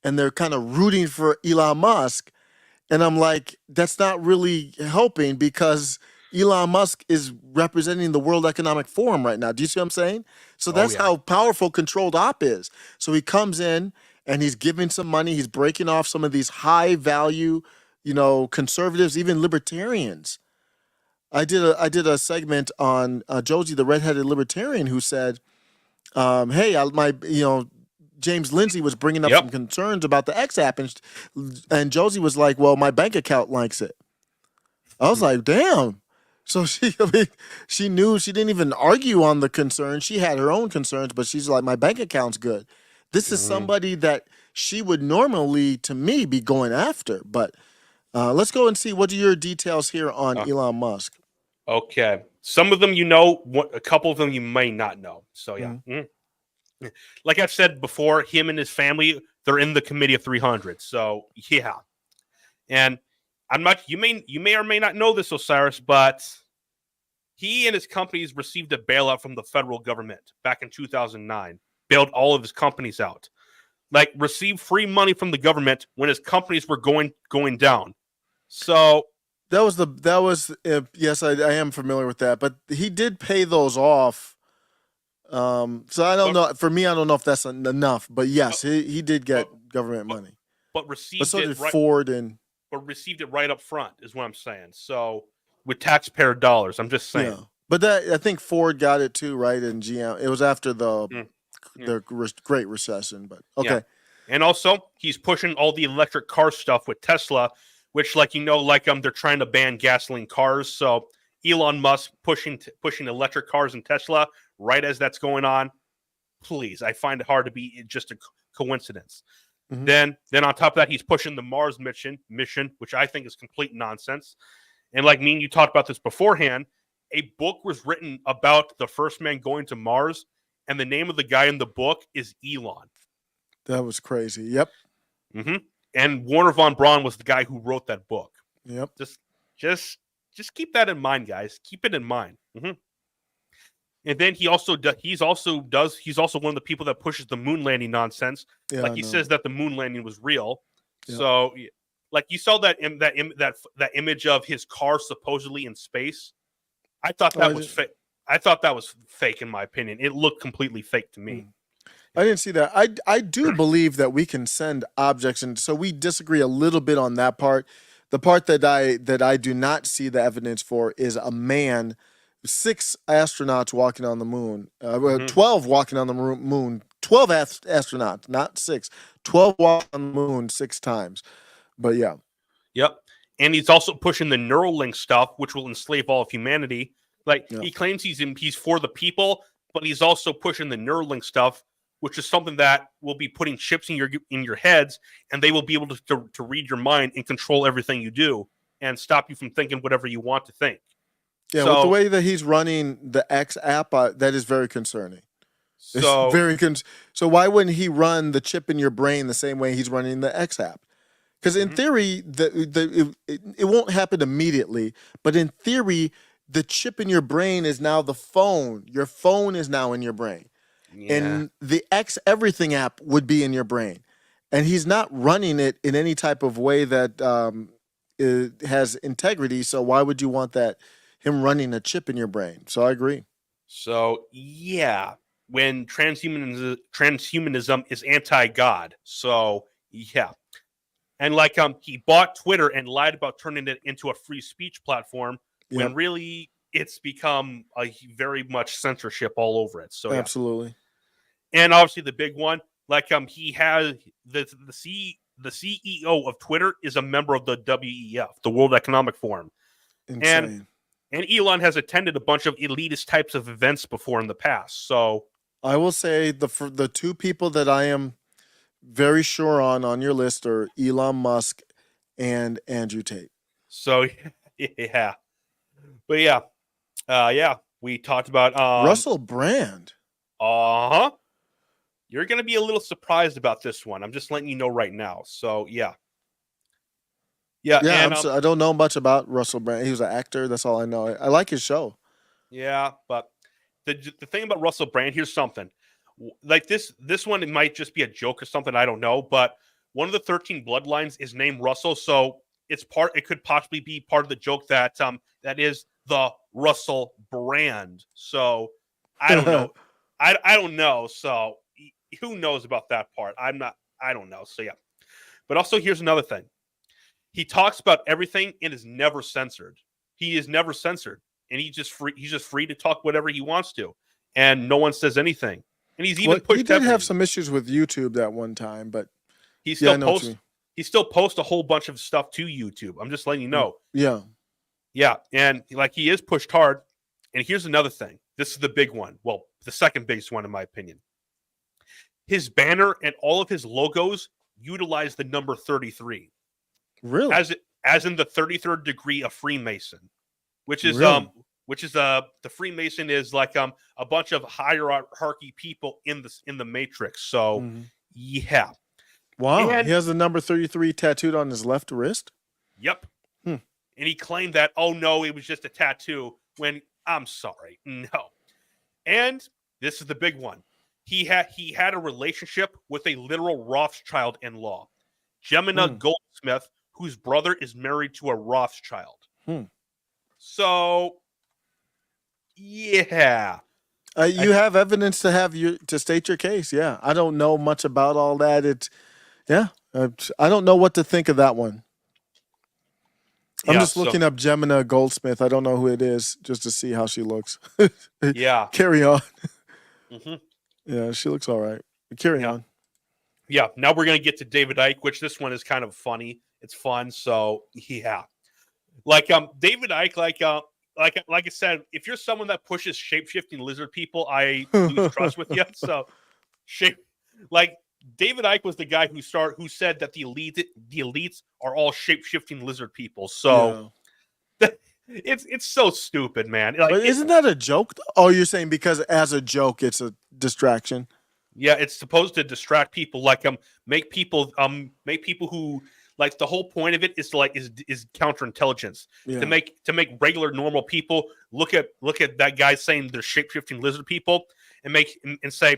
[SPEAKER 1] and they're kind of rooting for Elon Musk. And I'm like, that's not really helping because Elon Musk is representing the World Economic Forum right now. Do you see what I'm saying? So that's how powerful controlled op is. So he comes in and he's giving some money. He's breaking off some of these high value, conservatives, even libertarians. I did a segment on Josie, the redheaded libertarian, who said, "Hey, James Lindsay was bringing up
[SPEAKER 2] Yep.
[SPEAKER 1] some concerns about the X app, and Josie was like, "Well, my bank account likes it." I was like, "Damn." So she knew, she didn't even argue on the concern. She had her own concerns, but she's like, "My bank account's good." This is somebody that she would normally, to me, be going after. But let's go and see, what are your details here on Elon Musk?
[SPEAKER 2] Okay. Some of them you know, a couple of them you may not know. So, yeah. Like I've said before, him and his family, they're in the committee of 300. So, yeah. And I'm not, you may or may not know this, Osiris, but he and his companies received a bailout from the federal government back in 2009, bailed all of his companies out. Like, received free money from the government when his companies were going down. So
[SPEAKER 1] yes, I am familiar with that, but he did pay those off. So I don't know. For me, I don't know if that's enough, but yes, he did get government money.
[SPEAKER 2] But received
[SPEAKER 1] so
[SPEAKER 2] it
[SPEAKER 1] did
[SPEAKER 2] right,
[SPEAKER 1] Ford and.
[SPEAKER 2] But received it right up front is what I'm saying. So with taxpayer dollars, I'm just saying.
[SPEAKER 1] Yeah. But I think Ford got it too, right? And GM. It was after the Great Recession, but okay.
[SPEAKER 2] Yeah. And also, he's pushing all the electric car stuff with Tesla, which, like, they're trying to ban gasoline cars. So Elon Musk pushing electric cars and Tesla right as that's going on. Please, I find it hard to be just a coincidence. Then on top of that, he's pushing the Mars mission, which I think is complete nonsense. And like me and you talked about this beforehand, a book was written about the first man going to Mars, and the name of the guy in the book is Elon.
[SPEAKER 1] That was crazy. Yep.
[SPEAKER 2] And Warner von Braun was the guy who wrote that book.
[SPEAKER 1] Yep.
[SPEAKER 2] Just keep that in mind, guys. Keep it in mind. And then he's also one of the people that pushes the moon landing nonsense.
[SPEAKER 1] Yeah,
[SPEAKER 2] like he says that the moon landing was real.
[SPEAKER 1] Yeah.
[SPEAKER 2] So, like, you saw that image of his car supposedly in space. I thought that was fake. I thought that was fake, in my opinion. It looked completely fake to me.
[SPEAKER 1] I didn't see that. I do believe that we can send objects, and so we disagree a little bit on that part. The part that I do not see the evidence for is a man, 6 astronauts walking on the moon, 12 walking on the moon, 12 astronauts, not 6, 12 walking on the moon 6 times. But yeah.
[SPEAKER 2] Yep. And he's also pushing the Neuralink stuff, which will enslave all of humanity. Like, he claims he's for the people, but he's also pushing the Neuralink stuff, which is something that will be putting chips in your heads, and they will be able to read your mind and control everything you do and stop you from thinking whatever you want to think.
[SPEAKER 1] Yeah, with the way that he's running the X app, that is very concerning.
[SPEAKER 2] So
[SPEAKER 1] So why wouldn't he run the chip in your brain the same way he's running the X app? Because in theory, it won't happen immediately, but in theory, the chip in your brain is now the phone. Your phone is now in your brain.
[SPEAKER 2] Yeah.
[SPEAKER 1] And the X Everything app would be in your brain. And he's not running it in any type of way that it has integrity. So why would you want him running a chip in your brain? So I agree.
[SPEAKER 2] So, yeah, when transhumanism is anti-God. So, yeah. And like he bought Twitter and lied about turning it into a free speech platform when really it's become a very much censorship all over it. So,
[SPEAKER 1] absolutely.
[SPEAKER 2] And obviously the big one, like he has the CEO of Twitter is a member of the WEF, the World Economic Forum.
[SPEAKER 1] Insane.
[SPEAKER 2] And Elon has attended a bunch of elitist types of events before in the past. So
[SPEAKER 1] I will say the 2 people that I am very sure on your list are Elon Musk and Andrew Tate.
[SPEAKER 2] So yeah, but yeah, we talked about
[SPEAKER 1] Russell Brand.
[SPEAKER 2] You're gonna be a little surprised about this one. I'm just letting you know right now. So yeah. And,
[SPEAKER 1] I don't know much about Russell Brand. He was an actor. That's all I know. I like his show.
[SPEAKER 2] Yeah, but the thing about Russell Brand, here's something. Like this one, it might just be a joke or something. I don't know. But one of the 13 bloodlines is named Russell, so it could possibly be part of the joke that that is the Russell Brand. So I don't know. I don't know. So who knows about that part? I don't know. So yeah. But also here's another thing. He talks about everything and is never censored. He is never censored, and he's just free to talk whatever he wants to, and no one says anything. And he's even
[SPEAKER 1] He
[SPEAKER 2] pushed.
[SPEAKER 1] did have
[SPEAKER 2] everything.
[SPEAKER 1] some issues with YouTube that one time, but
[SPEAKER 2] He
[SPEAKER 1] yeah,
[SPEAKER 2] still
[SPEAKER 1] I know what you
[SPEAKER 2] posts.
[SPEAKER 1] mean.
[SPEAKER 2] He still posts a whole bunch of stuff to YouTube. I'm just letting you know.
[SPEAKER 1] Yeah.
[SPEAKER 2] Yeah, and like he is pushed hard. And here's another thing. This is the big one. Well, the second biggest one in my opinion. His banner and all of his logos utilize the number 33.
[SPEAKER 1] Really?
[SPEAKER 2] As in the 33rd degree of Freemason, which is
[SPEAKER 1] Really?
[SPEAKER 2] the Freemason is like a bunch of hierarchy people in the Matrix. So
[SPEAKER 1] Mhm.
[SPEAKER 2] yeah.
[SPEAKER 1] Wow.
[SPEAKER 2] And-
[SPEAKER 1] He has the number 33 tattooed on his left wrist?
[SPEAKER 2] Yep.
[SPEAKER 1] Hmm.
[SPEAKER 2] And he claimed that, oh no, it was just a tattoo, when I'm sorry. No. And this is the big one. He had a relationship with a literal Rothschild in-law, Gemina Goldsmith, whose brother is married to a Rothschild. So yeah.
[SPEAKER 1] You have evidence to state your case. Yeah. I don't know much about all that. I don't know what to think of that one. I'm just looking up Gemina Goldsmith. I don't know who it is, just to see how she looks.
[SPEAKER 2] Yeah.
[SPEAKER 1] Carry on.
[SPEAKER 2] Mm-hmm.
[SPEAKER 1] Yeah, she looks all right. Carry on.
[SPEAKER 2] Yeah. Now we're gonna get to David Icke, which this one is kind of funny. It's fun. So yeah. Like David Icke, like I said, if you're someone that pushes shape-shifting lizard people, I lose trust with you. So David Icke was the guy who said that the elites are all shape-shifting lizard people. So it's so stupid, man. Like,
[SPEAKER 1] but isn't that a joke, though? Oh, you're saying because as a joke, it's a distraction?
[SPEAKER 2] Yeah, it's supposed to distract people, like make people who, like, the whole point of it is is counterintelligence.
[SPEAKER 1] Yeah.
[SPEAKER 2] To make regular normal people look at that guy saying they're shape-shifting lizard people and say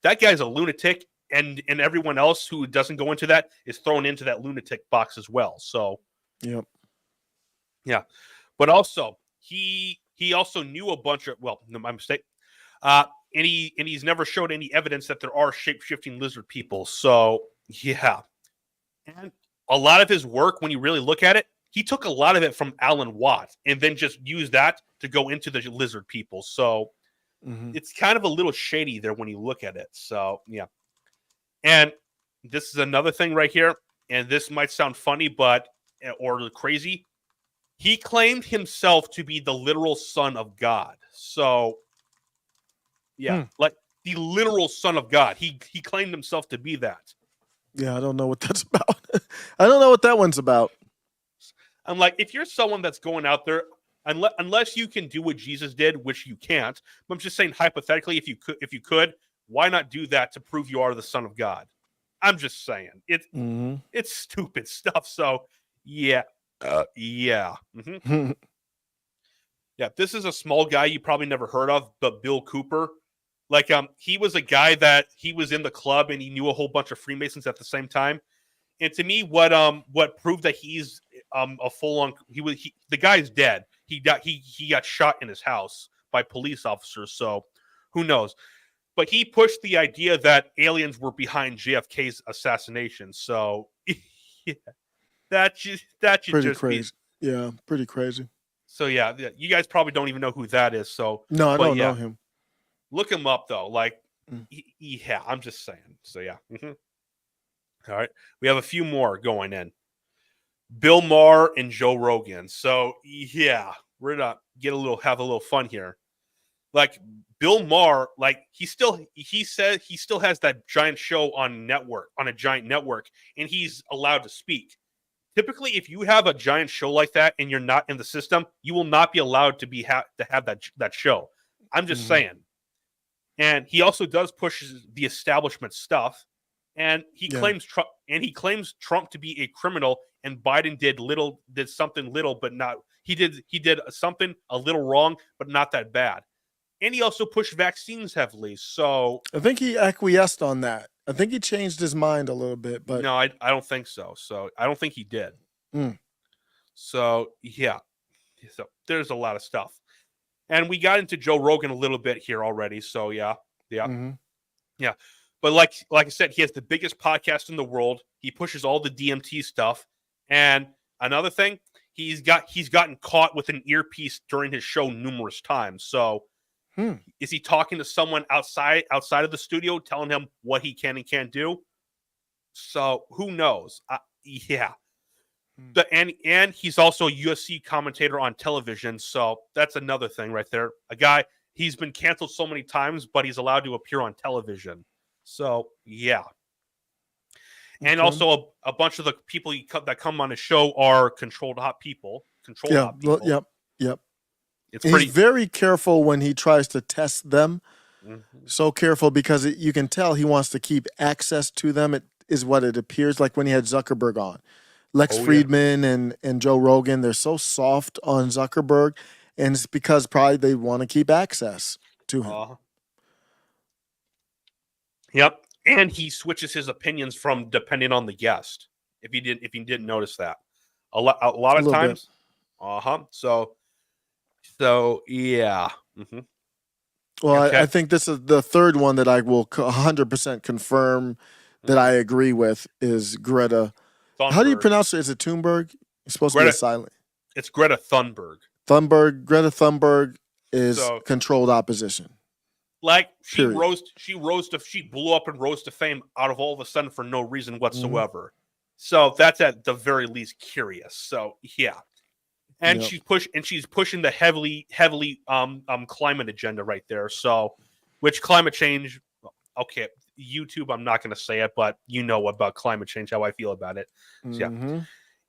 [SPEAKER 2] that guy's a lunatic, and everyone else who doesn't go into that is thrown into that lunatic box as well. So
[SPEAKER 1] Yep.
[SPEAKER 2] yeah. But also he also knew a bunch of, well, no, my mistake. And he's never showed any evidence that there are shape-shifting lizard people. So yeah. And a lot of his work, when you really look at it, he took a lot of it from Alan Watts and then just used that to go into the lizard people. So it's kind of a little shady there when you look at it. So yeah. And this is another thing right here, and this might sound funny or crazy. He claimed himself to be the literal son of God. So yeah, like the literal son of God. He claimed himself to be that.
[SPEAKER 1] Yeah, I don't know what that's about. I don't know what that one's about.
[SPEAKER 2] I'm like, if you're someone that's going out there, unless you can do what Jesus did, which you can't, but I'm just saying hypothetically, if you could, why not do that to prove you are the son of God? I'm just saying it's stupid stuff. So yeah, yeah. Yeah, this is a small guy you probably never heard of, but Bill Cooper. Like, he was a guy that he was in the club and he knew a whole bunch of Freemasons at the same time. And to me, what proved that he's a full-on, the guy's dead. He got shot in his house by police officers. So who knows? But he pushed the idea that aliens were behind JFK's assassination. So yeah, that should
[SPEAKER 1] Pretty
[SPEAKER 2] just
[SPEAKER 1] crazy. Yeah, pretty crazy.
[SPEAKER 2] So yeah, you guys probably don't even know who that is. So
[SPEAKER 1] no, I don't know him.
[SPEAKER 2] Look him up though. Like, yeah, I'm just saying. So yeah. All right, we have a few more going in. Bill Maher and Joe Rogan. So yeah, we're gonna have a little fun here. Like, Bill Maher, like he said he still has that giant show on a giant network, and he's allowed to speak. Typically, if you have a giant show like that and you're not in the system, you will not be allowed to have that show. I'm just saying. And he also does push the establishment stuff, and he claims Trump to be a criminal, and Biden did something little, but not he did something a little wrong, but not that bad. And he also pushed vaccines heavily. So
[SPEAKER 1] I think he acquiesced on that. I think he changed his mind a little bit, but
[SPEAKER 2] no, I don't think so. So I don't think he did. So yeah, so there's a lot of stuff, and we got into Joe Rogan a little bit here already. So yeah. But like I said, he has the biggest podcast in the world. He pushes all the DMT stuff, and another thing, he's gotten caught with an earpiece during his show numerous times. So Is he talking to someone outside of the studio, telling him what he can and can't do? So who knows? Yeah. And he's also a UFC commentator on television, so that's another thing right there. A guy, he's been canceled so many times, but he's allowed to appear on television. So yeah. And also a bunch of the people that come on the show are controlled hot people.
[SPEAKER 1] Yep.
[SPEAKER 2] It's pretty.
[SPEAKER 1] He's very careful when he tries to test them. So careful because you can tell he wants to keep access to them. It is what it appears like when he had Zuckerberg on. Lex Friedman and Joe Rogan, they're so soft on Zuckerberg, and it's because probably they want to keep access to him.
[SPEAKER 2] Yep. And he switches his opinions from depending on the guest. If you didn't notice that, a lot of times. So yeah.
[SPEAKER 1] Well,
[SPEAKER 2] okay.
[SPEAKER 1] I think this is the third one that I will 100% confirm that I agree with is Greta.
[SPEAKER 2] Thunberg.
[SPEAKER 1] How do you pronounce it? Is it Thunberg? It's supposed to be silent.
[SPEAKER 2] It's Greta Thunberg.
[SPEAKER 1] Greta Thunberg is controlled opposition.
[SPEAKER 2] Like she blew up and rose to fame out of all of a sudden for no reason whatsoever. So that's at the very least curious. So yeah. And she's pushing the heavily climate agenda right there. So which climate change, okay, YouTube, I'm not going to say it, but you know about climate change, how I feel about it. So, yeah.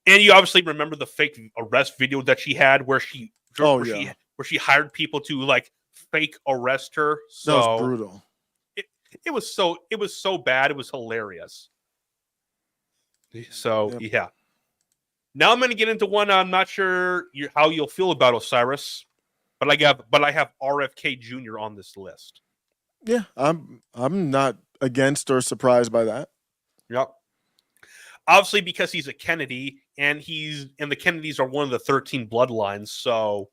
[SPEAKER 2] And you obviously remember the fake arrest video that she had where she hired people to like fake arrest her. So
[SPEAKER 1] that was brutal.
[SPEAKER 2] It was so bad. It was hilarious. So yeah. Now I'm going to get into one I'm not sure how you'll feel about, Osiris, but I have RFK Jr. on this list.
[SPEAKER 1] Yeah, I'm not against or surprised by that.
[SPEAKER 2] Yep. Obviously, because he's a Kennedy, and the Kennedys are one of the 13 bloodlines. So,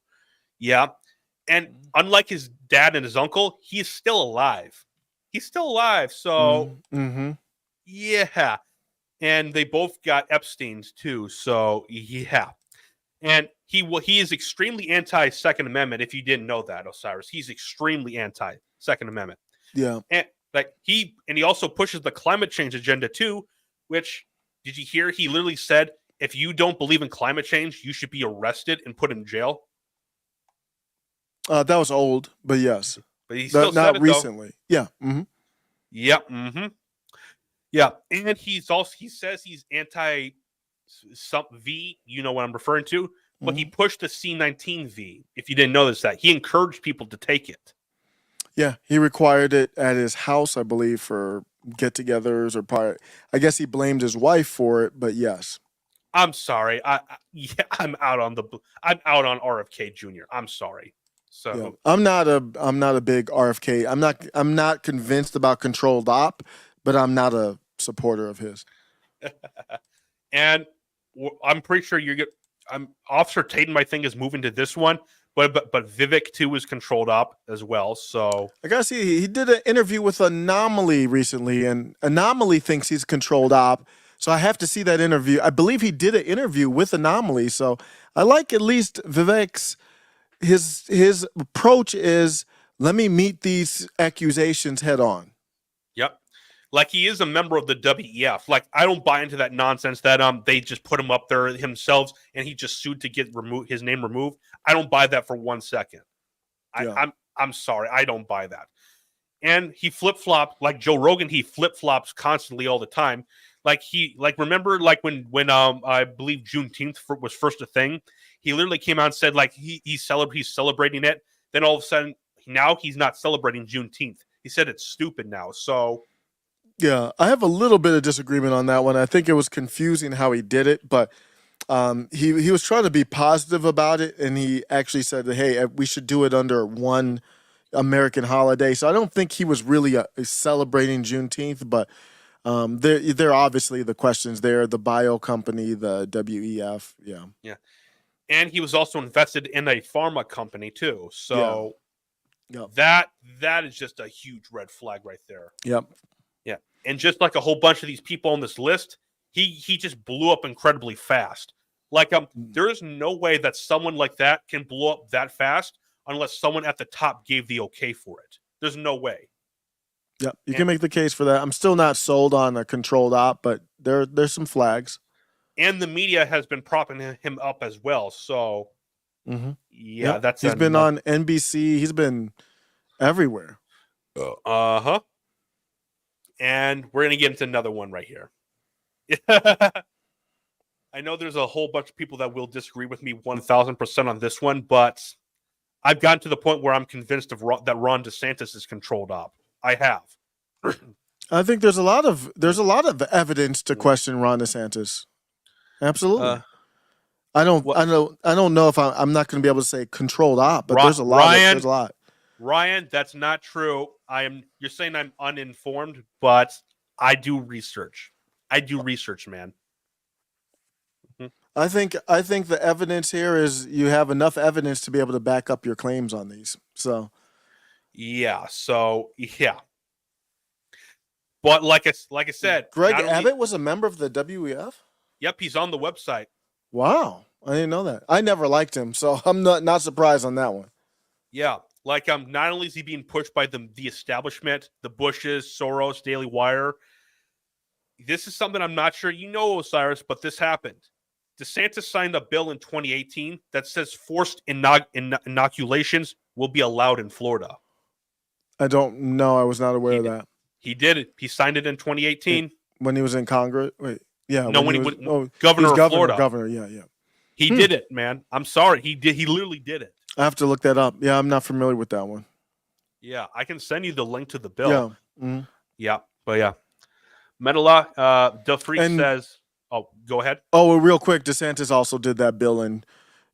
[SPEAKER 2] yeah. And unlike his dad and his uncle, he is still alive. So, yeah. And they both got Epstein's too. So, yeah. And he is extremely anti-Second Amendment. If you didn't know that, Osiris, he's extremely anti-Second Amendment.
[SPEAKER 1] Yeah.
[SPEAKER 2] And he also pushes the climate change agenda too, which, did you hear? He literally said, if you don't believe in climate change, you should be arrested and put in jail.
[SPEAKER 1] That was old, but yes.
[SPEAKER 2] But he still said it,
[SPEAKER 1] recently.
[SPEAKER 2] Though.
[SPEAKER 1] Yeah.
[SPEAKER 2] Yep. Yeah. And he says he's anti some V, you know what I'm referring to, but he pushed the C-19V. If you didn't notice that, he encouraged people to take it.
[SPEAKER 1] Yeah, he required it at his house, I believe, for get-togethers or part. I guess he blamed his wife for it, but yes.
[SPEAKER 2] I'm sorry. I'm out on RFK Jr. I'm sorry. So
[SPEAKER 1] yeah. I'm not a big RFK. I'm not convinced about controlled op, but I'm not a supporter of his.
[SPEAKER 2] And I'm pretty sure Officer Tatum, I think, is moving to this one. But Vivek too is controlled op as well. So
[SPEAKER 1] I gotta see. He did an interview with Anomaly recently, and Anomaly thinks he's controlled op. So I have to see that interview. I believe he did an interview with Anomaly. So I like at least Vivek's his approach is let me meet these accusations head on.
[SPEAKER 2] Yep. Like he is a member of the WEF. Like I don't buy into that nonsense that they just put him up there themselves and he just sued to get his name removed. I don't buy that for 1 second. I'm sorry, I don't buy that. And he flip-flopped like Joe Rogan. He flip-flops constantly all the time. Remember when I believe Juneteenth was first a thing. He literally came out and said like he's celebrating it. Then all of a sudden now he's not celebrating Juneteenth. He said it's stupid now. So.
[SPEAKER 1] Yeah, I have a little bit of disagreement on that one. I think it was confusing how he did it, but he was trying to be positive about it, and he actually said, hey, we should do it under one American holiday. So I don't think he was really celebrating Juneteenth, but there are obviously the questions there, the bio company, the WEF, yeah.
[SPEAKER 2] Yeah. And he was also invested in a pharma company too. So that is just a huge red flag right there.
[SPEAKER 1] Yep.
[SPEAKER 2] Yeah, and just like a whole bunch of these people on this list, he just blew up incredibly fast. Like there is no way that someone like that can blow up that fast unless someone at the top gave the okay for it. There's no way.
[SPEAKER 1] Yeah, you can make the case for that. I'm still not sold on a controlled op, but there's some flags.
[SPEAKER 2] And the media has been propping him up as well. So, yeah, that's
[SPEAKER 1] he's been on NBC. He's been everywhere.
[SPEAKER 2] Uh-huh. And we're going to get into another one right here. I know there's a whole bunch of people that will disagree with me 1,000% on this one, but I've gotten to the point where I'm convinced that Ron DeSantis is controlled op. I have.
[SPEAKER 1] I think there's a lot of evidence to question Ron DeSantis. Absolutely. I don't know if I'm not going to be able to say controlled op, but there's a lot.
[SPEAKER 2] Ryan, that's not true. You're saying I'm uninformed, but I do research. Man.
[SPEAKER 1] I think the evidence here is you have enough evidence to be able to back up your claims on these. So
[SPEAKER 2] yeah. But like I said,
[SPEAKER 1] Greg Abbott was a member of the WEF?
[SPEAKER 2] Yep, he's on the website.
[SPEAKER 1] Wow. I didn't know that. I never liked him, so I'm not surprised on that one.
[SPEAKER 2] Yeah. Like not only is he being pushed by the establishment, the Bushes, Soros, Daily Wire. This is something I'm not sure you know, Osiris, but this happened. DeSantis signed a bill in 2018 that says forced inoculations will be allowed in Florida.
[SPEAKER 1] I don't know. I was not aware of that.
[SPEAKER 2] He did it. He signed it in 2018
[SPEAKER 1] when he was in Congress. Wait, yeah.
[SPEAKER 2] No, when he was governor of Florida.
[SPEAKER 1] Governor, yeah.
[SPEAKER 2] He did it, man. I'm sorry. He did. He literally did it.
[SPEAKER 1] I have to look that up. Yeah, I'm not familiar with that one.
[SPEAKER 2] Yeah, I can send you the link to the bill.
[SPEAKER 1] Yeah.
[SPEAKER 2] Yeah, but yeah. Metala, the Freak says, oh, go ahead.
[SPEAKER 1] Oh, well, real quick, DeSantis also did that bill in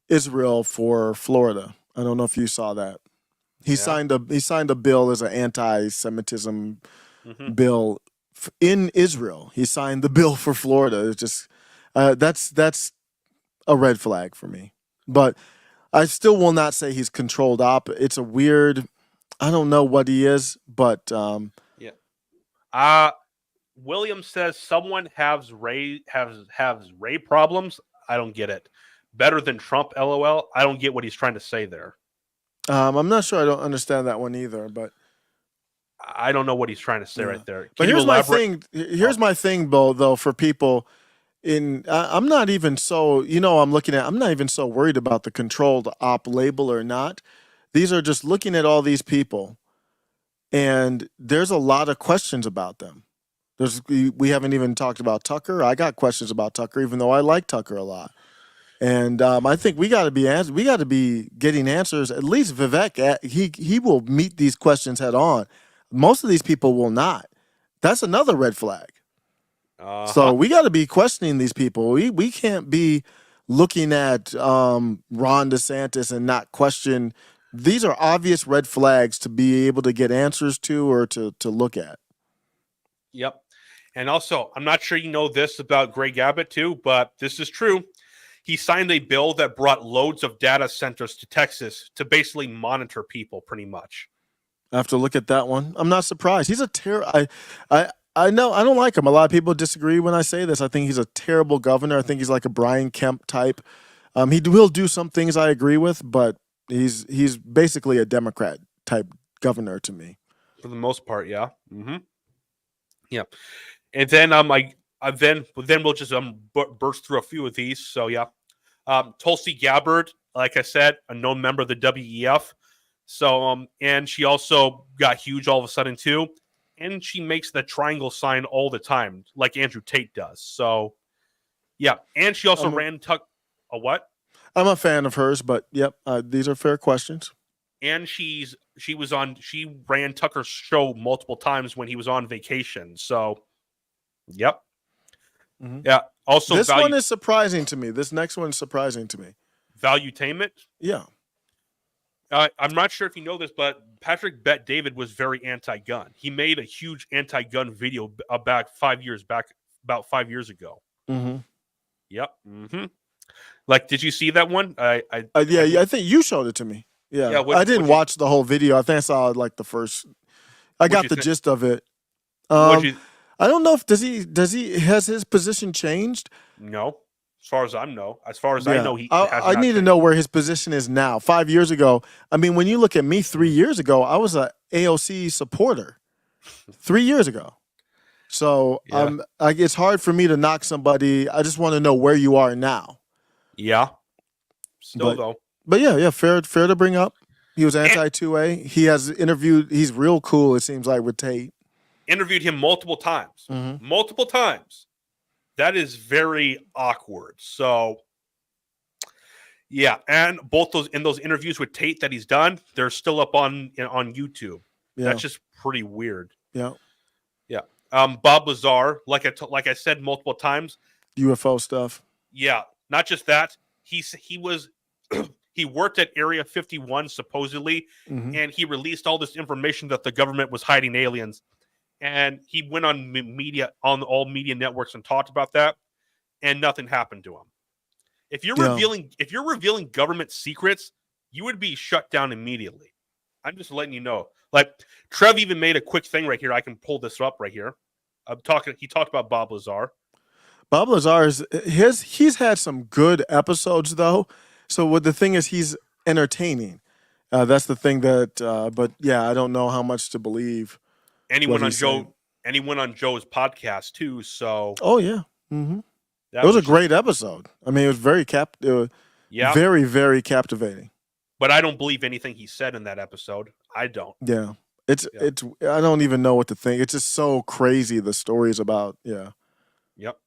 [SPEAKER 1] Israel for Florida. I don't know if you saw that. He signed a bill as an anti-Semitism bill in Israel. He signed the bill for Florida. It's just that's a red flag for me. But I still will not say he's controlled op. It's a weird. I don't know what he is, but
[SPEAKER 2] William says someone has Ray problems. I don't get it. Better than Trump, LOL. I don't get what he's trying to say there.
[SPEAKER 1] I'm not sure. I don't understand that one either, but
[SPEAKER 2] I don't know what he's trying to say right there.
[SPEAKER 1] But here's my thing. Here's my thing, Bo. Though for people I'm not even so. I'm not even so worried about the controlled op label or not. These are just looking at all these people, and there's a lot of questions about them. We haven't even talked about Tucker. I got questions about Tucker, even though I like Tucker a lot. And I think we got to be getting answers. At least Vivek, he will meet these questions head on. Most of these people will not. That's another red flag. So we got to be questioning these people. We can't be looking at Ron DeSantis and not question. These are obvious red flags to be able to get answers to or to look at.
[SPEAKER 2] Yep. And also, I'm not sure you know this about Greg Abbott too, but this is true. He signed a bill that brought loads of data centers to Texas to basically monitor people pretty much.
[SPEAKER 1] I have to look at that one. I'm not surprised. He's a I know I don't like him. A lot of people disagree when I say this. I think he's a terrible governor. I think he's like a Brian Kemp type. He will do some things I agree with, but he's basically a Democrat type governor to me.
[SPEAKER 2] For the most part, yeah. Mm-hmm. Yeah. And then then we'll just burst through a few of these. So yeah, Tulsi Gabbard, like I said, a known member of the WEF. So and she also got huge all of a sudden too, and she makes the triangle sign all the time, like Andrew Tate does. So yeah, and she also ran a what?
[SPEAKER 1] I'm a fan of hers, but yep, these are fair questions.
[SPEAKER 2] And she ran Tucker's show multiple times when he was on vacation. So. Yep. Mm-hmm. Yeah. Also,
[SPEAKER 1] this one is surprising to me. This next one is surprising to me.
[SPEAKER 2] Valuetainment?
[SPEAKER 1] Yeah.
[SPEAKER 2] I'm not sure if you know this, but Patrick Bet David was very anti-gun. He made a huge anti-gun video about 5 years ago.
[SPEAKER 1] Mm-hmm.
[SPEAKER 2] Yep. Mm-hmm. Like, did you see that one?
[SPEAKER 1] I think you showed it to me. Yeah. I didn't watch the whole video. I think I saw like the first. I got the gist of it.
[SPEAKER 2] What'd you
[SPEAKER 1] I don't know if has his position changed?
[SPEAKER 2] No. As far as I know, I
[SPEAKER 1] Yeah.
[SPEAKER 2] know, he
[SPEAKER 1] I,
[SPEAKER 2] has
[SPEAKER 1] I
[SPEAKER 2] not
[SPEAKER 1] need to
[SPEAKER 2] changed.
[SPEAKER 1] know where his position is now. 5 years ago, I mean, when you look at me 3 years ago, I was a AOC supporter. 3 years ago. So
[SPEAKER 2] Yeah.
[SPEAKER 1] it's hard for me to knock somebody. I just want to know where you are now.
[SPEAKER 2] Yeah. Still
[SPEAKER 1] But
[SPEAKER 2] though,
[SPEAKER 1] but yeah, fair to bring up. He was
[SPEAKER 2] And-
[SPEAKER 1] anti 2A. He has interviewed. He's real cool. It seems like with Tate.
[SPEAKER 2] interviewed him multiple times.
[SPEAKER 1] Mhm.
[SPEAKER 2] Multiple times. That is very awkward. So, yeah, and both those interviews with Tate that he's done, they're still up on YouTube.
[SPEAKER 1] Yeah,
[SPEAKER 2] That's just pretty weird.
[SPEAKER 1] yeah.
[SPEAKER 2] Yeah. Bob Lazar, like I said multiple times.
[SPEAKER 1] UFO stuff.
[SPEAKER 2] Yeah, not just that. He was he worked at Area 51 supposedly,
[SPEAKER 1] Mhm.
[SPEAKER 2] and he released all this information that the government was hiding aliens. And he went on all media networks and talked about that, and nothing happened to him. If you're revealing government secrets, you would be shut down immediately. I'm just letting you know. Like Trev even made a quick thing right here. I can pull this up right here. He talked about Bob Lazar.
[SPEAKER 1] Bob Lazar he's had some good episodes though. So what the thing is, he's entertaining. That's the thing that. But yeah, I don't know how much to believe.
[SPEAKER 2] Anyone
[SPEAKER 1] what
[SPEAKER 2] on
[SPEAKER 1] he's saying.
[SPEAKER 2] Joe's podcast too. So
[SPEAKER 1] Oh yeah. Mm-hmm.
[SPEAKER 2] that
[SPEAKER 1] It was a great episode. I mean, it was very
[SPEAKER 2] yeah.
[SPEAKER 1] very, very captivating.
[SPEAKER 2] But I don't believe anything he said in that episode. I don't.
[SPEAKER 1] Yeah. It's I don't even know what to think. It's just so crazy, the stories about. Yeah.
[SPEAKER 2] Yep.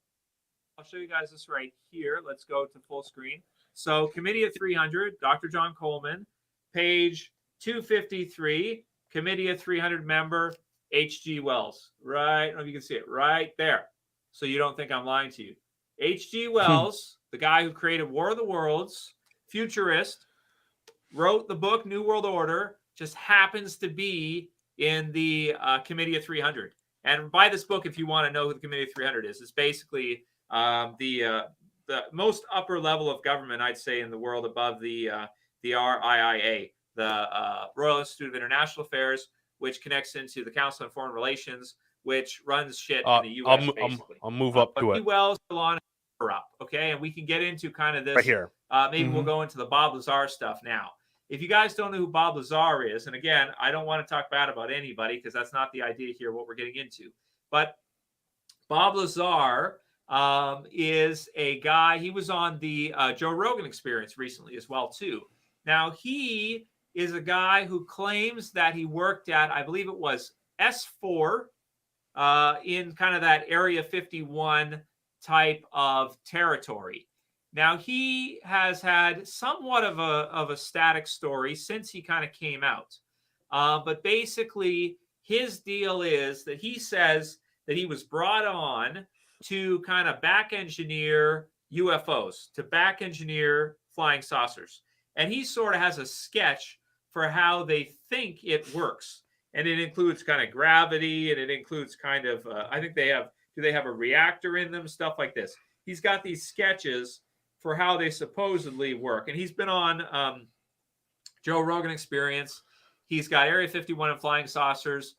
[SPEAKER 3] I'll show you guys this right here. Let's go to full screen. So Committee of 300, Dr. John Coleman, page 253, Committee of 300 member, H.G. Wells. Right, I don't know if you can see it right there. So you don't think I'm lying to you. H.G. Wells, the guy who created War of the Worlds, futurist, wrote the book New World Order, just happens to be in the Committee of 300. And buy this book if you want to know who the Committee of 300 is. It's basically the most upper level of government, I'd say, in the world above the RIIA, the Royal Institute of International Affairs, which connects into the Council on Foreign Relations, which runs shit in the U.S. basically.
[SPEAKER 2] I'll move up to it.
[SPEAKER 3] Wells, up, okay, and we can get into kind of this
[SPEAKER 2] Right here.
[SPEAKER 3] Maybe we'll go into the Bob Lazar stuff now. If you guys don't know who Bob Lazar is, and again, I don't want to talk bad about anybody because that's not the idea here, what we're getting into. But Bob Lazar is a guy, he was on the Joe Rogan Experience recently as well, too. Now, he is a guy who claims that he worked at, I believe it was S4 in kind of that Area 51 type of territory. Now, he has had somewhat of a static story since he kind of came out. But basically, his deal is that he says that he was brought on to kind of back engineer UFOs, to back engineer flying saucers. And he sort of has a sketch for how they think it works. And it includes kind of gravity, and it includes kind of, I think do they have a reactor in them, stuff like this. He's got these sketches for how they supposedly work. And he's been on Joe Rogan Experience. He's got Area 51 and flying saucers.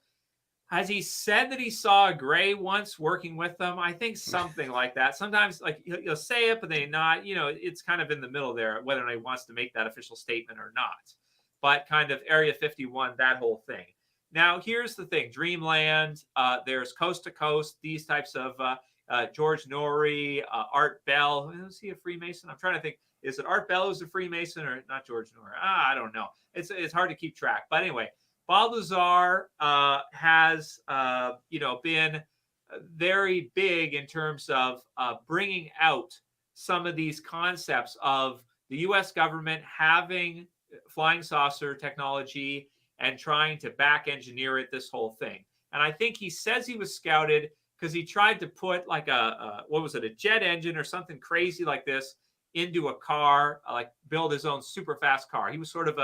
[SPEAKER 3] Has he said that he saw a gray once working with them? I think something like that. Sometimes like he'll say it, but they not, it's kind of in the middle there, whether or not he wants to make that official statement or not. But kind of Area 51, that whole thing. Now, here's the thing. Dreamland, there's Coast to Coast, these types of George Norrie, Art Bell. Is he a Freemason? I'm trying to think. Is it Art Bell who's a Freemason or not George Norrie? I don't know. It's hard to keep track. But anyway, Bob Lazar has been very big in terms of bringing out some of these concepts of the U.S. government having flying saucer technology and trying to back engineer it, this whole thing. And I think he says he was scouted because he tried to put like a jet engine or something crazy like this into a car, like build his own super fast car. He was sort of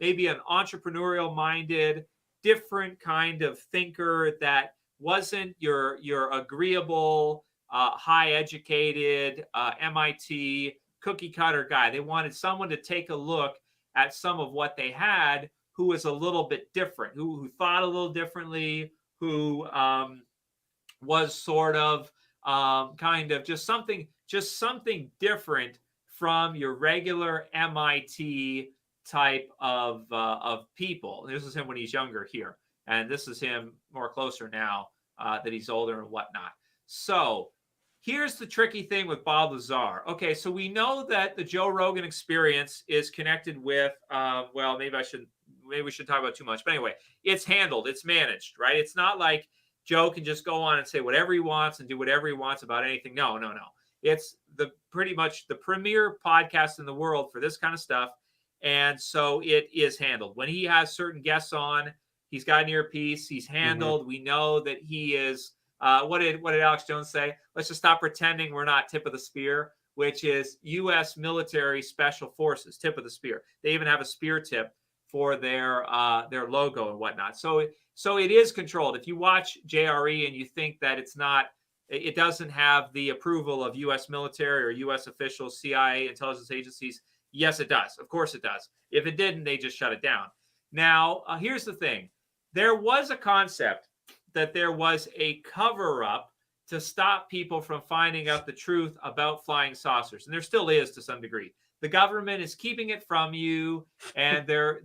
[SPEAKER 3] maybe an entrepreneurial minded, different kind of thinker that wasn't your agreeable, high educated, MIT cookie cutter guy. They wanted someone to take a look at some of what they had who was a little bit different, who thought a little differently, who was sort of kind of just something just something different from your regular MIT type of people. This is him when he's younger here, and this is him more closer now that he's older and whatnot. So here's the tricky thing with Bob Lazar. Okay, so we know that the Joe Rogan Experience is connected with, well, maybe we should talk about too much, but anyway, it's handled, it's managed, right? It's not like Joe can just go on and say whatever he wants and do whatever he wants about anything. No. It's pretty much the premier podcast in the world for this kind of stuff. And so it is handled. When he has certain guests on, he's got an earpiece, he's handled. We know that he is, what did Alex Jones say? Let's just stop pretending we're not tip of the spear, which is U.S. military special forces, tip of the spear. They even have a spear tip for their logo and whatnot. So it is controlled. If you watch JRE and you think that it doesn't have the approval of U.S. military or U.S. officials, CIA, intelligence agencies, yes, it does. Of course it does. If it didn't, they just shut it down. Now, here's the thing. There was a concept that there was a cover-up to stop people from finding out the truth about flying saucers. And there still is to some degree. The government is keeping it from you, and there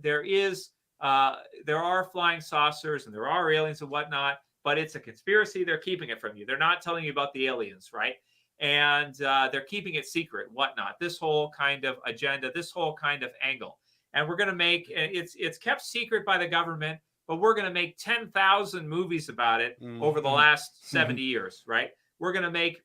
[SPEAKER 3] are flying saucers and there are aliens and whatnot, but it's a conspiracy. They're keeping it from you. They're not telling you about the aliens, right? And they're keeping it secret, whatnot. This whole kind of agenda, this whole kind of angle. And we're going to make it's kept secret by the government, but we're going to make 10,000 movies about it over the last 70 years, right? We're going to make,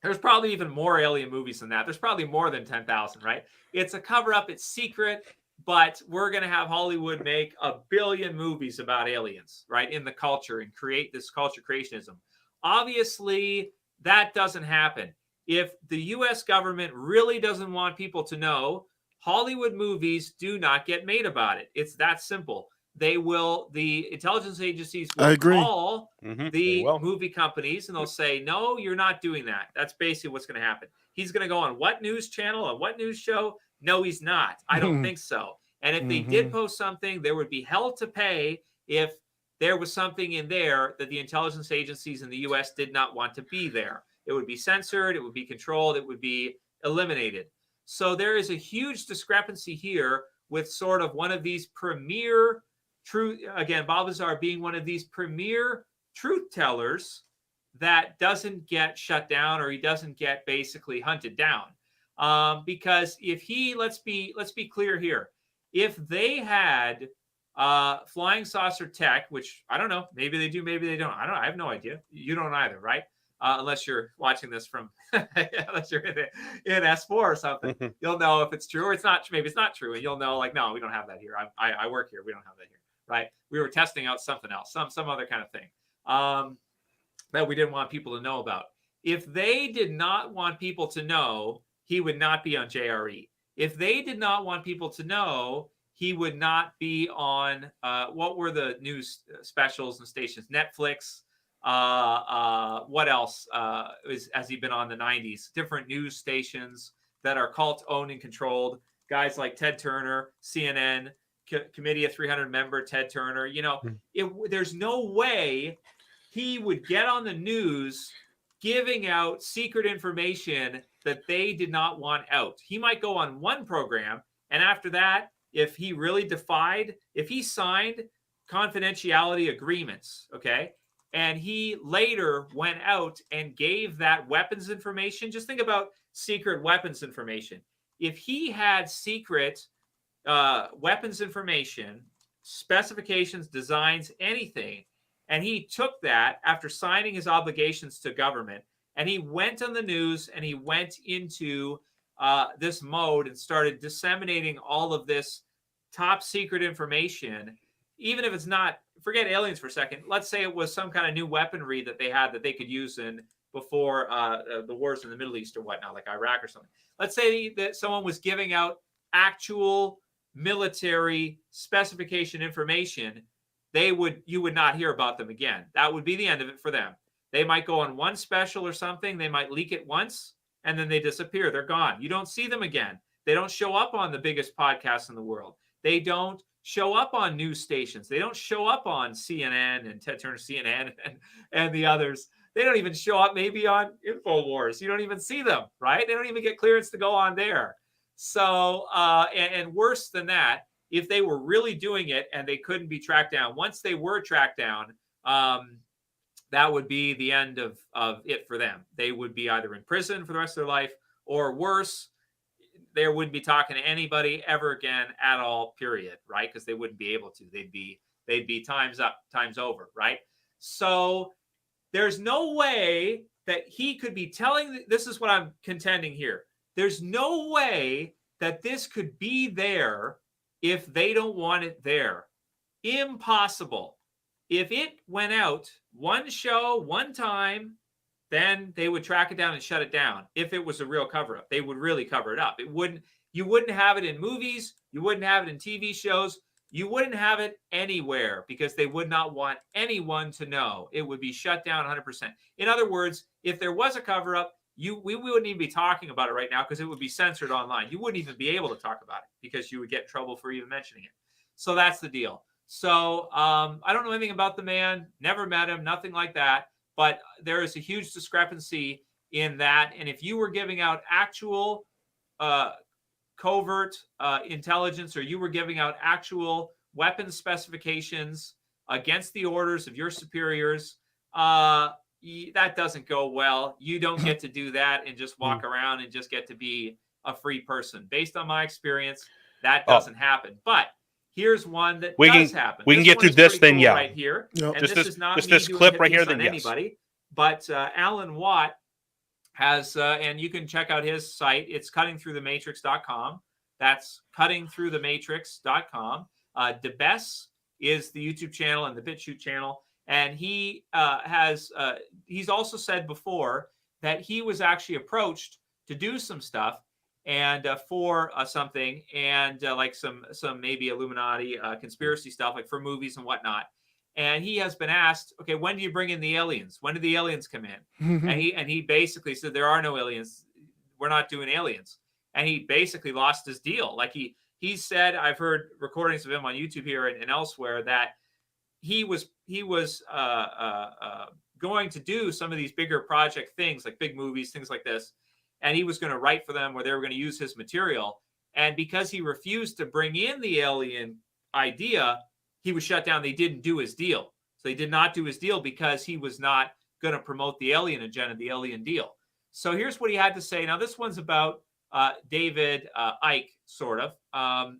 [SPEAKER 3] there's probably even more alien movies than that. There's probably more than 10,000, right? It's a cover up. It's secret, but we're going to have Hollywood make 1 billion movies about aliens, right? In the culture and create this culture creationism. Obviously, that doesn't happen. If the U.S. government really doesn't want people to know, Hollywood movies do not get made about it. It's that simple. The intelligence agencies will call the movie companies and they'll say, no, you're not doing that. That's basically what's going to happen. He's going to go on what news channel, on what news show? No, he's not. I don't think so. And if they did post something, there would be hell to pay if there was something in there that the intelligence agencies in the U.S. did not want to be there. It would be censored. It would be controlled. It would be eliminated. So there is a huge discrepancy here with sort of one of these premier Bob Lazar being one of these premier truth tellers that doesn't get shut down, or he doesn't get basically hunted down. Because if let's be clear here, if they had flying saucer tech, which I don't know, maybe they do, maybe they don't. I have no idea. You don't either, right? Unless you're watching this from, unless you're in S4 or something, you'll know if it's true or it's not. Maybe it's not true, and you'll know, like, no, we don't have that here. I work here. We don't have that here, right? We were testing out something else, some other kind of thing that we didn't want people to know about. If they did not want people to know, he would not be on JRE. If they did not want people to know, he would not be on what were the news specials and stations? Netflix. What else has he been on the 90s? Different news stations that are cult owned and controlled. Guys like Ted Turner, CNN, Committee of 300 member Ted Turner. You know, there's no way he would get on the news giving out secret information that they did not want out. He might go on one program, and after that, if he really if he signed confidentiality agreements, okay, and he later went out and gave that weapons information, just think about secret weapons information. If he had secret weapons information, specifications, designs, anything, and he took that after signing his obligations to government, and he went on the news and he went into this mode and started disseminating all of this top secret information, even if it's not, forget aliens for a second. Let's say it was some kind of new weaponry that they had that they could use before the wars in the Middle East or whatnot, like Iraq or something. Let's say that someone was giving out actual military specification information. You would not hear about them again. That would be the end of it for them. They might go on one special or something. They might leak it once, and then they disappear. They're gone. You don't see them again. They don't show up on the biggest podcasts in the world. They don't show up on news stations. They don't show up on CNN and Ted Turner CNN and the others. They don't even show up maybe on InfoWars. You don't even see them, right? They don't even get clearance to go on there. So, and worse than that, if they were really doing it and they couldn't be tracked down, once they were tracked down, that would be the end of it for them. They would be either in prison for the rest of their life, or worse, they wouldn't be talking to anybody ever again at all, period, right? Because they wouldn't be able to. They'd be time's up, time's over, right? So there's no way that he could be telling, this is what I'm contending here. There's no way that this could be there if they don't want it there. Impossible. If it went out one show, one time, then they would track it down and shut it down. If it was a real cover-up, they would really cover it up. You wouldn't have it in movies. You wouldn't have it in TV shows. You wouldn't have it anywhere because they would not want anyone to know. It would be shut down 100%. In other words, if there was a cover-up, we wouldn't even be talking about it right now because it would be censored online. You wouldn't even be able to talk about it because you would get in trouble for even mentioning it. So that's the deal. So I don't know anything about the man, never met him, nothing like that. But there is a huge discrepancy in that. And if you were giving out actual covert intelligence, or you were giving out actual weapons specifications against the orders of your superiors, that doesn't go well. You don't get to do that and just walk around and just get to be a free person. Based on my experience, that doesn't happen. But here's one that does happen.
[SPEAKER 2] We can get through this, then,
[SPEAKER 3] cool right here.
[SPEAKER 1] Yep.
[SPEAKER 3] And
[SPEAKER 2] Just
[SPEAKER 3] this is not
[SPEAKER 2] this
[SPEAKER 3] me
[SPEAKER 2] clip
[SPEAKER 3] doing
[SPEAKER 2] right here,
[SPEAKER 3] hit
[SPEAKER 2] then
[SPEAKER 3] on
[SPEAKER 2] yes.
[SPEAKER 3] anybody. But Alan Watt has, and you can check out his site. It's cuttingthroughthematrix.com. That's cuttingthroughthematrix.com. DeBess is the YouTube channel and the BitChute channel. And he he's also said before that he was actually approached to do some stuff and for something, and like some maybe Illuminati conspiracy stuff, like for movies and whatnot. And he has been asked, okay, when do you bring in the aliens? When do the aliens come in? and he basically said, there are no aliens. We're not doing aliens. And he basically lost his deal. Like he said, I've heard recordings of him on YouTube here and elsewhere, that he was going to do some of these bigger project things, like big movies, things like this. And he was going to write for them, where they were going to use his material. And because he refused to bring in the alien idea, he was shut down. They didn't do his deal. So they did not do his deal because he was not going to promote the alien agenda, the alien deal. So here's what he had to say. Now, this one's about David Icke, sort of,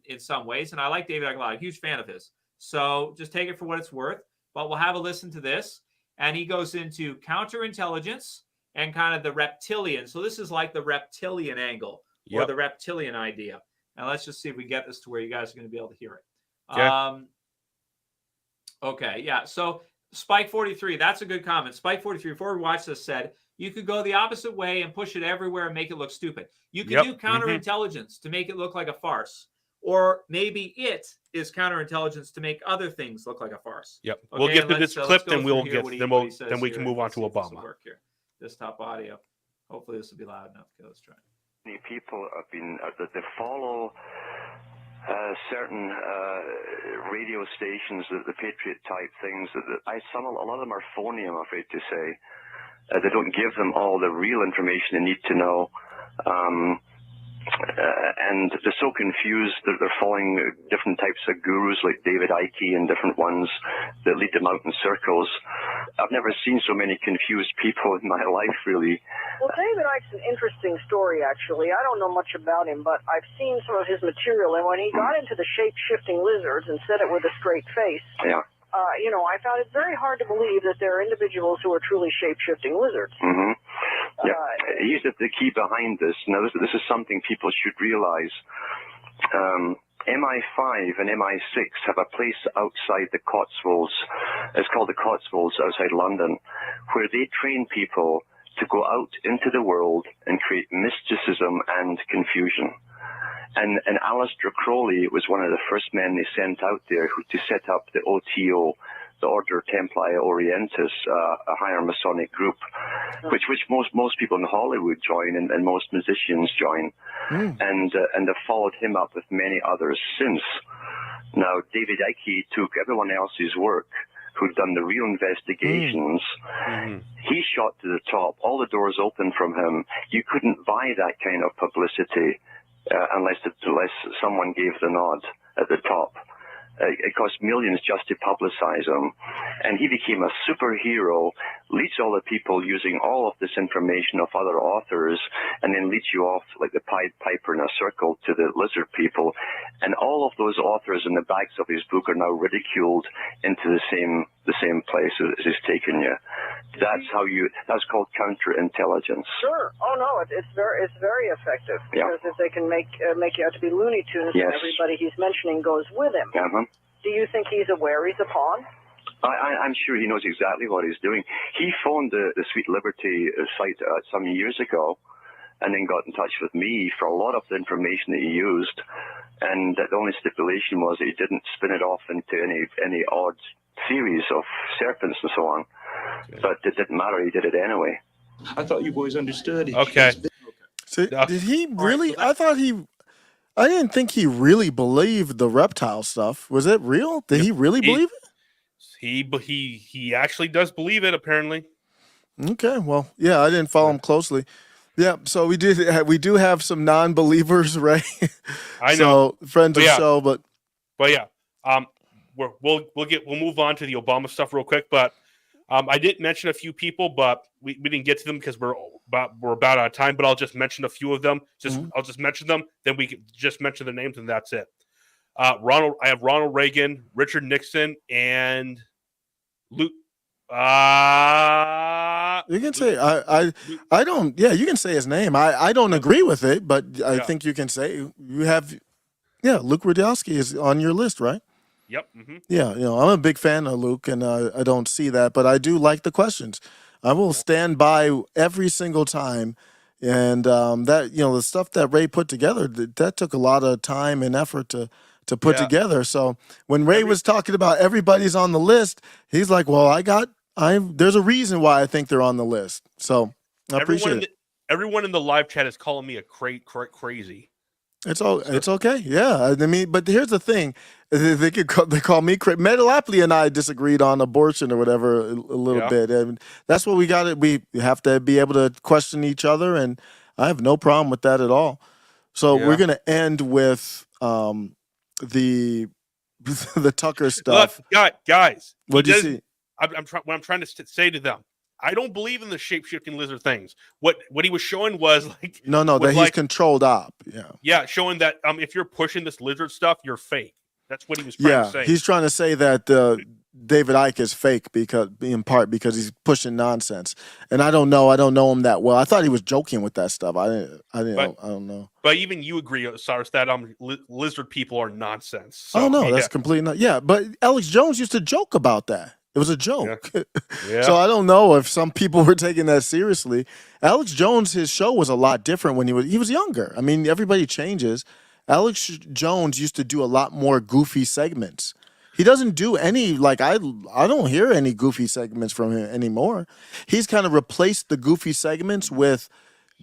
[SPEAKER 3] in some ways. And I like David Icke a lot. I'm a huge fan of his. So just take it for what it's worth. But we'll have a listen to this. And he goes into counterintelligence and kind of the reptilian. So this is like the reptilian angle, or the reptilian idea. Now let's just see if we get this to where you guys are going to be able to hear it. Okay, yeah. So Spike 43, that's a good comment. Spike 43, before we watch this, said you could go the opposite way and push it everywhere and make it look stupid. You could do counterintelligence to make it look like a farce. Or maybe it is counterintelligence to make other things look like a farce.
[SPEAKER 2] Yep.
[SPEAKER 3] Okay,
[SPEAKER 2] We'll get to this clip, then we'll
[SPEAKER 3] get
[SPEAKER 2] then we can move on to Obama.
[SPEAKER 3] Desktop audio. Hopefully this will be loud enough. Okay, let's try.
[SPEAKER 6] Many people have been that they follow certain radio stations, the Patriot type things. A lot of them are phony, I'm afraid to say. They don't give them all the real information they need to know. And they're so confused that they're following different types of gurus like David Icke and different ones that lead them out in circles. I've never seen so many confused people in my life, really.
[SPEAKER 7] Well, David Icke's an interesting story, actually. I don't know much about him, but I've seen some of his material. And when he got into the shape-shifting lizards and said it with a straight face, I found it very hard to believe that there are individuals who are truly shape-shifting lizards.
[SPEAKER 6] Mm-hmm. Yeah, here's the key behind this. Now, this is something people should realize. MI5 and MI6 have a place outside the Cotswolds. It's called the Cotswolds outside London, where they train people to go out into the world and create mysticism and confusion. And Aleister Crowley was one of the first men they sent out there to set up the OTO, the Order Templi Orientis, a higher Masonic group, which most people in Hollywood join and most musicians join, and they've followed him up with many others since. Now, David Icke took everyone else's work who'd done the real investigations. He shot to the top. All the doors open from him. You couldn't buy that kind of publicity unless someone gave the nod at the top. It cost millions just to publicize him. And he became a superhero, leads all the people using all of this information of other authors, and then leads you off like the Pied Piper in a circle to the lizard people. And all of those authors in the backs of his book are now ridiculed into the same place as he's taken you. That's called counterintelligence.
[SPEAKER 7] Sure. Oh no, it's very effective because if they can make you out to be Looney Tunes, and everybody he's mentioning goes with him. Do you think he's aware he's a pawn?
[SPEAKER 6] I'm sure he knows exactly what he's doing. He phoned the Sweet Liberty site some years ago, and then got in touch with me for a lot of the information that he used. And the only stipulation was that he didn't spin it off into any odd series of serpents and so on. But it didn't matter. He did it anyway.
[SPEAKER 8] I thought you boys understood.
[SPEAKER 2] Okay.
[SPEAKER 1] So, did he really? I didn't think he really believed the reptile stuff. Was it real? Did he really believe it?
[SPEAKER 2] He actually does believe it, apparently.
[SPEAKER 1] Okay, well, yeah, I didn't follow him closely. Yeah, so we do have some non-believers, right?
[SPEAKER 2] I know,
[SPEAKER 1] so, friends of the show, but
[SPEAKER 2] yeah, we'll move on to the Obama stuff real quick. But I did mention a few people, but we didn't get to them because we're about out of time. But I'll just mention a few of them. I'll just mention them. Then we can just mention the names, and that's it. I have Ronald Reagan, Richard Nixon, and Luke.
[SPEAKER 1] You can say I don't. Yeah, you can say his name. I don't agree with it, but I think you can say you have. Yeah, Luke Rudkowski is on your list, right?
[SPEAKER 2] Yep.
[SPEAKER 1] Yeah, I'm a big fan of Luke, and I don't see that, but I do like the questions. I will stand by every single time, and that the stuff that Ray put together that took a lot of time and effort to put together. So when Ray was talking about everybody's on the list, he's like, "Well, there's a reason why I think they're on the list." So I appreciate it.
[SPEAKER 2] Everyone in the live chat is calling me a crazy.
[SPEAKER 1] It's okay. Yeah, I mean, but here's the thing: they call me crazy. Metalapley and I disagreed on abortion or whatever a little bit, and that's what we got. We have to be able to question each other, and I have no problem with that at all. So we're gonna end with the Tucker stuff.
[SPEAKER 2] Look, guys,
[SPEAKER 1] what do you see?
[SPEAKER 2] What I'm trying to say to them, I don't believe in the shape-shifting lizard things. What he was showing was like
[SPEAKER 1] that he's controlled op.
[SPEAKER 2] Yeah, showing that if you're pushing this lizard stuff, you're fake. That's what he was trying to say.
[SPEAKER 1] He's trying to say that David Icke is fake in part because he's pushing nonsense. And I don't know him that well. I thought he was joking with that stuff. I don't know.
[SPEAKER 2] But even you agree, Cyrus, that lizard people are nonsense. So,
[SPEAKER 1] that's completely not. Yeah, but Alex Jones used to joke about that. It was a joke.
[SPEAKER 2] Yeah.
[SPEAKER 1] So I don't know if some people were taking that seriously. Alex Jones, his show was a lot different when he was younger. I mean, everybody changes. Alex Jones used to do a lot more goofy segments. He doesn't do any, I don't hear any goofy segments from him anymore. He's kind of replaced the goofy segments with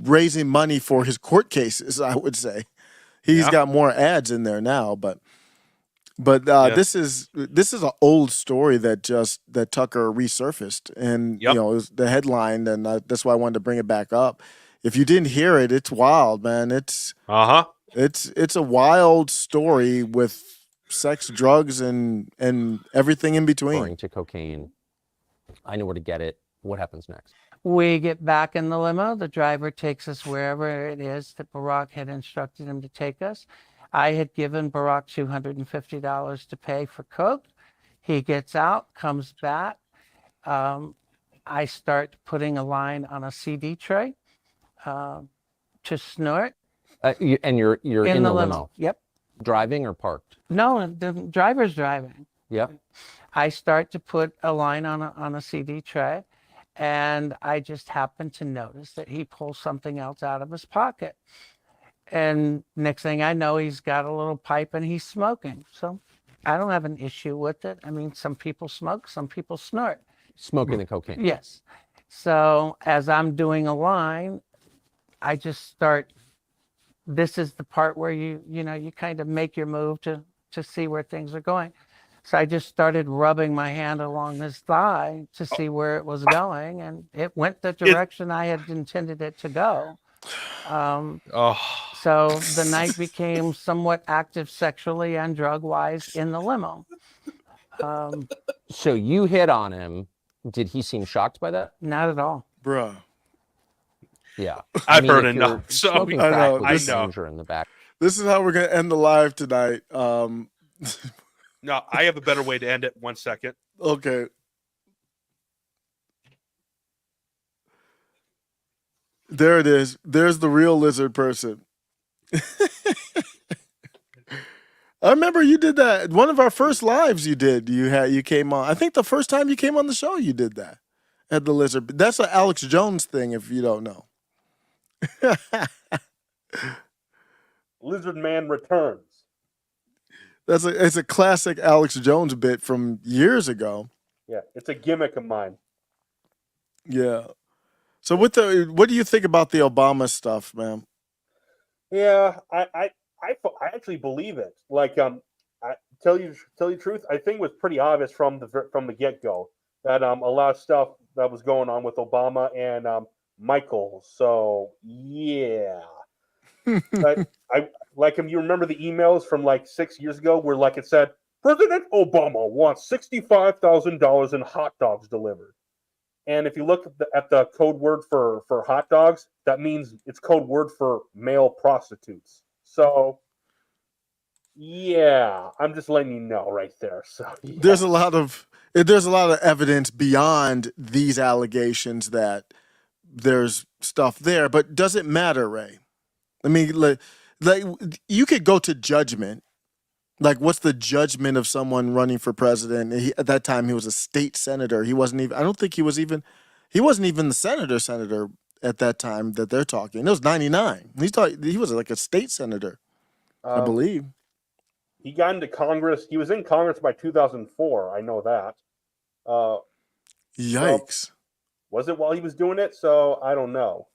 [SPEAKER 1] raising money for his court cases, I would say. He's got more ads in there now, but this is an old story that Tucker resurfaced, and it was the headline, and that's why I wanted to bring it back up. If you didn't hear it, it's wild, man. It's a wild story with sex, drugs, and everything in between.
[SPEAKER 9] Referring to cocaine, I know where to get it. What happens next?
[SPEAKER 10] We get back in the limo. The driver takes us wherever it is that Barack had instructed him to take us. I had given Barack $250 to pay for coke. He gets out, comes back. I start putting a line on a CD tray to snort.
[SPEAKER 9] And you're in the limo.
[SPEAKER 10] Yep.
[SPEAKER 9] Driving or parked?
[SPEAKER 10] No, the driver's driving.
[SPEAKER 9] Yep.
[SPEAKER 10] I start to put a line on a CD tray, and I just happen to notice that he pulls something else out of his pocket. And next thing I know, he's got a little pipe and he's smoking. So I don't have an issue with it. I mean, some people smoke, some people snort.
[SPEAKER 9] Smoking the cocaine?
[SPEAKER 10] Yes. So as I'm doing a line, I just start, this is the part where you kind of make your move to to see where things are going. So I just started rubbing my hand along his thigh to see where it was going, and it went the direction I had intended it to go. So the night became somewhat active sexually and drug-wise in the limo.
[SPEAKER 9] So you hit on him. Did he seem shocked by that?
[SPEAKER 10] Not at all.
[SPEAKER 1] Bruh.
[SPEAKER 9] Yeah.
[SPEAKER 2] I've
[SPEAKER 9] mean,
[SPEAKER 2] heard
[SPEAKER 9] if you're
[SPEAKER 2] enough. So
[SPEAKER 9] smoking
[SPEAKER 1] I
[SPEAKER 9] crack
[SPEAKER 1] know,
[SPEAKER 9] with
[SPEAKER 2] this-
[SPEAKER 9] a stranger in the back.
[SPEAKER 1] This is how we're going to end the live tonight.
[SPEAKER 2] no, I have a better way to end it. 1 second.
[SPEAKER 1] Okay. There it is. There's the real lizard person. I remember you did that. One of our first lives you did. You came on. I think the first time you came on the show, you did that. At the lizard. That's an Alex Jones thing, if you don't know.
[SPEAKER 2] Lizard Man returns.
[SPEAKER 1] It's a classic Alex Jones bit from years ago.
[SPEAKER 2] Yeah, it's a gimmick of mine.
[SPEAKER 1] Yeah. So what do you think about the Obama stuff, man?
[SPEAKER 2] Yeah, I actually believe it. Like, I tell you the truth, I think it was pretty obvious from the get go that a lot of stuff that was going on with Obama and Michael. So yeah, I like him. You remember the emails from like 6 years ago where like it said President Obama wants $65,000 in hot dogs delivered. And if you look at the code word for hot dogs, that means it's code word for male prostitutes. So, yeah, I'm just letting you know right there. So yeah.
[SPEAKER 1] There's a lot of evidence beyond these allegations that there's stuff there, but does it matter, Ray? I mean, like you could go to judgment. Like, what's the judgment of someone running for president? At that time, he was a state senator. He wasn't even. I don't think he wasn't even the senator at that time that they're talking. It was 99. He was like a state senator, I believe.
[SPEAKER 2] He got into Congress. He was in Congress by 2004. I know that.
[SPEAKER 1] Yikes.
[SPEAKER 2] Was it while he was doing it? So I don't know.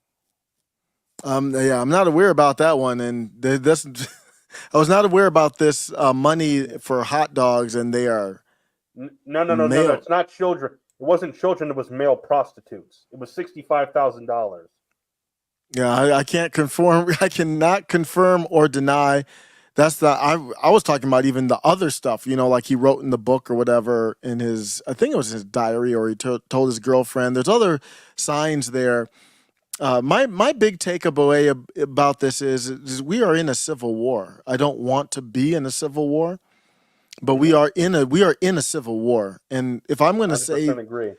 [SPEAKER 1] Yeah, I'm not aware about that one, and this. I was not aware about this money for hot dogs, and they are
[SPEAKER 2] no. It's not children. It wasn't children. It was male prostitutes. It was $65,000.
[SPEAKER 1] Yeah, I can't confirm. I cannot confirm or deny. That's I was talking about even the other stuff. You know, like he wrote in the book or whatever in his. I think it was his diary, or he told his girlfriend. There's other signs there. My big takeaway about this is we are in a civil war. I don't want to be in a civil war, but we are in a civil war. And if I'm going to say,
[SPEAKER 2] agree.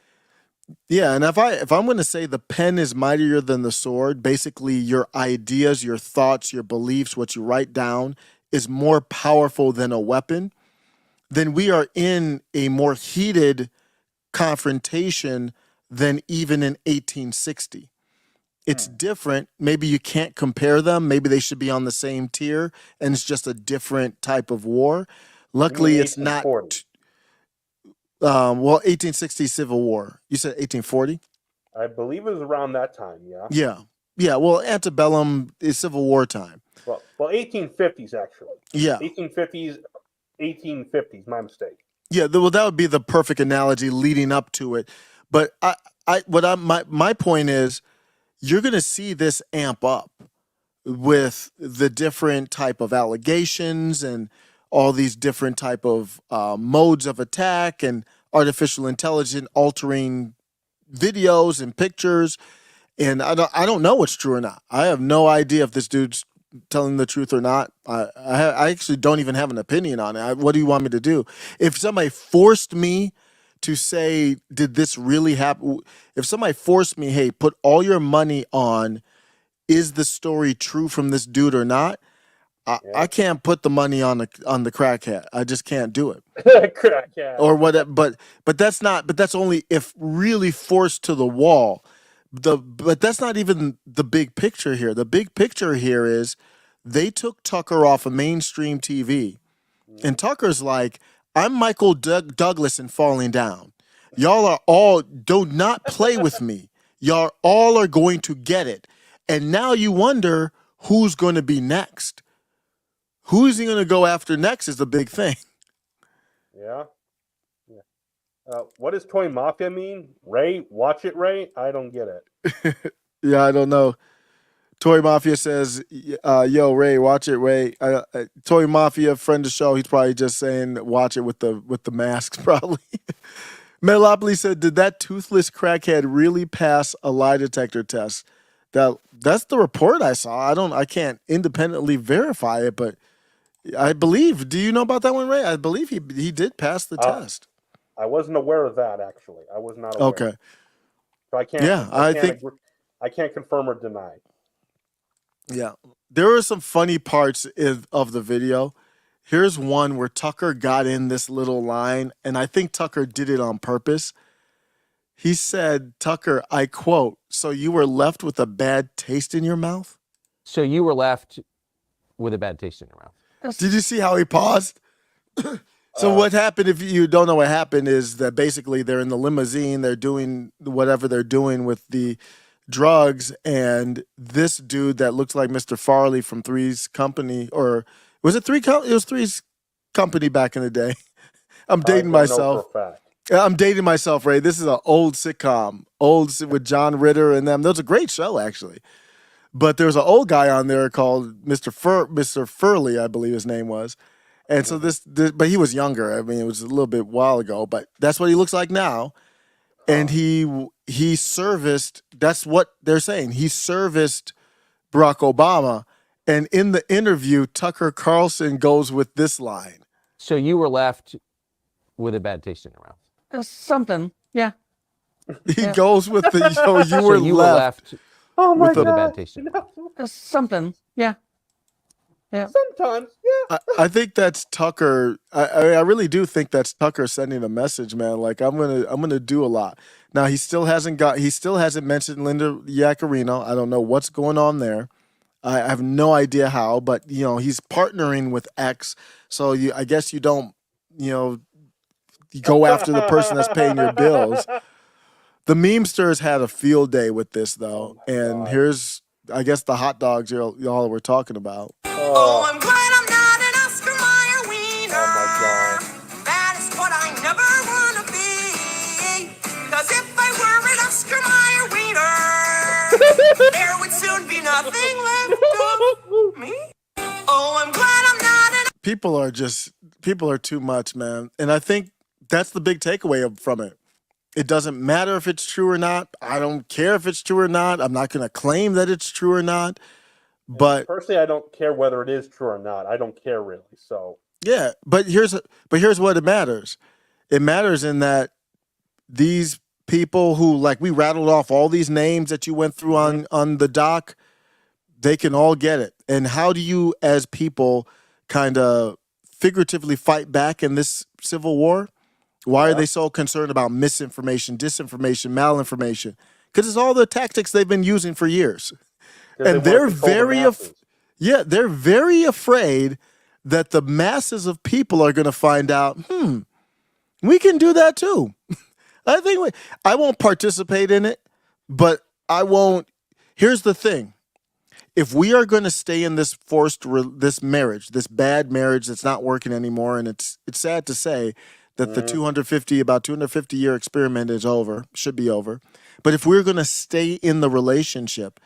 [SPEAKER 1] Yeah, and if I'm going to say the pen is mightier than the sword, basically your ideas, your thoughts, your beliefs, what you write down is more powerful than a weapon, then we are in a more heated confrontation than even in 1860. It's different. Maybe you can't compare them. Maybe they should be on the same tier, and it's just a different type of war. Luckily, it's not. 1860 Civil War. You said 1840?
[SPEAKER 2] I believe it was around that time, yeah.
[SPEAKER 1] Yeah. Well, antebellum is Civil War time.
[SPEAKER 2] Well, 1850s, actually.
[SPEAKER 1] Yeah.
[SPEAKER 2] 1850s, my mistake.
[SPEAKER 1] Yeah, well, that would be the perfect analogy leading up to it. But my point is, you're going to see this amp up with the different type of allegations and all these different type of modes of attack and artificial intelligence altering videos and pictures. And I don't know what's true or not. I have no idea if this dude's telling the truth or not. I actually don't even have an opinion on it. What do you want me to do? If somebody forced me to say, did this really happen? If somebody forced me, hey, put all your money on, is the story true from this dude or not? I can't put the money on the crackhead. I just can't do it.
[SPEAKER 2] Crackhead.
[SPEAKER 1] Or whatever. But that's only if really forced to the wall. But that's not even the big picture here. The big picture here is they took Tucker off of mainstream TV, and Tucker's like, I'm Michael Douglas in Falling Down. Y'all are all, do not play with me. Y'all all are going to get it. And now you wonder who's going to be next. Who is he going to go after next is the big thing.
[SPEAKER 11] Yeah. What does Toy Mafia mean? Ray, watch it, Ray? I don't get it.
[SPEAKER 1] Yeah, I don't know. Toy Mafia says, yo, Ray, watch it, Ray. Toy Mafia, friend of the show, he's probably just saying watch it with the masks, probably. Metalopoly said, did that toothless crackhead really pass a lie detector test? That's the report I saw. I can't independently verify it, but I believe. Do you know about that one, Ray? I believe he did pass the test.
[SPEAKER 11] I wasn't aware of that, actually. I was not aware.
[SPEAKER 1] Okay.
[SPEAKER 11] So I can't.
[SPEAKER 1] Yeah,
[SPEAKER 11] I can't confirm or deny.
[SPEAKER 1] Yeah, there were some funny parts of the video. Here's one where Tucker got in this little line, and I think Tucker did it on purpose. He said, Tucker, I quote, "So you were left with a bad taste in your mouth?"
[SPEAKER 9] So you were left with a bad taste in your mouth.
[SPEAKER 1] Did you see how he paused? So what happened, if you don't know what happened, is that basically they're in the limousine, they're doing whatever they're doing with the drugs, and this dude that looks like Mr. Farley from Three's Company, or was it Three? It was Three's Company back in the day. I'm dating myself. I'm dating myself, Ray. This is an old sitcom, with John Ritter and them. That was a great show, actually. But there was an old guy on there called Mr. Furley, I believe his name was. And so this, but he was younger. I mean, it was a little bit while ago, but that's what he looks like now. And he serviced, that's what they're saying. He serviced Barack Obama. And in the interview, Tucker Carlson goes with this line.
[SPEAKER 9] So you were left with a bad taste in your mouth.
[SPEAKER 10] Something, yeah.
[SPEAKER 1] He goes with the, you were left
[SPEAKER 11] oh my
[SPEAKER 9] with
[SPEAKER 11] God.
[SPEAKER 9] a bad taste in your mouth.
[SPEAKER 10] Something, yeah. Yeah.
[SPEAKER 11] Sometimes, yeah.
[SPEAKER 1] I think that's Tucker. I really do think that's Tucker sending a message, man. Like I'm gonna do a lot. Now he still hasn't mentioned Linda Yaccarino. I don't know what's going on there. I have no idea how, but he's partnering with X. So I guess you don't you go after the person that's paying your bills. The memesters had a field day with this though, and here's I guess the hot dogs y'all were talking about.
[SPEAKER 12] Oh, I'm glad I'm not an Oscar Mayer wiener.
[SPEAKER 11] Oh my God.
[SPEAKER 12] That is what I never want to be. Because if I were an Oscar Mayer wiener, there would soon be nothing left of me. Oh, I'm glad I'm not an...
[SPEAKER 1] People are too much, man. And I think that's the big takeaway from it. It doesn't matter if it's true or not. I don't care if it's true or not. I'm not going to claim that it's true or not. But
[SPEAKER 11] personally, I don't care whether it is true or not. I don't care really. So
[SPEAKER 1] yeah, but here's what it matters. It matters in that these people who, like, we rattled off all these names that you went through on the doc, they can all get it. And how do you, as people, kind of figuratively fight back in this civil war? Why are they so concerned about misinformation, disinformation, malinformation? Because it's all the tactics they've been using for years. And they're very afraid that the masses of people are going to find out, we can do that too. I won't participate in it, but I won't. Here's the thing. If we are going to stay in this this marriage, this bad marriage that's not working anymore, and it's sad to say that the 250-year experiment is over, should be over. But if we're going to stay in the relationship,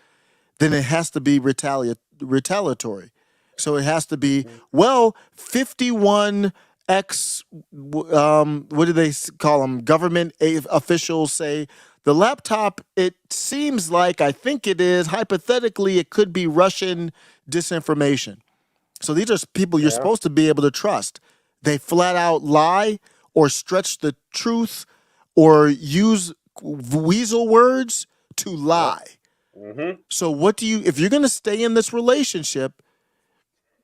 [SPEAKER 1] then it has to be retaliatory. So it has to be, 51 what do they call them? Government officials say, the laptop, it seems like, I think it is, hypothetically, it could be Russian disinformation. So these are people you're supposed to be able to trust. They flat out lie or stretch the truth or use weasel words to lie. So what if you're going to stay in this relationship,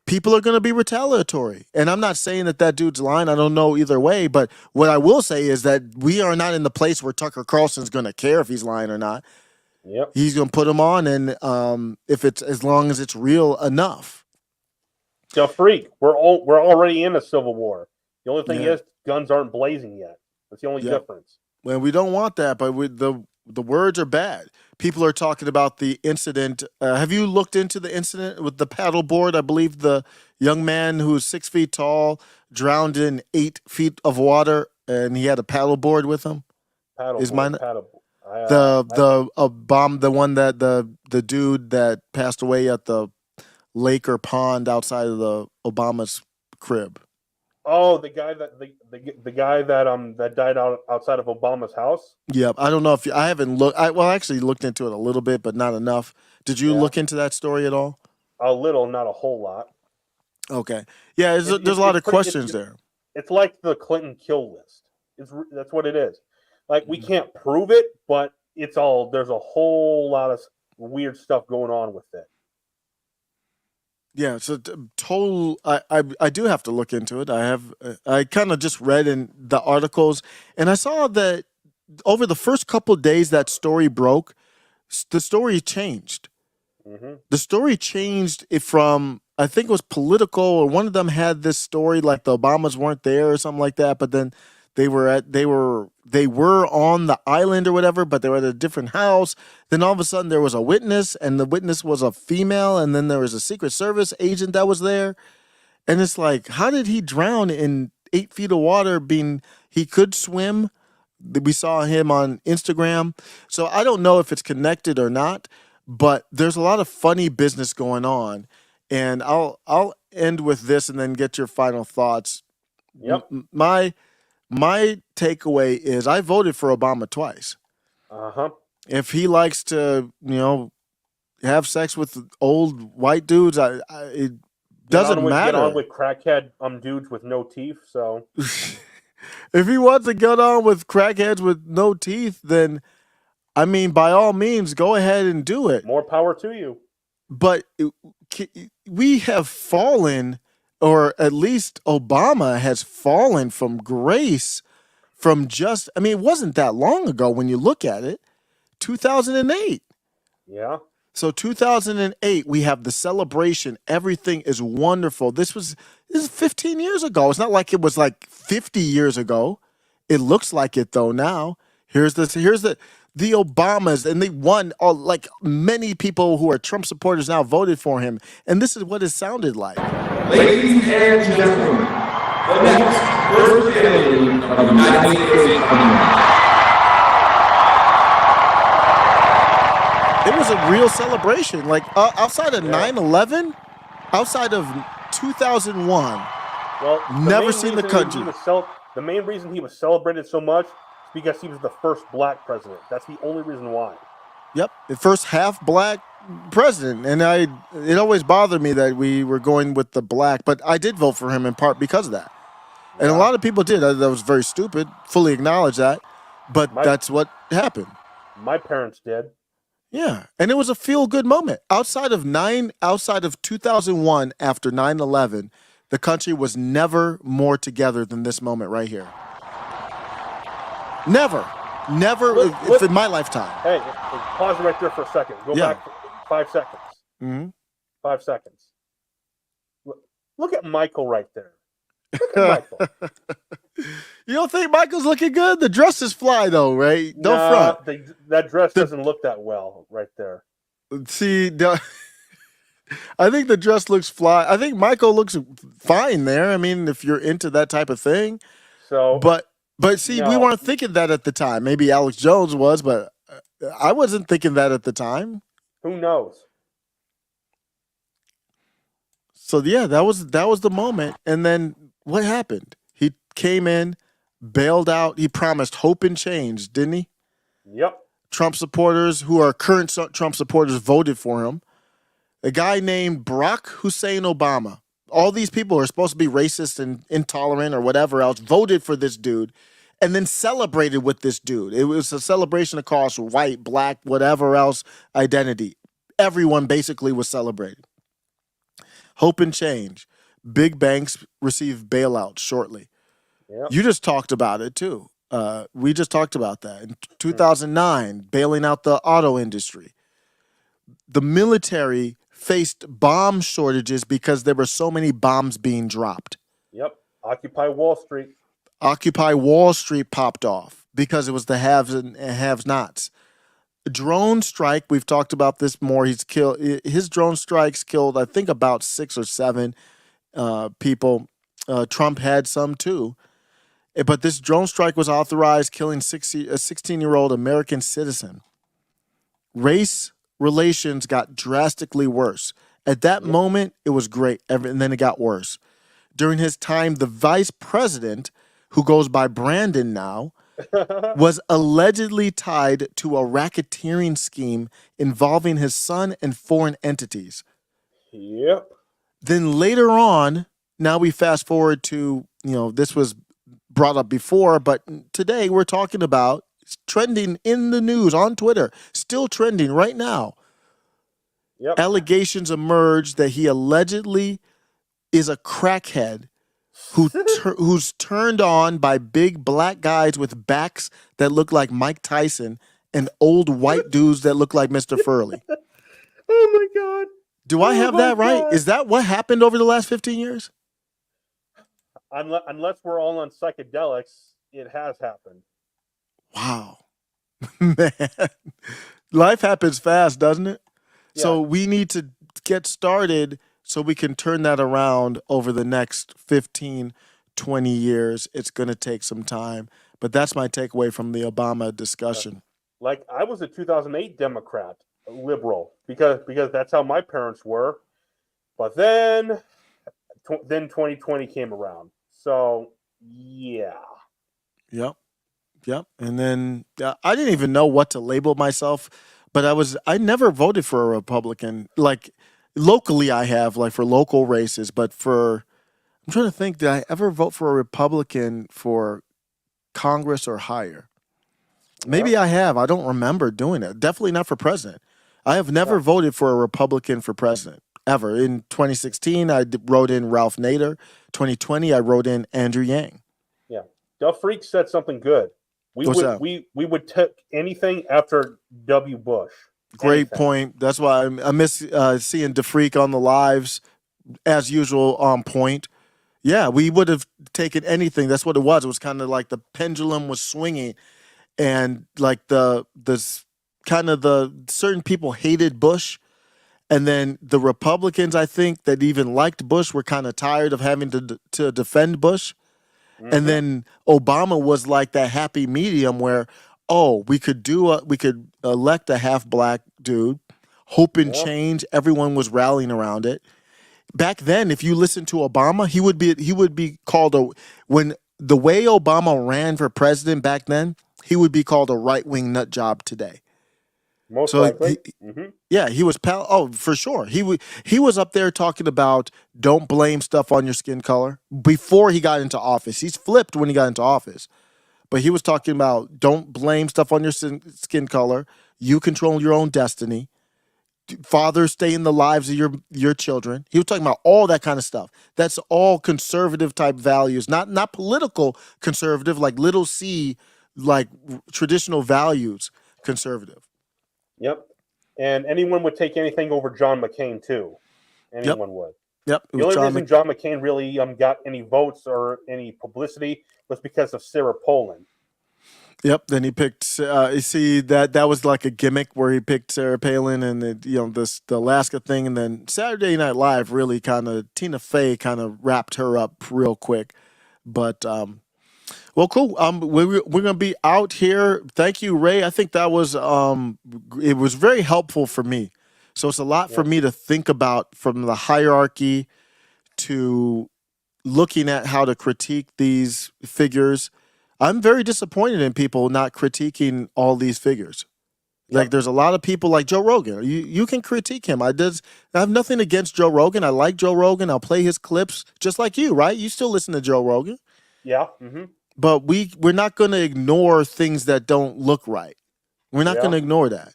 [SPEAKER 1] people are going to be retaliatory. And I'm not saying that dude's lying. I don't know either way. But what I will say is that we are not in the place where Tucker Carlson's going to care if he's lying or not.
[SPEAKER 11] Yep.
[SPEAKER 1] He's going to put him on, and if it's as long as it's real enough.
[SPEAKER 11] So freak, we're already in a civil war. The only thing is guns aren't blazing yet. That's the only difference.
[SPEAKER 1] Well, we don't want that, but the words are bad. people are talking about the incident. Have you looked into the incident with the paddleboard? I believe the young man who's 6 feet tall drowned in 8 feet of water, and he had a paddleboard with him. Is mine
[SPEAKER 11] Paddleboard.
[SPEAKER 1] the bomb? The one that the dude that passed away at the lake or pond outside of the Obama's crib.
[SPEAKER 11] Oh, the guy that died outside of Obama's house.
[SPEAKER 1] Yeah, I don't know if I haven't looked. I actually looked into it a little bit, but not enough. Did you look into that story at all?
[SPEAKER 11] A little, not a whole lot.
[SPEAKER 1] Okay, yeah, there's a lot of questions there.
[SPEAKER 11] It's like the Clinton kill list. That's what it is. Like, we can't prove it, but there's a whole lot of weird stuff going on with it.
[SPEAKER 1] Yeah, so total. I do have to look into it. I kind of just read in the articles, and I saw that over the first couple of days that story broke, the story changed.
[SPEAKER 11] Mm-hmm.
[SPEAKER 1] The story changed from, I think it was political, or one of them had this story like the Obamas weren't there or something like that, but then they were on the island or whatever, but they were at a different house. Then all of a sudden there was a witness, and the witness was a female, and then there was a Secret Service agent that was there. And it's like, how did he drown in 8 feet of water? He could swim. We saw him on Instagram. So I don't know if it's connected or not, but there's a lot of funny business going on. And I'll end with this and then get your final thoughts.
[SPEAKER 11] Yep.
[SPEAKER 1] My takeaway is I voted for Obama twice.
[SPEAKER 11] Uh-huh.
[SPEAKER 1] If he likes to, have sex with old white dudes, it doesn't matter.
[SPEAKER 11] Get on with crackhead dudes with no teeth. So
[SPEAKER 1] if he wants to get on with crackheads with no teeth, then by all means, go ahead and do it.
[SPEAKER 11] More power to you.
[SPEAKER 1] But we have fallen, or at least Obama has fallen from grace from it wasn't that long ago when you look at it, 2008.
[SPEAKER 11] Yeah.
[SPEAKER 1] So 2008, we have the celebration. Everything is wonderful. This is 15 years ago. It's not like it was like 50 years ago. It looks like it though now. Here's the Obamas, and they won. Like many people who are Trump supporters now voted for him, and this is what it sounded like.
[SPEAKER 13] Ladies and gentlemen, the next First Lady of the United States of America.
[SPEAKER 1] It was a real celebration. Like outside of 9/11, outside of 2001, never seen the country.
[SPEAKER 11] The main reason he was celebrated so much is because he was the first black president. That's the only reason why.
[SPEAKER 1] Yep, the first half black president, and it always bothered me that we were going with the black, but I did vote for him in part because of that. And a lot of people did. That was very stupid. Fully acknowledge that, but that's what happened.
[SPEAKER 11] My parents did.
[SPEAKER 1] Yeah, and it was a feel-good moment. Outside of 2001, after 9/11, the country was never more together than this moment right here. Never, in my lifetime.
[SPEAKER 11] Hey, pause right there for a second. Go back 5 seconds.
[SPEAKER 1] Mm-hmm.
[SPEAKER 11] 5 seconds. Look at Michael right there. Look at Michael.
[SPEAKER 1] You don't think Michael's looking good? The dress is fly, though, right? Don't front.
[SPEAKER 11] That dress doesn't look that well right there.
[SPEAKER 1] See, I think the dress looks fly. I think Michael looks fine there. I mean, if you're into that type of thing.
[SPEAKER 11] So,
[SPEAKER 1] but see, we weren't thinking that at the time. Maybe Alex Jones was, but I wasn't thinking that at the time.
[SPEAKER 11] Who knows?
[SPEAKER 1] So yeah, that was the moment. And then what happened? He came in, bailed out. He promised hope and change, didn't he?
[SPEAKER 11] Yep. Trump
[SPEAKER 1] supporters who are current Trump supporters voted for him. A guy named Barack Hussein Obama. All these people who are supposed to be racist and intolerant or whatever else voted for this dude and then celebrated with this dude. It was a celebration across white, black, whatever else identity. Everyone basically was celebrating. Hope and change. Big banks receive bailouts shortly.
[SPEAKER 11] Yep.
[SPEAKER 1] You just talked about it too. We just talked about that. In 2009, bailing out the auto industry. The military faced bomb shortages because there were so many bombs being dropped.
[SPEAKER 11] Yep. Occupy Wall Street.
[SPEAKER 1] Occupy Wall Street popped off because it was the haves and have-nots. drone strike. We've talked about this more. His drone strikes killed, I think, about 6 or 7 people. Trump had some too. But this drone strike was authorized, killing a 16-year-old American citizen. Race relations got drastically worse. At that moment, it was great, and then it got worse. During his time, the vice president, who goes by Brandon now, was allegedly tied to a racketeering scheme involving his son and foreign entities.
[SPEAKER 11] Yep.
[SPEAKER 1] Then later on, now we fast forward to, this was brought up before, but today we're talking about trending in the news on Twitter, still trending right now.
[SPEAKER 11] Yep.
[SPEAKER 1] Allegations emerged that he allegedly is a crackhead who's turned on by big black guys with backs that look like Mike Tyson and old white dudes that look like Mr. Furley.
[SPEAKER 11] Oh my God.
[SPEAKER 1] Do I have that right?
[SPEAKER 11] God.
[SPEAKER 1] Is that what happened over the last 15 years?
[SPEAKER 11] Unless we're all on psychedelics, it has happened.
[SPEAKER 1] Wow. Man. Life happens fast, doesn't it? Yeah. So we need to get started so we can turn that around over the next 15, 20 years. It's going to take some time. But that's my takeaway from the Obama discussion.
[SPEAKER 11] Like, I was a 2008 Democrat, a liberal, because that's how my parents were. But then 2020 came around. So, yeah.
[SPEAKER 1] Yep. And then I didn't even know what to label myself, but I never voted for a Republican. Like, locally I have, like, for local races, but I'm trying to think, did I ever vote for a Republican for Congress or higher? Maybe I have. I don't remember doing it. Definitely not for president. I have never voted for a Republican for president, ever. In 2016, I wrote in Ralph Nader. 2020, I wrote in Andrew Yang.
[SPEAKER 11] Yeah. Duff Freak said something good. We would take anything after W. Bush.
[SPEAKER 1] Great point. That's why I miss seeing DeFreak on the lives, as usual, on point. Yeah, we would have taken anything. That's what it was. It was kind of like the pendulum was swinging, and like the certain people hated Bush, and then the Republicans, I think, that even liked Bush were kind of tired of having to defend Bush. Mm-hmm. And then Obama was like that happy medium where, we could elect a half black dude, hope and change. Everyone was rallying around it. Back then, if you listen to Obama, he would be called when the way Obama ran for president back then, he would be called a right-wing nut job today.
[SPEAKER 11] Most likely.
[SPEAKER 1] He was for sure. He was up there talking about don't blame stuff on your skin color before he got into office. He's flipped when he got into office. But he was talking about don't blame stuff on your skin color. You control your own destiny. Fathers stay in the lives of your children. He was talking about all that kind of stuff. That's all conservative type values, not political conservative, like little c, like traditional values conservative.
[SPEAKER 11] Yep. And anyone would take anything over John McCain too. Anyone would.
[SPEAKER 1] Yep.
[SPEAKER 11] The only reason John McCain really got any votes or any publicity was because of Sarah Palin.
[SPEAKER 1] Yep. Then he picked. You see that was like a gimmick where he picked Sarah Palin and the Alaska thing, and then Saturday Night Live really Tina Fey kind of wrapped her up real quick. But well, cool. We're gonna be out here. Thank you, Ray. I think that was it was very helpful for me. So it's a lot for me to think about, from the hierarchy to looking at how to critique these figures. I'm very disappointed in people not critiquing all these figures. Like, there's a lot of people like Joe Rogan. You can critique him. I have nothing against Joe Rogan. I like Joe Rogan. I'll play his clips just like you, right? You still listen to Joe Rogan.
[SPEAKER 11] Yeah. Mm-hmm.
[SPEAKER 1] But we're not going to ignore things that don't look right. We're not going to ignore that.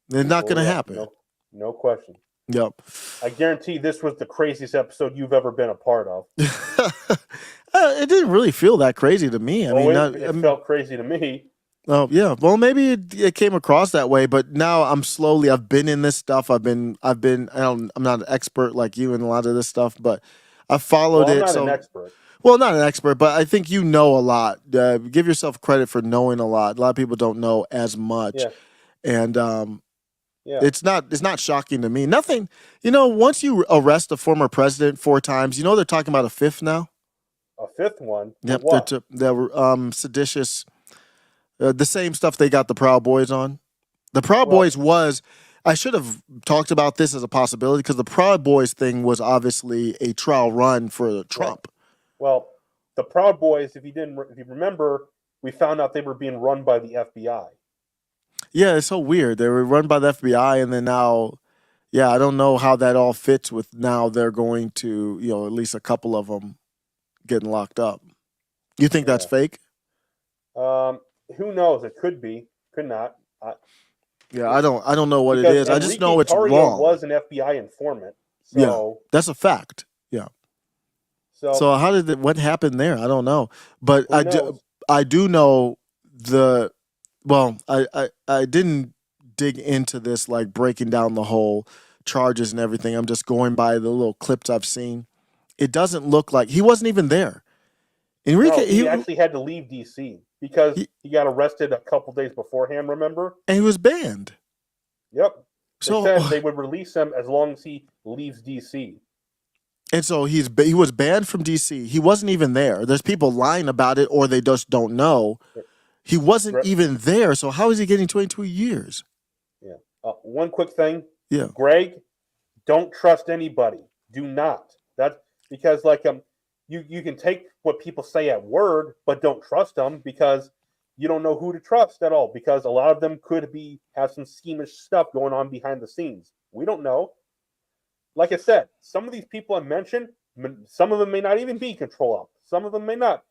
[SPEAKER 1] It's not going to happen.
[SPEAKER 11] No question.
[SPEAKER 1] Yep.
[SPEAKER 11] I guarantee this was the craziest episode you've ever been a part of.
[SPEAKER 1] It didn't really feel that crazy to me.
[SPEAKER 11] It felt crazy to me.
[SPEAKER 1] Oh yeah. Well, maybe it came across that way, but now I've been in this stuff. I'm not an expert like you in a lot of this stuff, but I followed it.
[SPEAKER 11] I'm not an expert.
[SPEAKER 1] Well, not an expert, but I think you know a lot. Give yourself credit for knowing a lot. A lot of people don't know as much.
[SPEAKER 11] Yeah.
[SPEAKER 1] And
[SPEAKER 11] Yeah.
[SPEAKER 1] it's not shocking to me. Nothing, once you arrest a former president 4 times, they're talking about a 5th now.
[SPEAKER 11] A 5th one? For
[SPEAKER 1] Yep,
[SPEAKER 11] what?
[SPEAKER 1] they're seditious. The same stuff they got the Proud Boys on. The Proud Boys I should have talked about this as a possibility because the Proud Boys thing was obviously a trial run for Trump.
[SPEAKER 11] Well, the Proud Boys, if you remember, we found out they were being run by the FBI.
[SPEAKER 1] Yeah, it's so weird. They were run by the FBI, and then now, I don't know how that all fits with now they're going to, at least a couple of them getting locked up. You think that's fake?
[SPEAKER 11] Who knows? It could be, could not.
[SPEAKER 1] I don't know what it
[SPEAKER 11] because
[SPEAKER 1] is. I just know it's
[SPEAKER 11] Tarrio
[SPEAKER 1] wrong.
[SPEAKER 11] was an FBI informant. So,
[SPEAKER 1] yeah, that's a fact. Yeah. So how what happened there? I don't know, but I do know I didn't dig into this like breaking down the whole charges and everything. I'm just going by the little clips I've seen. It doesn't look like he wasn't even there. Enrique,
[SPEAKER 11] he actually had to leave D.C. because he got arrested a couple days beforehand. Remember?
[SPEAKER 1] And he was banned.
[SPEAKER 11] Yep.
[SPEAKER 1] So
[SPEAKER 11] they said they would release him as long as he leaves D.C.
[SPEAKER 1] And so he was banned from D.C. He wasn't even there. There's people lying about it, or they just don't know. He wasn't even there. So how is he getting 22 years?
[SPEAKER 11] Yeah. One quick thing.
[SPEAKER 1] Yeah.
[SPEAKER 11] Greg, don't trust anybody. Do not. That's because you can take what people say at word, but don't trust them because you don't know who to trust at all. Because a lot of them could have some schemish stuff going on behind the scenes. We don't know. Like I said, some of these people I mentioned, some of them may not even be control op. Some of them may not.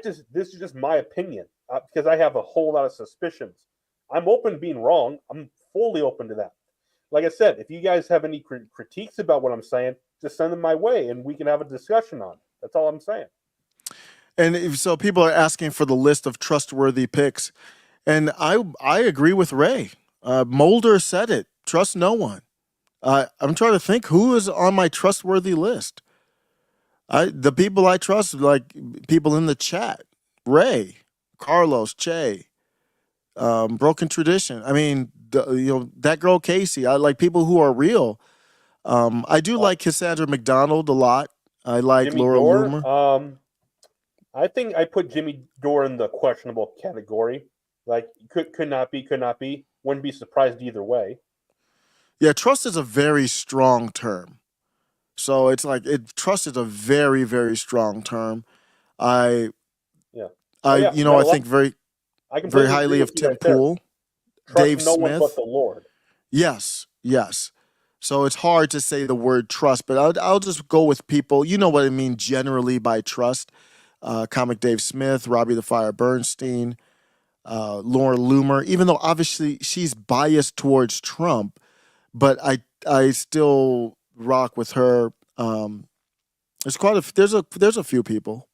[SPEAKER 11] This is just my opinion because I have a whole lot of suspicions. I'm open to being wrong. I'm fully open to that. Like I said, if you guys have any critiques about what I'm saying, just send them my way and we can have a discussion on it. That's all I'm saying.
[SPEAKER 1] And so people are asking for the list of trustworthy picks. And I agree with Ray. Mulder said it. Trust no one. I'm trying to think who is on my trustworthy list. The people I trust, like people in the chat, Ray, Carlos, Che, Broken Tradition. I mean, that girl Casey. I like people who are real. I do like Cassandra McDonald a lot. I like
[SPEAKER 11] Jimmy
[SPEAKER 1] Laura
[SPEAKER 11] Dore,
[SPEAKER 1] Loomer.
[SPEAKER 11] I think I put Jimmy Dore in the questionable category. Like could not be. Wouldn't be surprised either way.
[SPEAKER 1] Yeah, trust is a very strong term. So it's like trust is a very, very strong term. I think very highly of Tim Pool, Dave Smith.
[SPEAKER 11] No one but the Lord.
[SPEAKER 1] Yes. So it's hard to say the word trust, but I'll just go with people. You know what I mean generally by trust. Comic Dave Smith, Robbie the Fire Bernstein, Laura Loomer. Even though obviously she's biased towards Trump, but I still rock with her. There's a few people.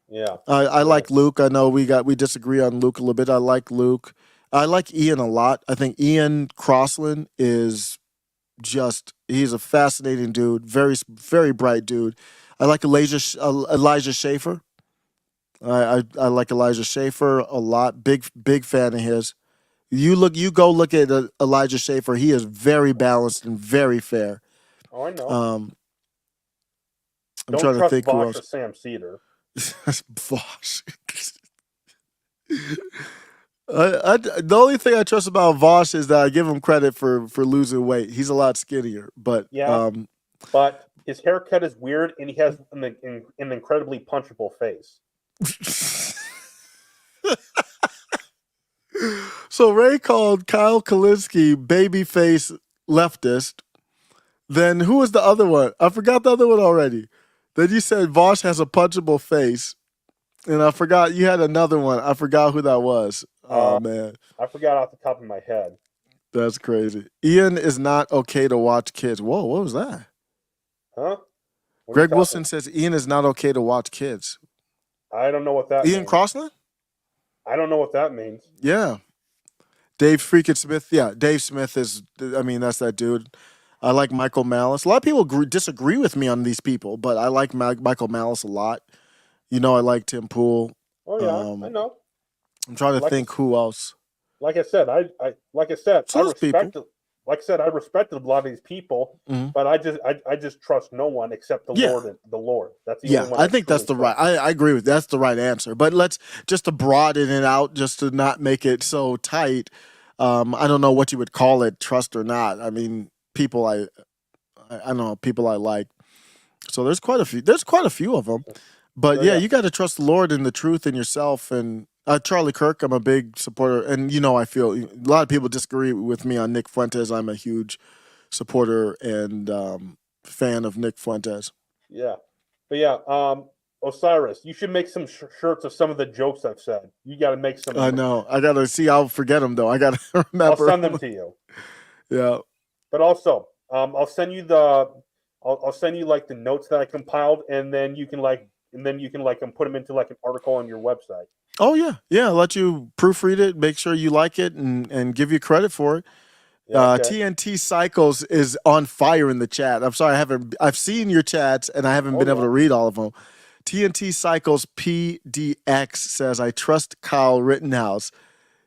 [SPEAKER 11] Yeah.
[SPEAKER 1] I like Luke. I know we disagree on Luke a little bit. I like Luke. I like Ian a lot. I think Ian Crossland is he's a fascinating dude, very, very bright dude. I like Elijah Schaefer. I like Elijah Schaefer a lot. Big fan of his. You go look at Elijah Schaefer. He is very balanced and very fair.
[SPEAKER 11] Oh, I know.
[SPEAKER 1] I'm trying to think who else.
[SPEAKER 11] Or Sam Cedar.
[SPEAKER 1] Vosh. The only thing I trust about Vosh is that I give him credit for losing weight. He's a lot skinnier, but
[SPEAKER 11] but his haircut is weird, and he has an incredibly punchable face.
[SPEAKER 1] So Ray called Kyle Kalinske babyface leftist. Then who was the other one? I forgot the other one already. Then you said Vosh has a punchable face. And I forgot you had another one. I forgot who that was. Oh, man.
[SPEAKER 11] I forgot off the top of my head.
[SPEAKER 1] That's crazy. Ian is not okay to watch kids. Whoa, what was that?
[SPEAKER 11] Huh?
[SPEAKER 1] Greg Wilson says Ian is not okay to watch kids.
[SPEAKER 11] I don't know what that means.
[SPEAKER 1] Ian Crossland?
[SPEAKER 11] I don't know what that means.
[SPEAKER 1] Yeah. Dave freaking Smith. Yeah, Dave Smith is, that's that dude. I like Michael Malice. A lot of people disagree with me on these people, but I like Michael Malice a lot. I like Tim Pool.
[SPEAKER 11] Oh, yeah, I know.
[SPEAKER 1] I'm trying to think who else.
[SPEAKER 11] like I said, I
[SPEAKER 1] So those
[SPEAKER 11] respect.
[SPEAKER 1] people.
[SPEAKER 11] Like I said, I respected a lot of these people,
[SPEAKER 1] Mhm.
[SPEAKER 11] but I just trust no one except the
[SPEAKER 1] Yeah.
[SPEAKER 11] Lord and the Lord. That's the
[SPEAKER 1] Yeah,
[SPEAKER 11] only one
[SPEAKER 1] I think that's the
[SPEAKER 11] truly
[SPEAKER 1] right.
[SPEAKER 11] trust.
[SPEAKER 1] I agree with that's the right answer. But let's just to broaden it out, just to not make it so tight. I don't know what you would call it, trust or not. I mean, people I don't know people I like. So there's quite a few. There's quite a few of them. But
[SPEAKER 11] So,
[SPEAKER 1] yeah,
[SPEAKER 11] yeah.
[SPEAKER 1] you got to trust the Lord and the truth in yourself. And Charlie Kirk, I'm a big supporter. And I feel a lot of people disagree with me on Nick Fuentes. I'm a huge supporter and fan of Nick Fuentes.
[SPEAKER 11] Yeah, but yeah, Osiris, you should make some shirts of some of the jokes I've said. You got to make some.
[SPEAKER 1] I know. I gotta see. I'll forget them though. I gotta remember.
[SPEAKER 11] I'll send them to you.
[SPEAKER 1] Yeah.
[SPEAKER 11] But also, I'll send you I'll send you like the notes that I compiled, and then you can put them into like an article on your website.
[SPEAKER 1] Oh yeah, yeah. I'll let you proofread it, make sure you like it, and give you credit for it.
[SPEAKER 11] Yeah, okay.
[SPEAKER 1] TNT Cycles is on fire in the chat. I'm sorry, I've seen your chats and I haven't been able to read all of them. TNT Cycles PDX says, I trust Kyle Rittenhouse.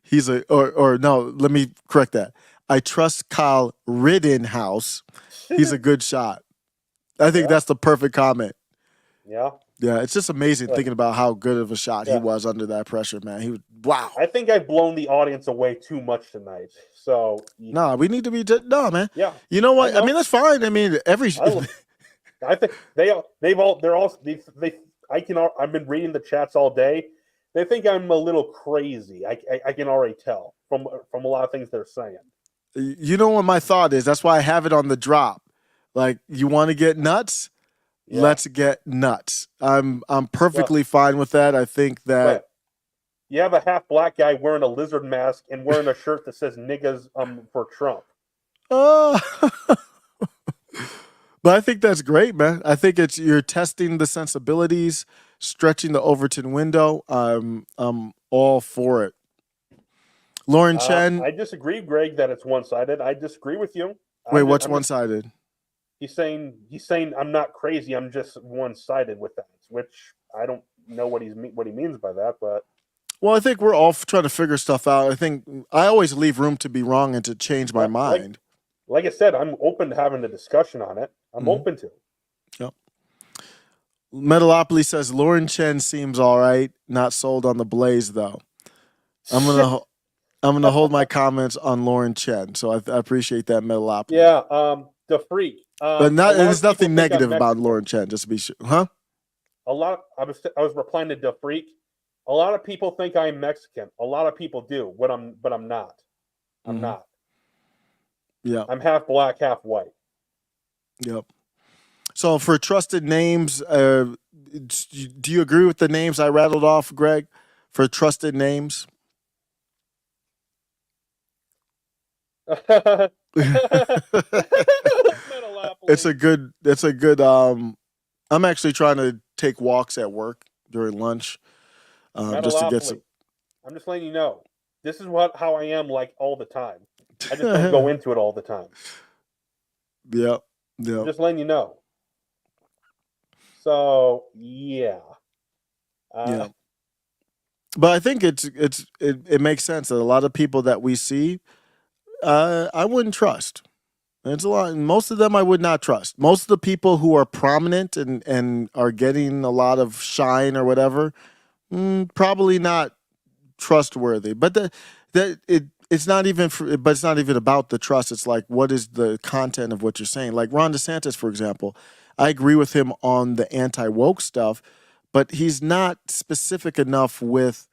[SPEAKER 1] He's or no, let me correct that. I trust Kyle Rittenhouse. He's a good shot. I think that's the perfect comment.
[SPEAKER 11] Yeah.
[SPEAKER 1] Yeah, it's just amazing
[SPEAKER 11] Good.
[SPEAKER 1] thinking about how good of a shot he was under that pressure, man. He was wow.
[SPEAKER 11] I think I've blown the audience away too much tonight. So
[SPEAKER 1] No, we need to be no, man.
[SPEAKER 11] Yeah.
[SPEAKER 1] You know what?
[SPEAKER 11] I know.
[SPEAKER 1] I mean, that's fine. I mean,
[SPEAKER 11] I think I've been reading the chats all day. They think I'm a little crazy. I can already tell from a lot of things they're saying.
[SPEAKER 1] You know what my thought is? That's why I have it on the drop. Like, you want to get nuts?
[SPEAKER 11] Yeah.
[SPEAKER 1] Let's get nuts. I'm perfectly fine with that. I think that
[SPEAKER 11] But you have a half black guy wearing a lizard mask and wearing a shirt that says "niggas" for Trump.
[SPEAKER 1] Oh. But I think that's great, man. I think you're testing the sensibilities, stretching the Overton window. I'm all for it. Lauren Chen.
[SPEAKER 11] I disagree, Greg, that it's one-sided. I disagree with you.
[SPEAKER 1] Wait, what's one-sided?
[SPEAKER 11] He's saying I'm not crazy. I'm just one-sided with that, which I don't know what he means by that. But
[SPEAKER 1] well, I think we're all trying to figure stuff out. I think I always leave room to be wrong and to change my mind.
[SPEAKER 11] Like I said, I'm open to having a discussion on it. I'm open to.
[SPEAKER 1] Yep. Metalopoly says Lauren Chen seems all right. Not sold on the Blaze though. I'm gonna hold my comments on Lauren Chen. So I appreciate that, Metalopoly.
[SPEAKER 11] Yeah. The freak.
[SPEAKER 1] But there's nothing negative about Lauren Chen. Just to be sure, huh?
[SPEAKER 11] I was replying to the freak. A lot of people think I'm Mexican. A lot of people do, but I'm not. I'm not.
[SPEAKER 1] Yeah.
[SPEAKER 11] I'm half black, half white.
[SPEAKER 1] Yep. So for trusted names, do you agree with the names I rattled off, Greg? For trusted names? It's a good I'm actually trying to take walks at work during lunch. Just to get some.
[SPEAKER 11] I'm just letting you know. This is how I am like all the time. I just don't go into it all the time.
[SPEAKER 1] Yeah. Yeah.
[SPEAKER 11] I'm just letting you know. So yeah.
[SPEAKER 1] Yeah. But I think it makes sense that a lot of people that we see, I wouldn't trust. It's a lot. Most of them I would not trust. Most of the people who are prominent and are getting a lot of shine or whatever, probably not trustworthy. But it's not even. But it's not even about the trust. It's like, what is the content of what you're saying? Like Ron DeSantis, for example, I agree with him on the anti-woke stuff, but he's not specific enough with,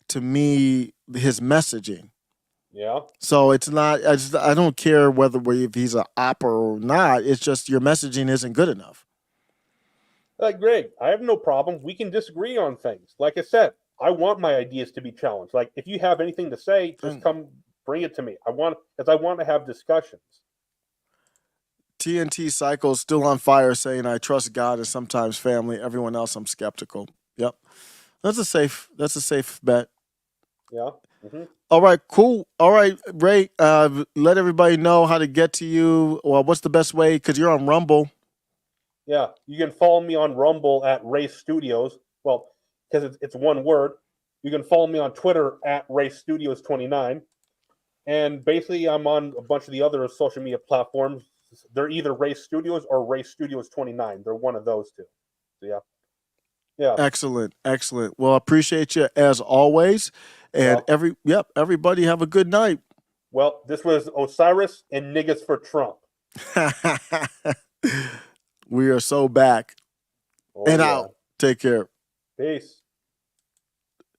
[SPEAKER 1] to me, his messaging.
[SPEAKER 11] Yeah.
[SPEAKER 1] So it's not. I don't care if he's an op or not. It's just your messaging isn't good enough.
[SPEAKER 11] Greg, I have no problem. We can disagree on things. Like I said, I want my ideas to be challenged. Like if you have anything to say, just come bring it to me. I want to have discussions.
[SPEAKER 1] TNT Cycle's still on fire, saying I trust God and sometimes family. Everyone else, I'm skeptical. Yep, that's a safe bet.
[SPEAKER 11] Yeah. Mm-hmm.
[SPEAKER 1] All right, cool. All right, Ray, let everybody know how to get to you. Well, what's the best way? Because you're on Rumble.
[SPEAKER 11] Yeah, you can follow me on Rumble at Ray Studios. Well, because it's one word. You can follow me on Twitter at Ray Studios 29. And basically, I'm on a bunch of the other social media platforms. They're either Race Studios or Race Studios 29. They're one of those two. So, yeah. Yeah.
[SPEAKER 1] Excellent. Well, I appreciate you as always. And everybody have a good night.
[SPEAKER 11] Well, this was Osiris and Niggas for Trump.
[SPEAKER 1] We are so back and out. Take care.
[SPEAKER 11] Peace.